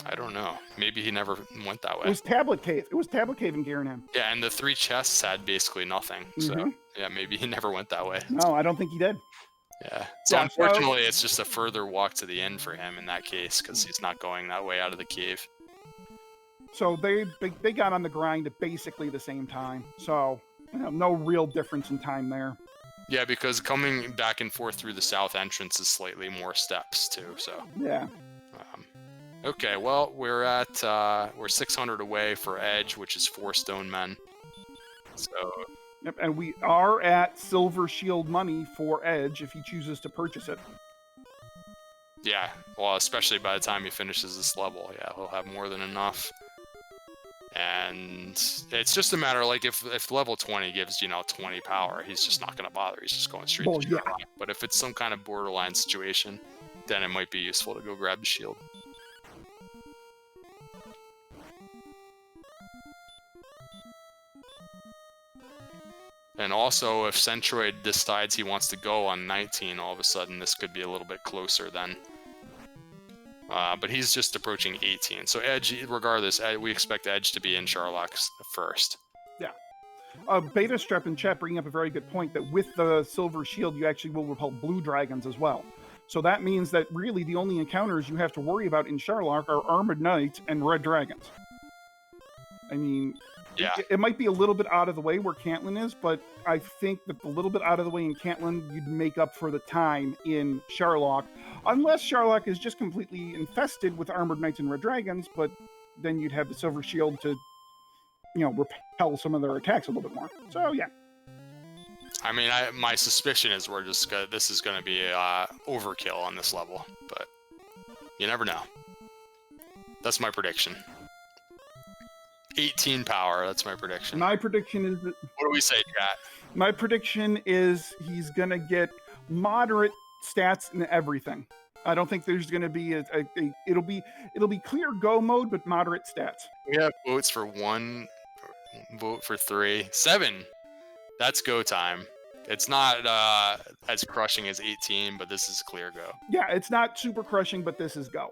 I don't know. Maybe he never went that way.
It was Tablet Cave. It was Tablet Cave in Garenham.
Yeah, and the 3 chests had basically nothing. So, yeah, maybe he never went that way.
No, I don't think he did.
Yeah. So unfortunately, it's just a further walk to the end for him in that case, because he's not going that way out of the cave.
So they got on the grind at basically the same time. So no real difference in time there.
Yeah, because coming back and forth through the south entrance is slightly more steps too. So
yeah.
Okay, well we're 600 away for Edge, which is 4 stone men. So.
Yep, and we are at silver shield money for Edge if he chooses to purchase it.
Yeah, well, especially by the time he finishes this level, yeah, he'll have more than enough. And it's just a matter, if level 20 gives, 20 power, he's just not going to bother. He's just going straight to the rock. But if it's some kind of borderline situation, then it might be useful to go grab the shield. And also, if Centroid decides he wants to go on 19, all of a sudden, this could be a little bit closer then. But he's just approaching 18. So Edge, regardless, we expect Edge to be in Charlock first.
Yeah. Beta Strep in chat bringing up a very good point that with the Silver Shield, you actually will repel blue dragons as well. So that means that really the only encounters you have to worry about in Charlock are Armored Knights and Red Dragons. I mean,
yeah,
it might be a little bit out of the way where Cantlin is, but I think that the little bit out of the way in Cantlin, you'd make up for the time in Charlock, unless Charlock is just completely infested with Armored Knights and Red Dragons, but then you'd have the Silver Shield to, repel some of their attacks a little bit more. So, yeah.
I mean, my suspicion is this is going to be overkill on this level, but you never know. That's my prediction. 18 power, that's my prediction.
My prediction is that...
What do we say, chat?
My prediction is he's going to get moderate stats in everything. I don't think there's going to be it'll be clear go mode, but moderate stats.
We have votes for 1, vote for 3, 7. That's go time. It's not as crushing as 18, but this is clear go.
Yeah, it's not super crushing, but this is go.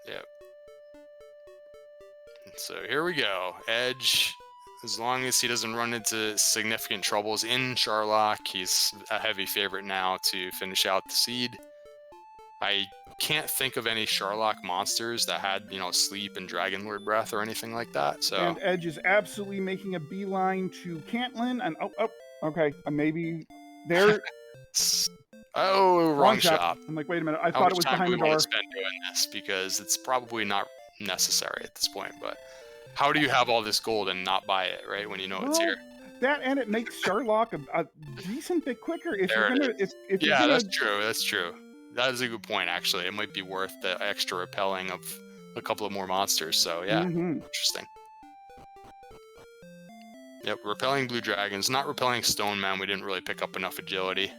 Yep. So here we go. Edge, as long as he doesn't run into significant troubles in Charlock, he's a heavy favorite now to finish out the seed. I can't think of any Charlock monsters that had, sleep and Dragon Lord breath or anything like that. So
and Edge is absolutely making a beeline to Cantlin, and okay, maybe there.
Wrong shop.
I'm like, wait a minute, I thought it was behind the door.
How much time do we want to spend doing this? Because it's probably not necessary at this point, but how do you have all this gold and not buy it, right, when you know it's here?
That, and it makes Charlock a decent bit quicker if
there
you're gonna. If you're gonna...
That's true. That is a good point, actually. It might be worth the extra repelling of a couple of more monsters. So yeah, Interesting. Yep, repelling blue dragons, not repelling stone men. We didn't really pick up enough agility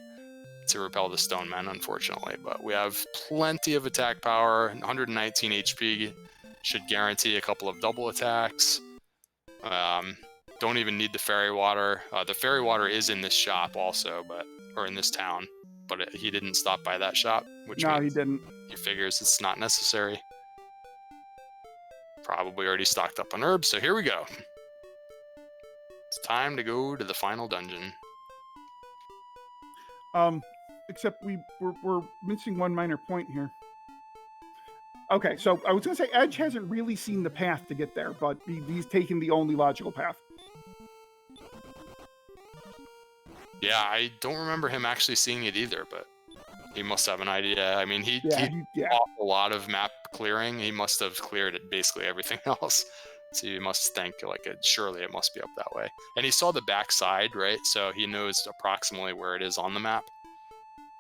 to repel the stone men, unfortunately. But we have plenty of attack power. 119 HP should guarantee a couple of double attacks. Don't even need the fairy water. The fairy water is in this shop also, or in this town. But he didn't stop by that shop, which
no, he didn't.
He figures it's not necessary. Probably already stocked up on herbs, so here we go. It's time to go to the final dungeon.
Except we're missing one minor point here. Okay, so I was going to say Edge hasn't really seen the path to get there, but he's taken the only logical path.
Yeah, I don't remember him actually seeing it either, but he must have an idea. I mean, he did a lot of map clearing. He must have cleared basically everything else. So you must think surely it must be up that way. And he saw the back side, right? So he knows approximately where it is on the map.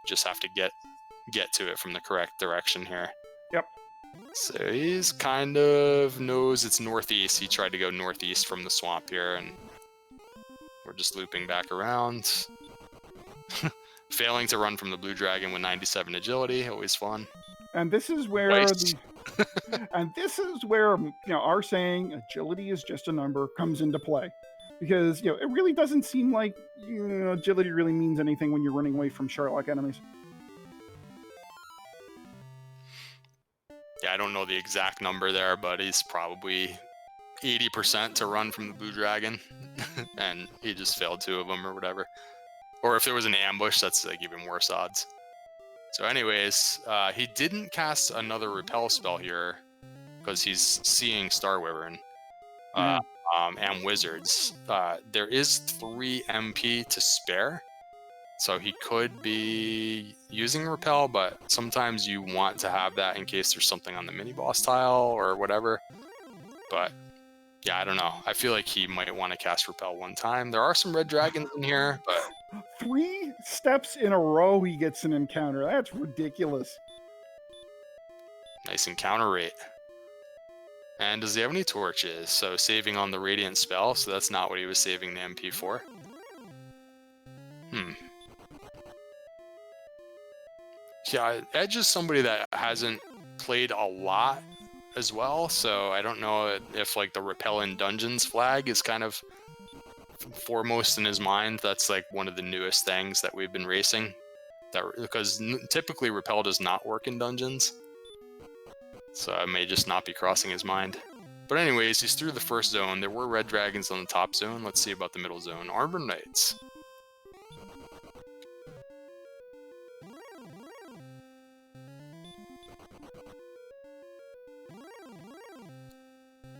Just have to get to it from the correct direction here.
Yep.
So he's kind of knows it's northeast. He tried to go northeast from the swamp here, and we're just looping back around. Failing to run from the blue dragon with 97 agility, always fun.
And this is where our saying agility is just a number comes into play, because it really doesn't seem like agility really means anything when you're running away from Charlock enemies.
Yeah, I don't know the exact number there, but he's probably 80% to run from the blue dragon, and he just failed 2 of them or whatever. Or if there was an ambush, that's like even worse odds. So anyways, he didn't cast another repel spell here because he's seeing Star Wyvern and wizards. There is 3 MP to spare, so he could be using repel, but sometimes you want to have that in case there's something on the mini boss tile or whatever. But yeah, I don't know. I feel like he might want to cast repel one time. There are some red dragons in here, but
3 steps in a row he gets an encounter. That's ridiculous.
Nice encounter rate. And does he have any torches? So saving on the radiant spell, so that's not what he was saving the MP for. Yeah, Edge is somebody that hasn't played a lot as well, so I don't know if like the repel in dungeons flag is kind of foremost in his mind. That's like one of the newest things that we've been racing. Because typically repel does not work in dungeons, so it may just not be crossing his mind. But anyways, he's through the first zone. There were red dragons on the top zone. Let's see about the middle zone. Armored Knights.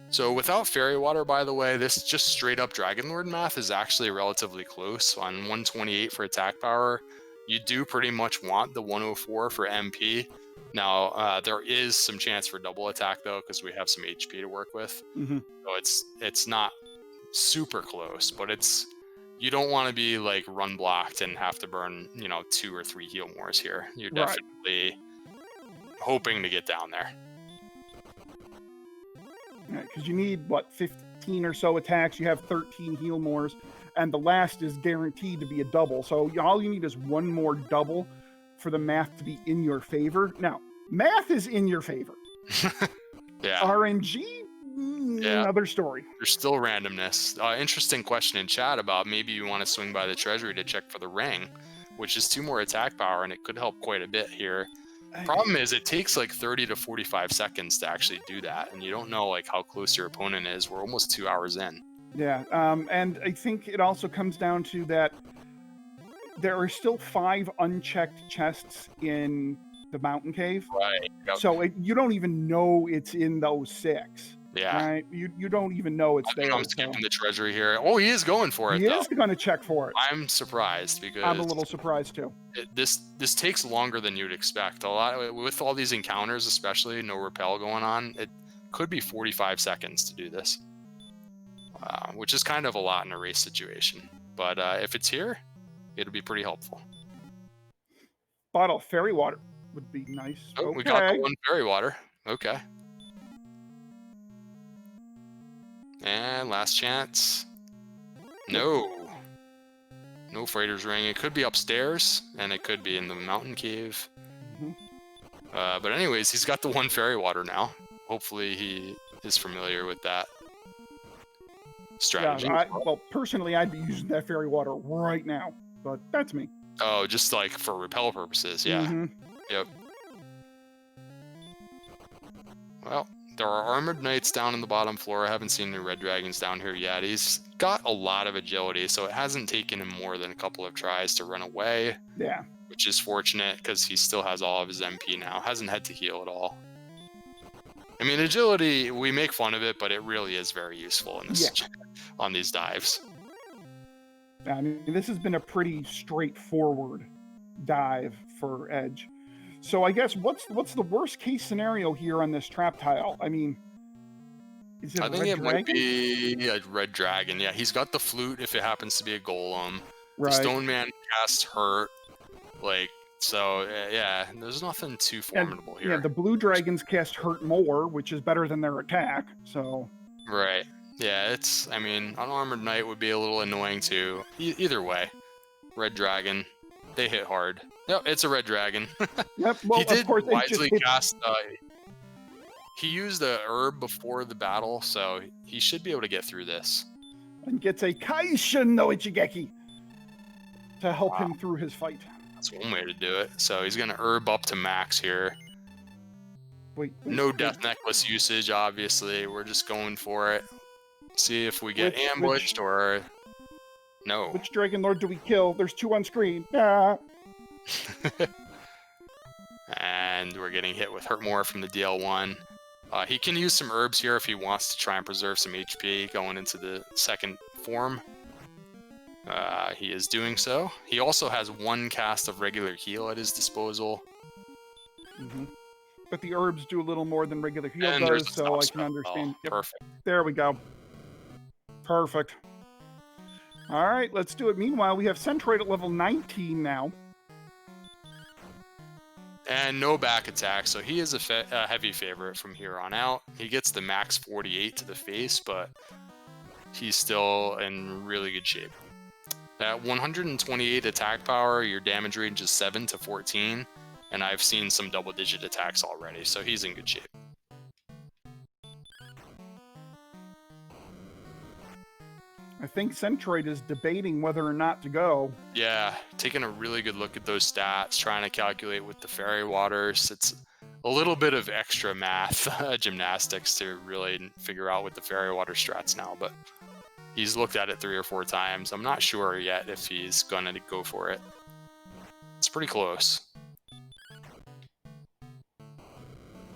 So without Fairy Water, by the way, this just straight up Dragon Lord math is actually relatively close. On 128 for attack power, you do pretty much want the 104 for MP. Now, there is some chance for double attack, though, because we have some HP to work with. So it's not super close, but you don't want to be like run blocked and have to burn 2 or 3 heal mores here. You're definitely hoping to get down there.
Because you need, what, 15 or so attacks. You have 13 heal mores, and the last is guaranteed to be a double. So all you need is one more double for the math to be in your favor. Now, math is in your favor.
Yeah.
RNG, another story.
There's still randomness. Interesting question in chat about maybe you want to swing by the treasury to check for the ring, which is 2 more attack power, and it could help quite a bit here. Problem is, it takes like 30 to 45 seconds to actually do that, and you don't know like how close your opponent is. We're almost 2 hours in.
Yeah, and I think it also comes down to that there are still 5 unchecked chests in the mountain cave.
Right. Yep.
So you don't even know it's in those 6.
Yeah.
Right? You don't even know it's there.
I'm skipping the treasury here. Oh, he is going for it,
He
though.
is going to check for it.
I'm surprised because
I'm a little surprised too.
This takes longer than you'd expect. A lot with all these encounters, especially no repel going on. It could be 45 seconds to do this, which is kind of a lot in a race situation. But if it's here, it'll be pretty helpful.
Bottle of fairy water would be nice.
Oh, we got the 1 fairy water. Okay. And last chance. No Freighter's Ring. It could be upstairs, and it could be in the mountain cave. But anyways, he's got the 1 fairy water now. Hopefully he is familiar with that strategy.
Yeah, well, personally, I'd be using that fairy water right now, but that's me.
Oh, just like for repel purposes, yeah. Yep. Well, there are armored knights down in the bottom floor. I haven't seen any red dragons down here yet. He's got a lot of agility, so it hasn't taken him more than a couple of tries to run away.
Yeah.
Which is fortunate because he still has all of his MP now. Hasn't had to heal at all. I mean, agility, we make fun of it, but it really is very useful in this on these dives.
I mean, this has been a pretty straightforward dive for Edge. So I guess what's the worst case scenario here on this trap tile? I mean, is it
I think it might be a red dragon. Yeah, he's got the flute if it happens to be a golem.
Right.
The stone man casts hurt. Like, so yeah, there's nothing too formidable here.
Yeah, the blue dragons cast hurt more, which is better than their attack. So.
Right. Yeah, I mean, an armored knight would be a little annoying too. Either way, red dragon, they hit hard. Yep, it's a red dragon.
Yep. Well,
he did
of course,
wisely cast. He used a herb before the battle, so he should be able to get through this.
And gets a Kaishin no Ichigeki to help him through his fight.
That's one way to do it. So he's gonna herb up to max here.
Wait,
no death necklace usage, obviously. We're just going for it. See if we get ambushed or no.
Which Dragon Lord do we kill? There's 2 on screen. Ah.
And we're getting hit with hurt more from the DL1. He can use some herbs here if he wants to try and preserve some HP going into the second form. He is doing so. He also has 1 cast of regular heal at his disposal.
But the herbs do a little more than regular heal does, so I can understand.
Yep. Perfect.
There we go. Perfect. All right, let's do it. Meanwhile, we have Centroid at level 19 now.
And no back attack, so he is a heavy favorite from here on out. He gets the max 48 to the face, but he's still in really good shape. At 128 attack power, your damage range is 7 to 14, and I've seen some double-digit attacks already, so he's in good shape.
I think Centroid is debating whether or not to go.
Yeah, taking a really good look at those stats, trying to calculate with the fairy waters. It's a little bit of extra math gymnastics to really figure out with the fairy water strats now, but he's looked at it 3 or 4 times. I'm not sure yet if he's gonna go for it. It's pretty close.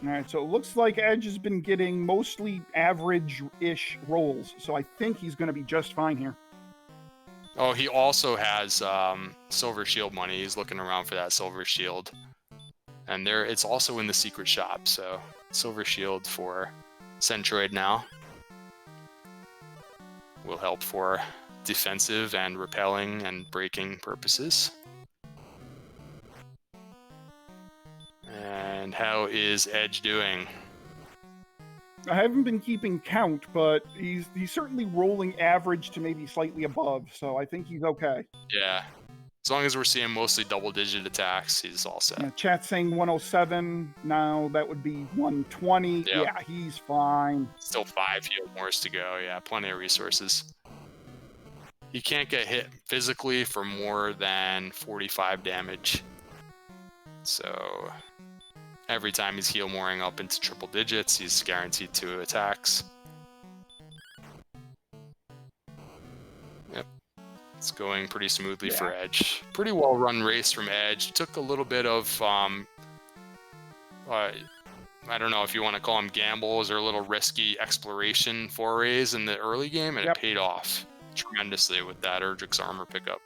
All right, so it looks like Edge has been getting mostly average-ish rolls, so I think he's going to be just fine here.
Oh, he also has silver shield money. He's looking around for that silver shield. And it's also in the secret shop, so silver shield for Centroid now will help for defensive and repelling and breaking purposes. And how is Edge doing?
I haven't been keeping count, but he's certainly rolling average to maybe slightly above, so I think he's okay.
Yeah. As long as we're seeing mostly double-digit attacks, he's all set.
Yeah, chat's saying 107. Now that would be 120.
Yep.
Yeah, he's fine.
Still 5 heal mores to go. Yeah, plenty of resources. He can't get hit physically for more than 45 damage. So every time he's heal mooring up into triple digits, he's guaranteed 2 attacks. Yep. It's going pretty smoothly for Edge. Pretty well run race from Edge. Took a little bit of, I don't know if you want to call them gambles or a little risky exploration forays in the early game, and it paid off tremendously with that Erdrick's armor pickup.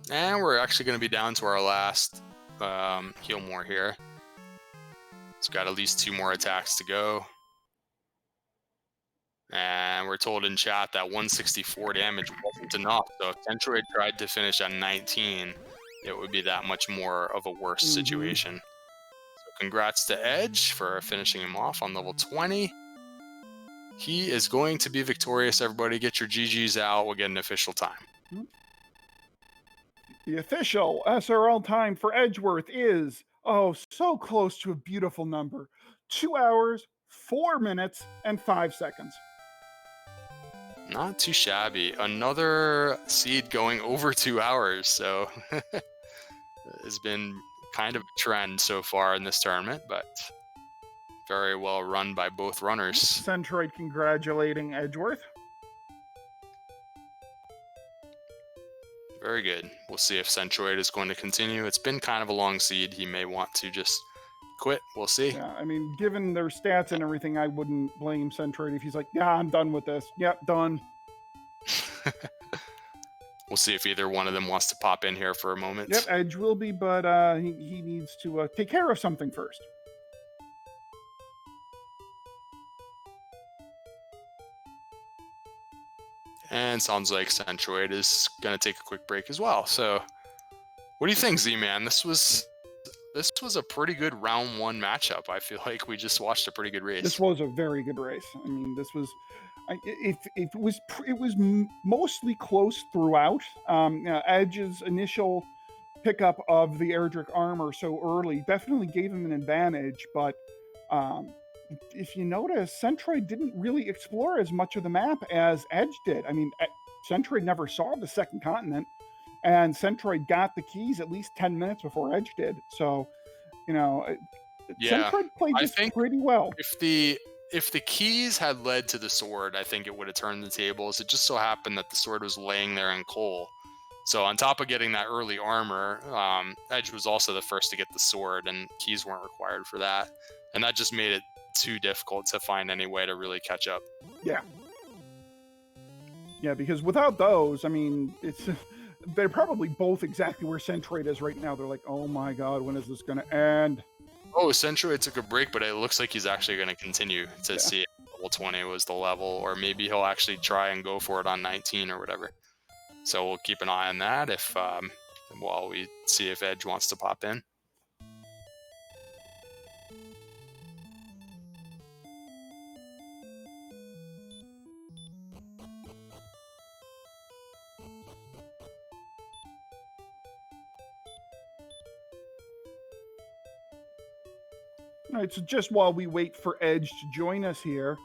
And we're actually going to be down to our last heal more here. It's got at least 2 more attacks to go. And we're told in chat that 164 damage wasn't enough. So if Centroid tried to finish at 19, it would be that much more of a worse situation. So congrats to Edge for finishing him off on level 20. He is going to be victorious, everybody. Get your GGs out. We'll get an official time.
The official SRL time for Edgeworth is, oh, so close to a beautiful number. 2 hours, 4 minutes, and 5 seconds.
Not too shabby. Another seed going over 2 hours, so it's been kind of a trend so far in this tournament, but very well run by both runners.
Centroid congratulating Edgeworth.
Very good. We'll see if Centroid is going to continue. It's been kind of a long seed. He may want to just quit. We'll see.
Yeah, I mean, given their stats and everything, I wouldn't blame Centroid if he's like, yeah, I'm done with this. Yep, done.
We'll see if either one of them wants to pop in here for a moment.
Yep, Edge will be, but he needs to take care of something first.
And sounds like Centroid is going to take a quick break as well. So what do you think, Z-Man? This was a pretty good round 1 matchup. I feel like we just watched a pretty good race.
This was a very good race. I mean, this was, it was mostly close throughout. Edge's initial pickup of the Erdrick armor so early definitely gave him an advantage, but if you notice, Centroid didn't really explore as much of the map as Edge did. I mean, Centroid never saw the second continent, and Centroid got the keys at least 10 minutes before Edge did. So, you know, Centroid played this pretty well.
If the keys had led to the sword, I think it would have turned the tables. It just so happened that the sword was laying there in coal. So on top of getting that early armor, Edge was also the first to get the sword, and keys weren't required for that. And that just made it too difficult to find any way to really catch up.
Yeah, because without those, I mean, they're probably both exactly where Centroid is right now. They're like, oh my god, when is this going to end?
Oh, Centroid took a break, but it looks like he's actually going to continue to see if level 20 was the level, or maybe he'll actually try and go for it on 19 or whatever. So we'll keep an eye on that while we see if Edge wants to pop in.
All right, so just while we wait for Edge to join us here,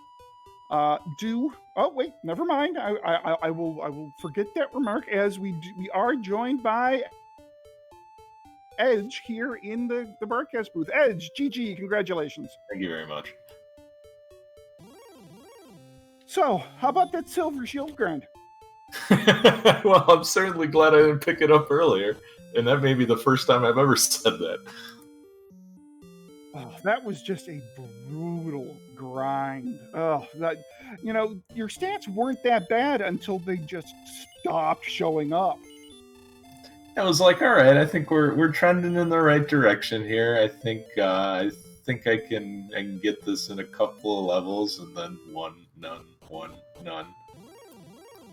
oh wait, never mind. I will forget that remark as we are joined by Edge here in the broadcast booth. Edge, GG, congratulations.
Thank you very much.
So, how about that silver shield grind?
Well, I'm certainly glad I didn't pick it up earlier, and that may be the first time I've ever said that.
Oh, that was just a brutal grind. Oh, that, your stats weren't that bad until they just stopped showing up.
I was like, all right, I think we're trending in the right direction here. I think I can get this in a couple of levels, and then one, none.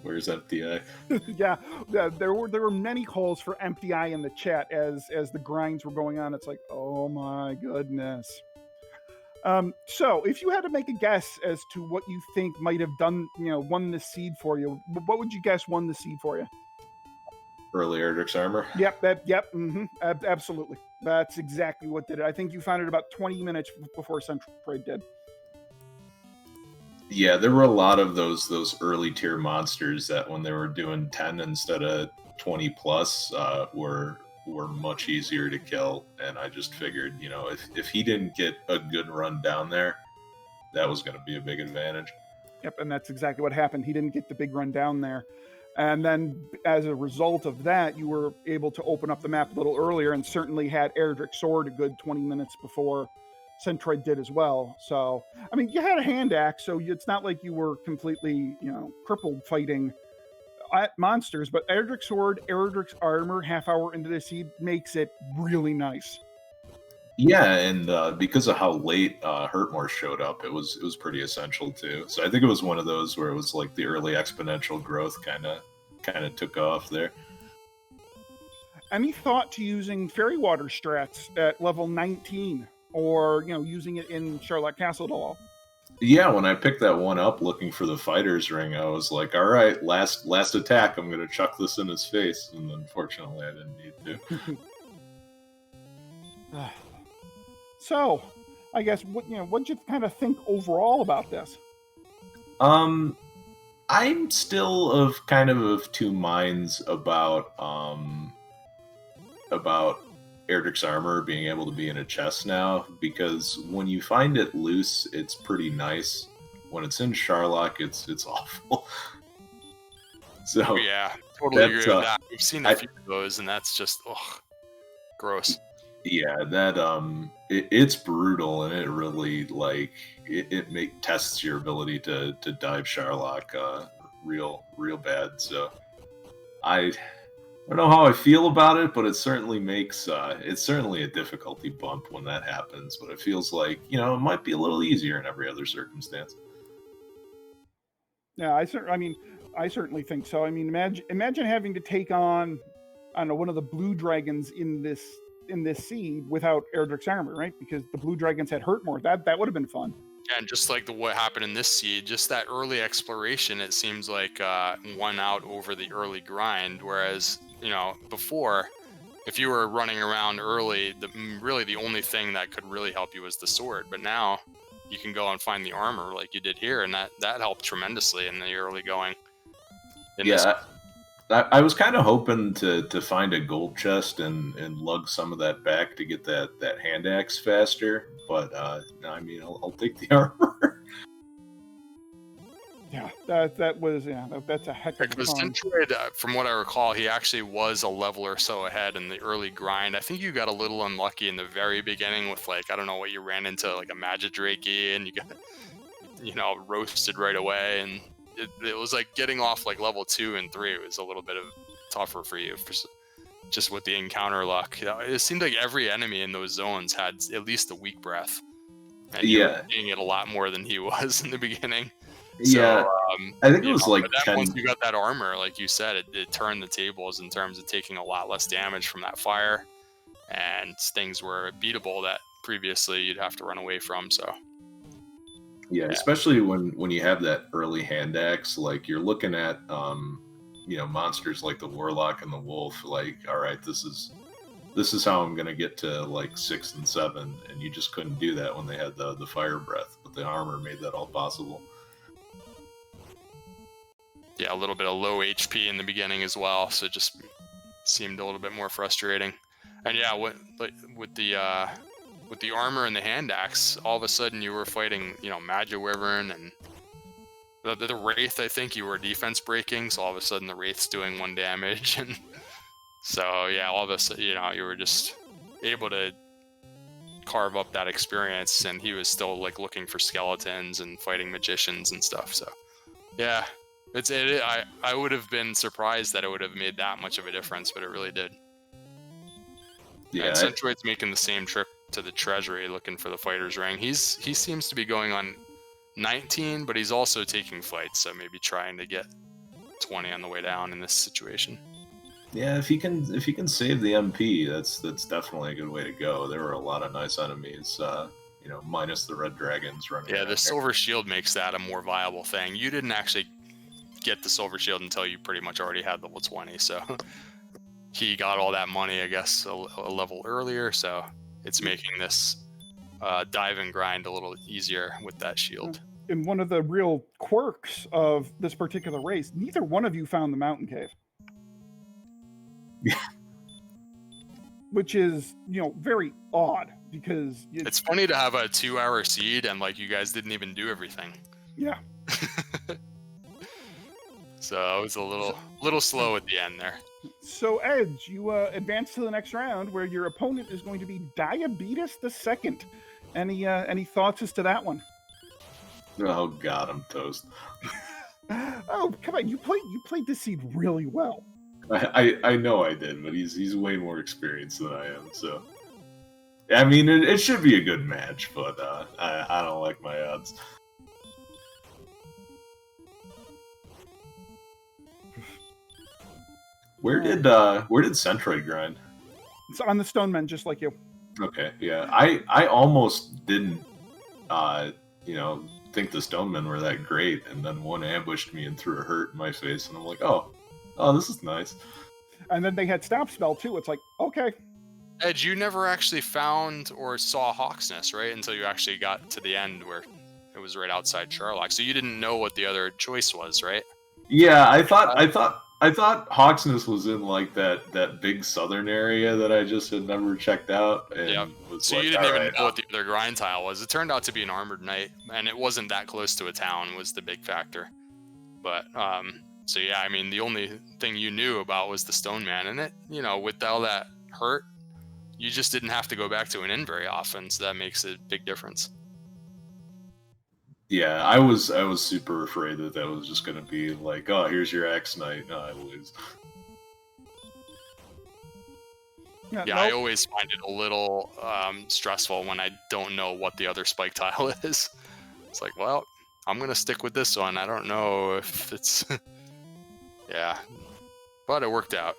Where's Empty Eye?
Yeah, there were many calls for Empty Eye in the chat as the grinds were going on. It's like, oh my goodness. So if you had to make a guess as to what you think might have won this seed for you, what would you guess won the seed for you?
Early Erdrick's armor.
Absolutely. That's exactly what did it. I think you found it about 20 minutes before Centroid did.
Yeah, there were a lot of those early tier monsters that when they were doing 10 instead of 20 plus were much easier to kill, and I just figured, if he didn't get a good run down there, that was going to be a big advantage.
Yep, and that's exactly what happened. He didn't get the big run down there. And then as a result of that, you were able to open up the map a little earlier and certainly had Erdrick's sword a good 20 minutes before Centroid did as well. So, I mean, you had a hand axe, so it's not like you were completely, crippled fighting monsters, but Erdrick's sword, Erdrick's armor, half hour into the seed makes it really nice.
Yeah, and because of how late Hurtmore showed up, it was pretty essential too. So I think it was one of those where it was like the early exponential growth kind of took off there.
Any thought to using fairy water strats at level 19, or using it in Charlotte Castle at all?
Yeah, when I picked that one up looking for the fighter's ring, I was like, all right, last attack, I'm going to chuck this in his face. And unfortunately, I didn't need
to. So, I guess, what'd you kind of think overall about this?
I'm still of two minds about Erdrick's armor being able to be in a chest now, because when you find it loose, it's pretty nice. When it's in Charlock, it's awful. So
yeah, totally agree with that. We've seen a few of those, and that's just gross.
Yeah, that it's brutal, and it really it tests your ability to dive Charlock real bad. So I don't know how I feel about it, but it certainly makes it's certainly a difficulty bump when that happens. But it feels like it might be a little easier in every other circumstance.
Yeah, I certainly think so. I mean, imagine having to take on, I don't know, one of the blue dragons in this seed without Erdrick's armor, right? Because the blue dragons had Hurtmore. That would have been fun.
Yeah, and just like what happened in this seed, just that early exploration, it seems like won out over the early grind. Whereas, before, if you were running around early, really the only thing that could really help you was the sword. But now you can go and find the armor like you did here, and that helped tremendously in the early going.
I was kind of hoping to find a gold chest and lug some of that back to get that hand axe faster, but I'll take the armor.
Yeah, that's a heck of a
because Centroid, from what I recall, he actually was a level or so ahead in the early grind. I think you got a little unlucky in the very beginning with I don't know what you ran into, like a Magidrake, and you got roasted right away, and it was like getting off level 2 and 3. It was a little bit tougher for you, just with the encounter luck. It seemed like every enemy in those zones had at least a weak breath, and you were seeing it a lot more than he was in the beginning.
Yeah,
so,
I think it was like 10.
Once you got that armor, like you said, it turned the tables in terms of taking a lot less damage from that fire, and things were beatable that previously you'd have to run away from. So.
Yeah, especially when you have that early hand axe, you're looking at monsters like the Warlock and the Wolf, all right, this is this is how I'm gonna get to like 6 and 7, and you just couldn't do that when they had the fire breath, but the armor made that all possible.
Yeah, a little bit of low HP in the beginning as well, so it just seemed a little bit more frustrating. And yeah, with the armor and the hand axe, all of a sudden you were fighting, Magic Wyvern and the Wraith. I think you were defense breaking, so all of a sudden the Wraith's doing 1 damage, and so yeah, all of a sudden, you were just able to carve up that experience, and he was still like looking for skeletons and fighting magicians and stuff. So yeah, I would have been surprised that it would have made that much of a difference, but it really did.
Yeah,
and Centroid's making the same trip to the treasury looking for the fighter's ring. He seems to be going on 19, but he's also taking flights, so maybe trying to get 20 on the way down in this situation.
Yeah, if he can save the MP, that's definitely a good way to go. There were a lot of nice enemies, minus the red dragons running.
Yeah, the silver shield makes that a more viable thing. You didn't actually get the silver shield until you pretty much already had level 20, so he got all that money, I guess, a level earlier, so it's making this dive and grind a little easier with that shield.
And one of the real quirks of this particular race, neither one of you found the mountain cave.
Yeah.
Which is, very odd, because
it's funny to have a 2-hour seed and like you guys didn't even do everything.
Yeah.
So I was a little slow at the end there.
So Edge, you advance to the next round where your opponent is going to be Diabetes the Second. Any thoughts as to that one?
Oh God, I'm toast.
Oh, come on! You played this seed really well.
I know I did, but he's way more experienced than I am. So, I mean, it should be a good match, but I don't like my odds. Where did Centroid grind?
It's on the Stonemen, just like you.
Okay, yeah. I almost didn't, think the Stonemen were that great, and then one ambushed me and threw a hurt in my face, and I'm like, oh, this is nice.
And then they had Stop Spell too. It's like, okay.
Edge, you never actually found or saw Hawk's Nest, right? Until you actually got to the end where it was right outside Charlock. So you didn't know what the other choice was, right?
Yeah, I thought Hawk's Nest was in like that big southern area that I just had never checked out. And
yeah. So you didn't even know what the other grind tile was. It turned out to be an armored knight, and it wasn't that close to a town was the big factor. But so yeah, I mean the only thing you knew about was the Stone Man, and it, with all that hurt, you just didn't have to go back to an inn very often, so that makes a big difference.
Yeah, I was super afraid that was just going to be like, oh, here's your Axe Knight. No, I lose.
Yeah, I always find it a little stressful when I don't know what the other spike tile is. It's like, well, I'm going to stick with this one. I don't know if it's... Yeah, but it worked out.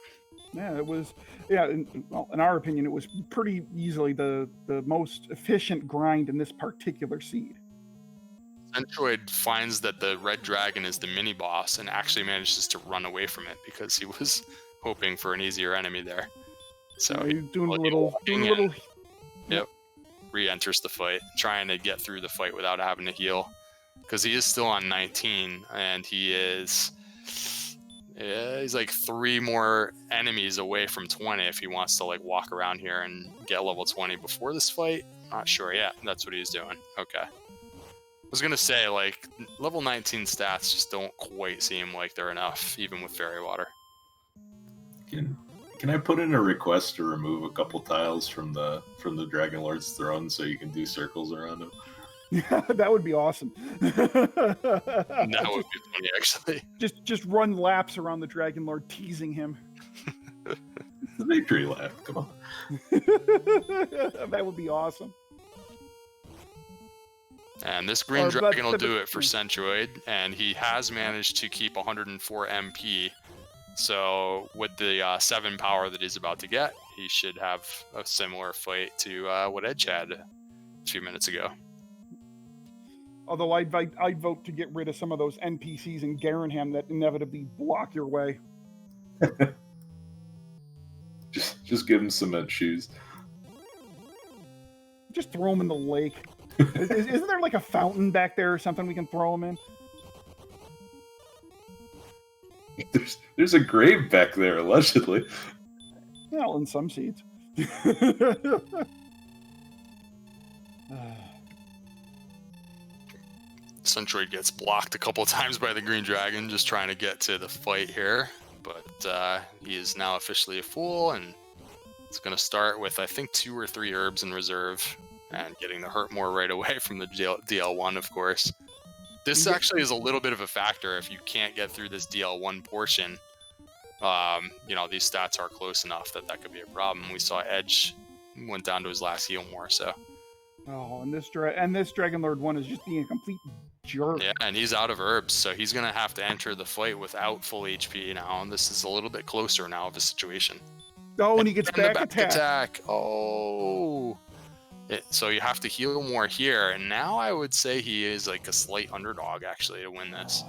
Yeah, it was... Yeah, in our opinion, it was pretty easily the most efficient grind in this particular seed.
Centroid finds that the red dragon is the mini boss and actually manages to run away from it because he was hoping for an easier enemy there. So
he's doing a little.
Yep. Re-enters the fight, trying to get through the fight without having to heal, because he is still on 19 and he's like 3 more enemies away from 20 if he wants to like walk around here and get level 20 before this fight. Not sure. Yeah, that's what he's doing. Okay. I was gonna say, like, level 19 stats just don't quite seem like they're enough, even with Fairy Water.
Can I put in a request to remove a couple tiles from the Dragon Lord's throne so you can do circles around him?
Yeah, that would be awesome.
That would be funny, actually.
Just run laps around the Dragon Lord, teasing him.
The victory lap, come on.
That would be awesome.
And this green dragon will do it for Centroid, and he has managed to keep 104 MP. So with the 7 power that he's about to get, he should have a similar fight to what Edge had a few minutes ago.
Although I'd vote to get rid of some of those NPCs in Garenham that inevitably block your way.
Just give him cement shoes.
Just throw him in the lake. Isn't there like a fountain back there or something we can throw him in?
There's a grave back there, allegedly.
Well, in some seeds.
Centroid gets blocked a couple times by the green dragon, just trying to get to the fight here. But he is now officially a fool, and it's going to start with, I think, 2 or 3 herbs in reserve, and getting the hurt more right away from the DL1, of course. This actually is a little bit of a factor if you can't get through this DL1 portion. You know, these stats are close enough that could be a problem. We saw Edge went down to his last heal more, so.
Oh, and this Dragon Lord 1 is just being a complete jerk.
Yeah, and he's out of herbs, so he's going to have to enter the fight without full HP now, and this is a little bit closer now of a situation.
Oh, and he gets back
attack. Oh. So you have to heal more here, and now I would say he is like a slight underdog, actually, to win this.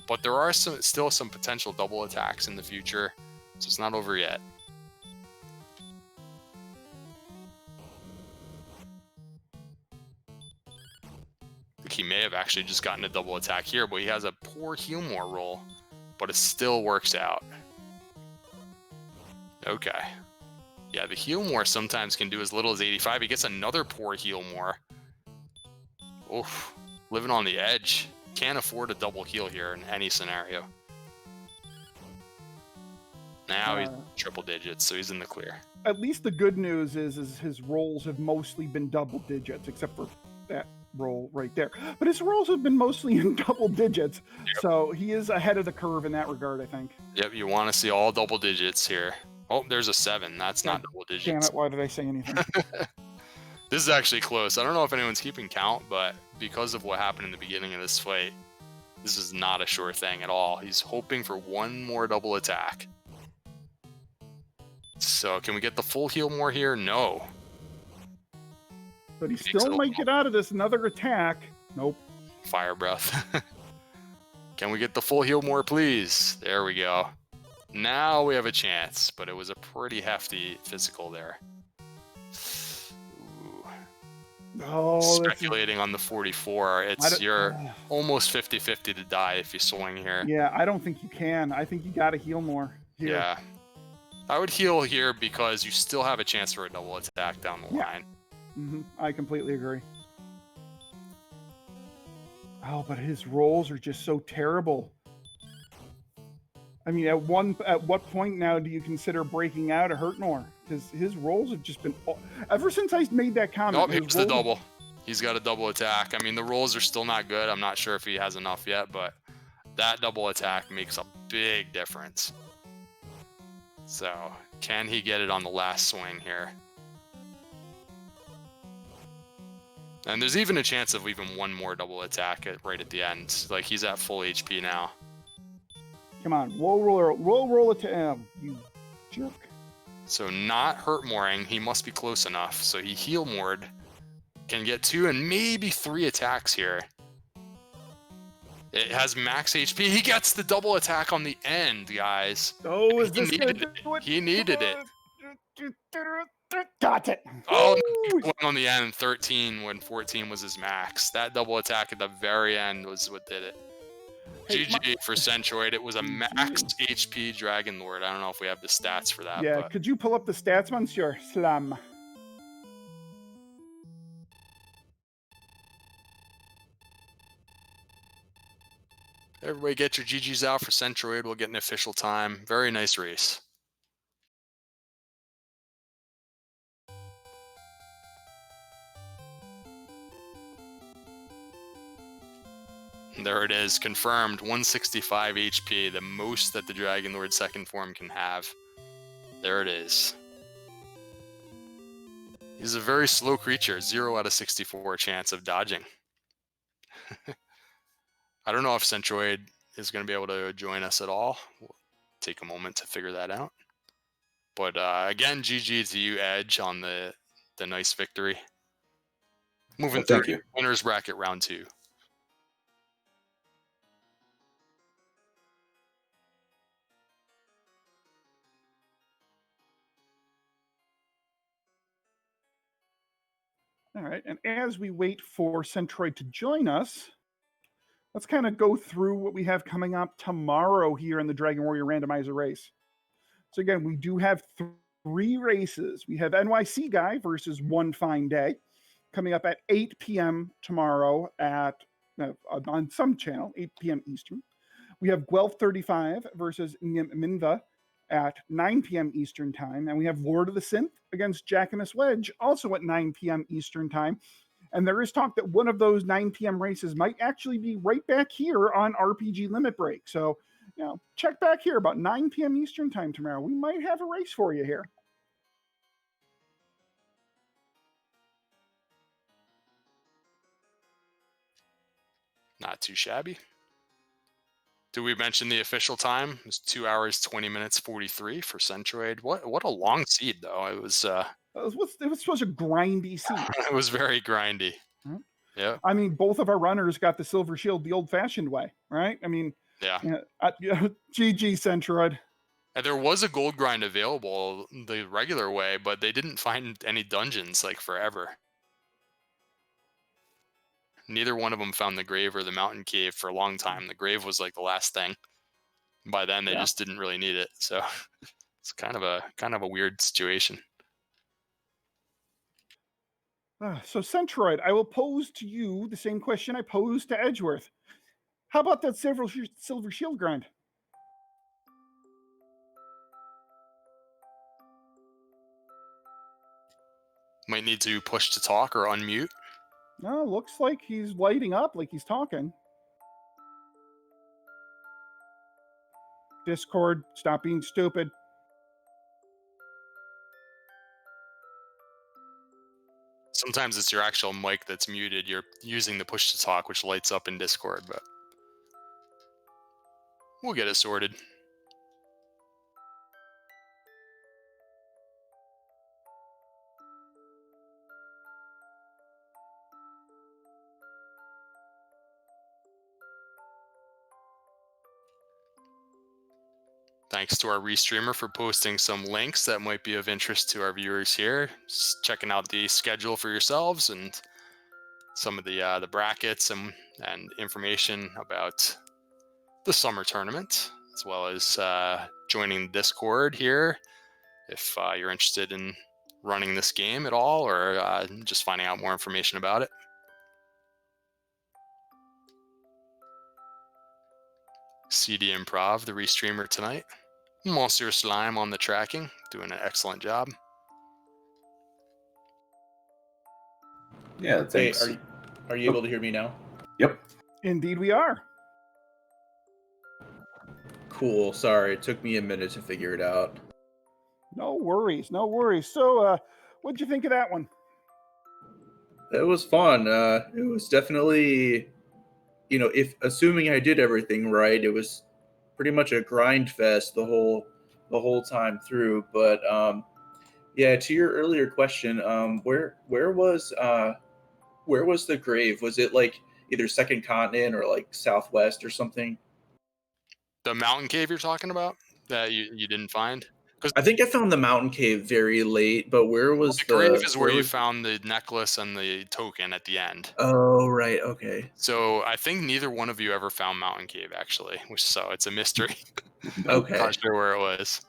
But there are still some potential double attacks in the future, so it's not over yet. He may have actually just gotten a double attack here, but he has a poor heal more roll, but it still works out. Okay. Yeah, the heal more sometimes can do as little as 85. He gets another poor heal more. Oof. Living on the edge. Can't afford a double heal here in any scenario. Now he's triple digits, so he's in the clear.
At least the good news is his rolls have mostly been double digits, except for that roll right there. But his rolls have been mostly in double digits, so he is ahead of the curve in that regard, I think.
Yep, you want to see all double digits here. Oh, there's a 7. That's not double digits.
Damn it, why did I say anything?
This is actually close. I don't know if anyone's keeping count, but because of what happened in the beginning of this fight, this is not a sure thing at all. He's hoping for one more double attack. So can we get the full heal more here? No.
But he still might get out of this. Another attack. Nope.
Fire breath. Can we get the full heal more, please? There we go. Now we have a chance, but it was a pretty hefty physical there. Ooh.
Oh,
speculating on the 44. You're almost 50-50 to die if you swing here.
Yeah, I don't think you can. I think you got to heal more here.
Yeah. I would heal here because you still have a chance for a double attack down the line.
I completely agree. Oh, but his rolls are just so terrible. I mean, at what point now do you consider breaking out a hurt more? Because his rolls have just been ever since I made that comment.
Oh, here's the double. He's got a double attack. I mean, the rolls are still not good. I'm not sure if he has enough yet, but that double attack makes a big difference. So, can he get it on the last swing here? And there's even a chance of even one more double attack right at the end. Like, he's at full HP now.
Come on, roll it to him, you jerk.
So not hurt mooring, he must be close enough. So he heal moored, can get 2 and maybe 3 attacks here. It has max HP. He gets the double attack on the end, guys.
Oh, is
he
this
needed it? He needed it.
Got it.
Oh, no, on the end, 13 when 14 was his max. That double attack at the very end was what did it. Hey, GG for Centroid. It was a max HP Dragon Lord. I don't know if we have the stats for that.
Yeah,
but...
could you pull up the stats, Monsieur Slam?
Everybody get your GGs out for Centroid. We'll get an official time. Very nice race. There it is, confirmed, 165 HP, the most that the Dragon Lord second form can have. There it is. He's a very slow creature, 0 out of 64 chance of dodging. I don't know if Centroid is going to be able to join us at all. We'll take a moment to figure that out. But again, GG to you, Edge, on the nice victory. Moving through winners bracket round 2.
All right, and as we wait for Centroid to join us, let's kind of go through what we have coming up tomorrow here in the Dragon Warrior Randomizer race. So again, we do have 3 races. We have NYC Guy versus One Fine Day coming up at 8 p.m. tomorrow at on some channel, 8 p.m. Eastern. We have Guelph 35 versus Minva at 9 p.m. Eastern time. And we have Lord of the Synth against Jackamus Wedge also at 9 p.m. Eastern time. And there is talk that one of those 9 p.m. races might actually be right back here on RPG Limit Break. So, check back here about 9 p.m. Eastern time tomorrow. We might have a race for you here.
Not too shabby. Did we mention the official time? It was 2 hours, 20 minutes, 43 for Centroid. What a long seed, though. It was
It was such a grindy seat.
it was very grindy.
Hmm?
Yeah.
I mean, both of our runners got the silver shield the old-fashioned way, right? I mean,
Yeah.
GG Centroid.
And there was a gold grind available the regular way, but they didn't find any dungeons like forever. Neither one of them found the grave or the mountain cave for a long time. The grave was like the last thing. By then, they just didn't really need it. So it's kind of a weird situation.
So Centroid, I will pose to you the same question I posed to Edgeworth. How about that silver shield grind?
Might need to push to talk or unmute.
No, looks like he's lighting up, like he's talking. Discord, stop being stupid.
Sometimes it's your actual mic that's muted. You're using the push to talk, which lights up in Discord, but we'll get it sorted. Thanks to our restreamer for posting some links that might be of interest to our viewers here. Just checking out the schedule for yourselves and some of the brackets and information about the summer tournament, as well as joining Discord here if you're interested in running this game at all or just finding out more information about it. CD Improv, the restreamer tonight. Monsieur Slime on the tracking, doing an excellent job.
Yeah, thanks.
Hey, are you able to hear me now?
Yep.
Indeed we are.
Cool. Sorry, it took me a minute to figure it out.
No worries, no worries. So, what'd you think of that one?
It was fun. It was definitely, if assuming I did everything right, it was pretty much a grind fest the whole time through. But yeah, to your earlier question, where was the grave? Was it like either second continent or like southwest or something?
The mountain cave you're talking about that you didn't find?
I think I found the mountain cave very late, but where was
the grave is where you found the necklace and the token at the end.
Oh, right. Okay.
So I think neither one of you ever found mountain cave actually, so it's a mystery.
Okay.
Not sure where it was.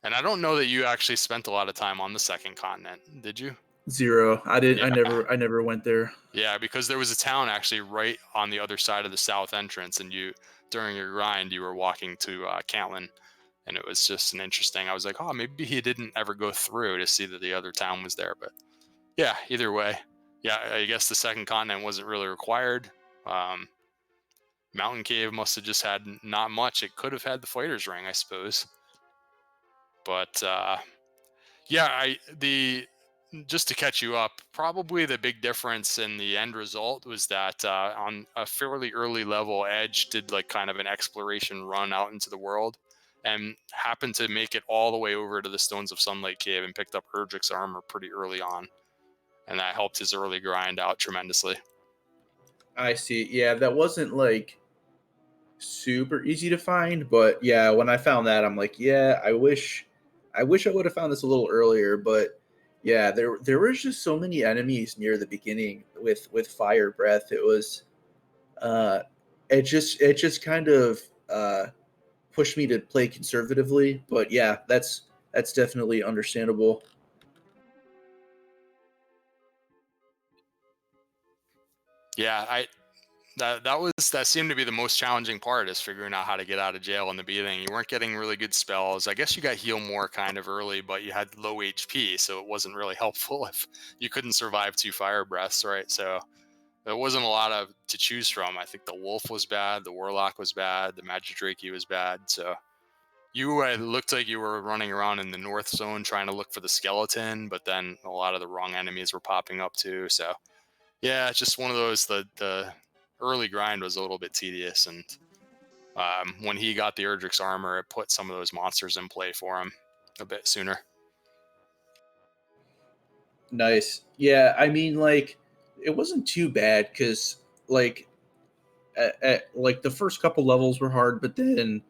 And I don't know that you actually spent a lot of time on the second continent, did you?
0. I didn't.
Yeah.
I never went there.
Yeah, because there was a town actually right on the other side of the south entrance, and during your grind you were walking to Cantlin, and it was just an interesting. I was like, oh, maybe he didn't ever go through to see that the other town was there, but yeah, either way, yeah, I guess the second continent wasn't really required. Mountain Cave must have just had not much. It could have had the fighter's ring, I suppose. But yeah, just to catch you up, probably the big difference in the end result was that on a fairly early level, Edge did like kind of an exploration run out into the world and happened to make it all the way over to the Stones of Sunlight Cave and picked up Erdrick's armor pretty early on. And that helped his early grind out tremendously.
I see. Yeah, that wasn't like super easy to find, but yeah, when I found that, I'm like, yeah, I wish I would have found this a little earlier, but Yeah, there was just so many enemies near the beginning with fire breath. It was uh it just kind of pushed me to play conservatively, but yeah, that's definitely understandable.
Yeah, that seemed to be the most challenging part, is figuring out how to get out of jail in the beginning. You weren't getting really good spells. I guess you got heal more kind of early, but you had low HP, so it wasn't really helpful if you couldn't survive 2 fire breaths, right? So there wasn't a lot of to choose from. I think the wolf was bad, the warlock was bad, the magidrake was bad. So you looked like you were running around in the north zone trying to look for the skeleton, but then a lot of the wrong enemies were popping up too. So yeah, it's just one of those. The early grind was a little bit tedious, and when he got the Erdrick's armor, it put some of those monsters in play for him a bit sooner.
Nice. Yeah, I mean, like, it wasn't too bad because, like, like the first couple levels were hard, but then,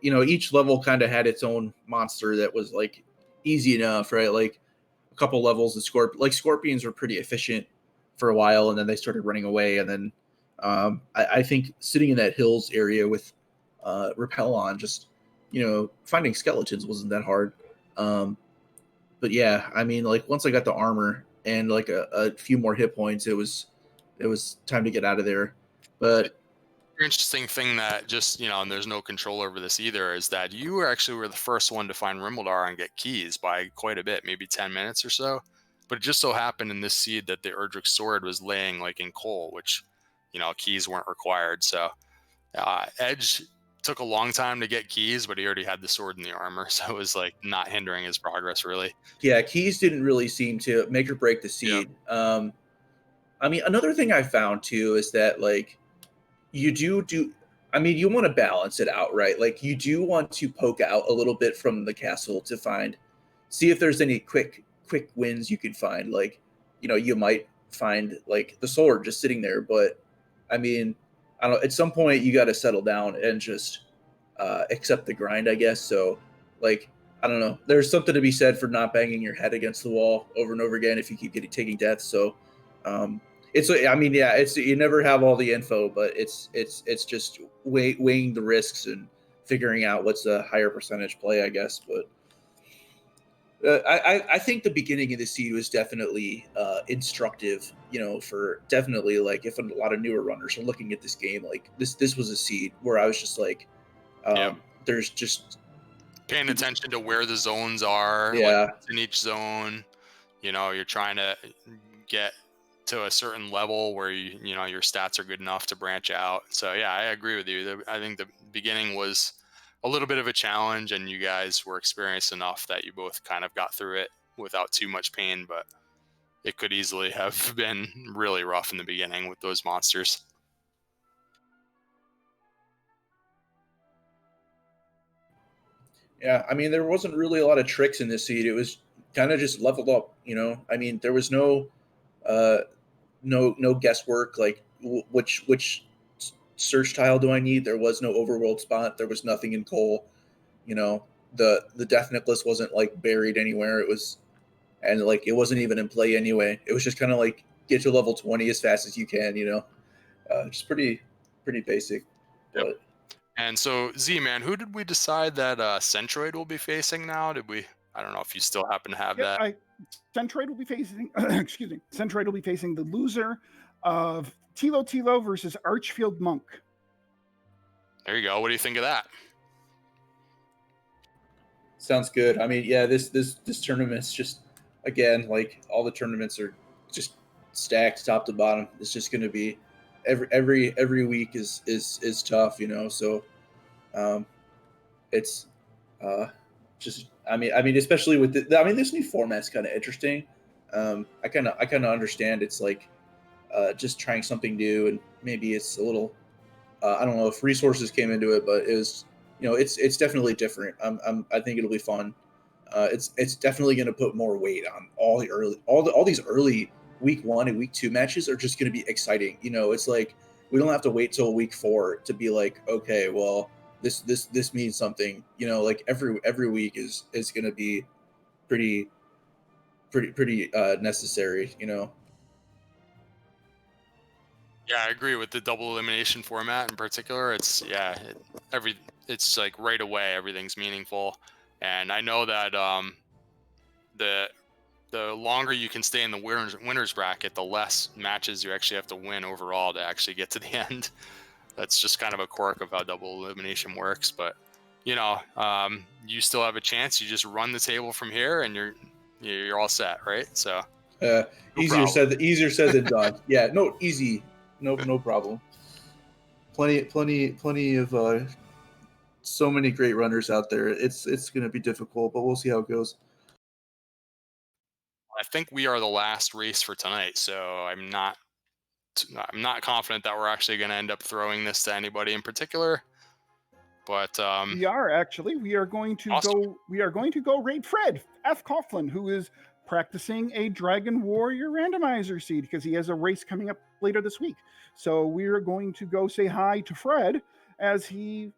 each level kind of had its own monster that was like easy enough, right? Like a couple levels of scorpions were pretty efficient for a while, and then they started running away, and then I think sitting in that hills area with repel on, just finding skeletons wasn't that hard. Um, but yeah, I mean, like once I got the armor and like a few more hit points, it was time to get out of there. But
Interesting thing that just and there's no control over this either, is that you were the first one to find Rimuldar and get keys by quite a bit, maybe 10 minutes or so. But it just so happened in this seed that the Erdrick's sword was laying like in coal, which keys weren't required. So Edge took a long time to get keys, but he already had the sword and the armor, so it was like not hindering his progress really.
yeah, keys didn't really seem to make or break the
Yep.
seed. I mean, another thing I found too is that like you do. I mean, you want to balance it out, right? Like you do want to poke out a little bit from the castle to see if there's any quick wins you can find. Like, you might find like the sword just sitting there, but I mean, I don't know. At some point, you got to settle down and just accept the grind, I guess. So, like, I don't know. There's something to be said for not banging your head against the wall over and over again if you keep taking deaths. So, um, I mean, yeah, it's you never have all the info, but it's just weighing the risks and figuring out what's a higher percentage play, I guess. But I think the beginning of the seed was definitely instructive, for definitely like if a lot of newer runners are looking at this game, like this was a seed where I was just like,
Yep.
there's just
Paying attention to where the zones are, like
yeah,
what's in each zone. You're trying to get to a certain level where your stats are good enough to branch out. So yeah, I agree with you. I think the beginning was a little bit of a challenge, and you guys were experienced enough that you both kind of got through it without too much pain, but it could easily have been really rough in the beginning with those monsters.
yeah. I mean, there wasn't really a lot of tricks in this seed. It was kind of just leveled up, I mean, there was uh, no guesswork like which search tile do I need. There was no overworld spot. There was nothing in coal. you know the death necklace wasn't like buried anywhere. It was, and like it wasn't even in play anyway. It was just kind of like get to level 20 as fast as you can. Just pretty basic.
Yep.
But
And so, Z-Man, who did we decide that Centroid will be facing now? I don't know if you still happen to have
Yep,
that.
Centroid will be facing. Excuse me. Centroid will be facing the loser of Tilo versus Archfield Monk.
There you go. What do you think of that?
sounds good. I mean, yeah, this tournament's just, again, like all the tournaments are just stacked top to bottom. It's just going to be every week is tough. So um, it's just I mean especially with this new format's kind of interesting. I kind of understand. It's like just trying something new, and maybe it's a little I don't know if resources came into it, but it was, it's definitely different. I think it'll be fun. It's definitely going to put more weight on all these early week 1 and week 2 matches are just going to be exciting. It's like we don't have to wait till week 4 to be like, okay, well, this means something. Like every week is going to be pretty pretty necessary, you know.
Yeah, I agree with the double elimination format in particular. It's it's like right away everything's meaningful, and I know that the longer you can stay in the winners bracket, the less matches you actually have to win overall to actually get to the end. That's just kind of a quirk of how double elimination works, but you know, you still have a chance. You just run the table from here, and you're all set, right? So
easier said than done. Yeah, no, easy, no problem. Plenty of so many great runners out there. It's going to be difficult, but we'll see how it goes.
I think we are the last race for tonight, so I'm not confident that we're actually going to end up throwing this to anybody in particular. But
we are actually. We are going to
awesome.
go raid Fred F. Coughlin, who is practicing a Dragon Warrior randomizer seed because he has a race coming up later this week. So we are going to go say hi to Fred as he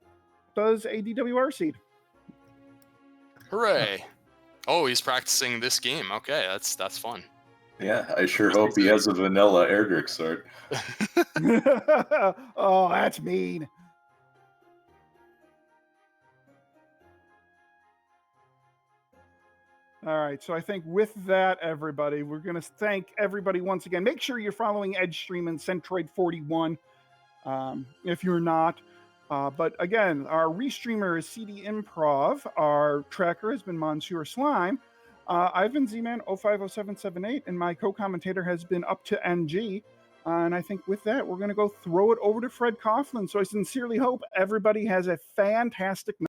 does a DWR seed.
Hooray! Oh, he's practicing this game. Okay, that's fun.
Yeah, I sure hope he has a vanilla Erdrick sword.
Oh, that's mean. All right, so I think with that, everybody, we're going to thank everybody once again. Make sure you're following Edgestream and Centroid41 if you're not. But again, our restreamer is CD Improv. Our tracker has been Monsieur Slime. I've been Z-Man 050778, and my co-commentator has been Up to NG. And I think with that, we're going to go throw it over to Fred Coughlin. So I sincerely hope everybody has a fantastic night.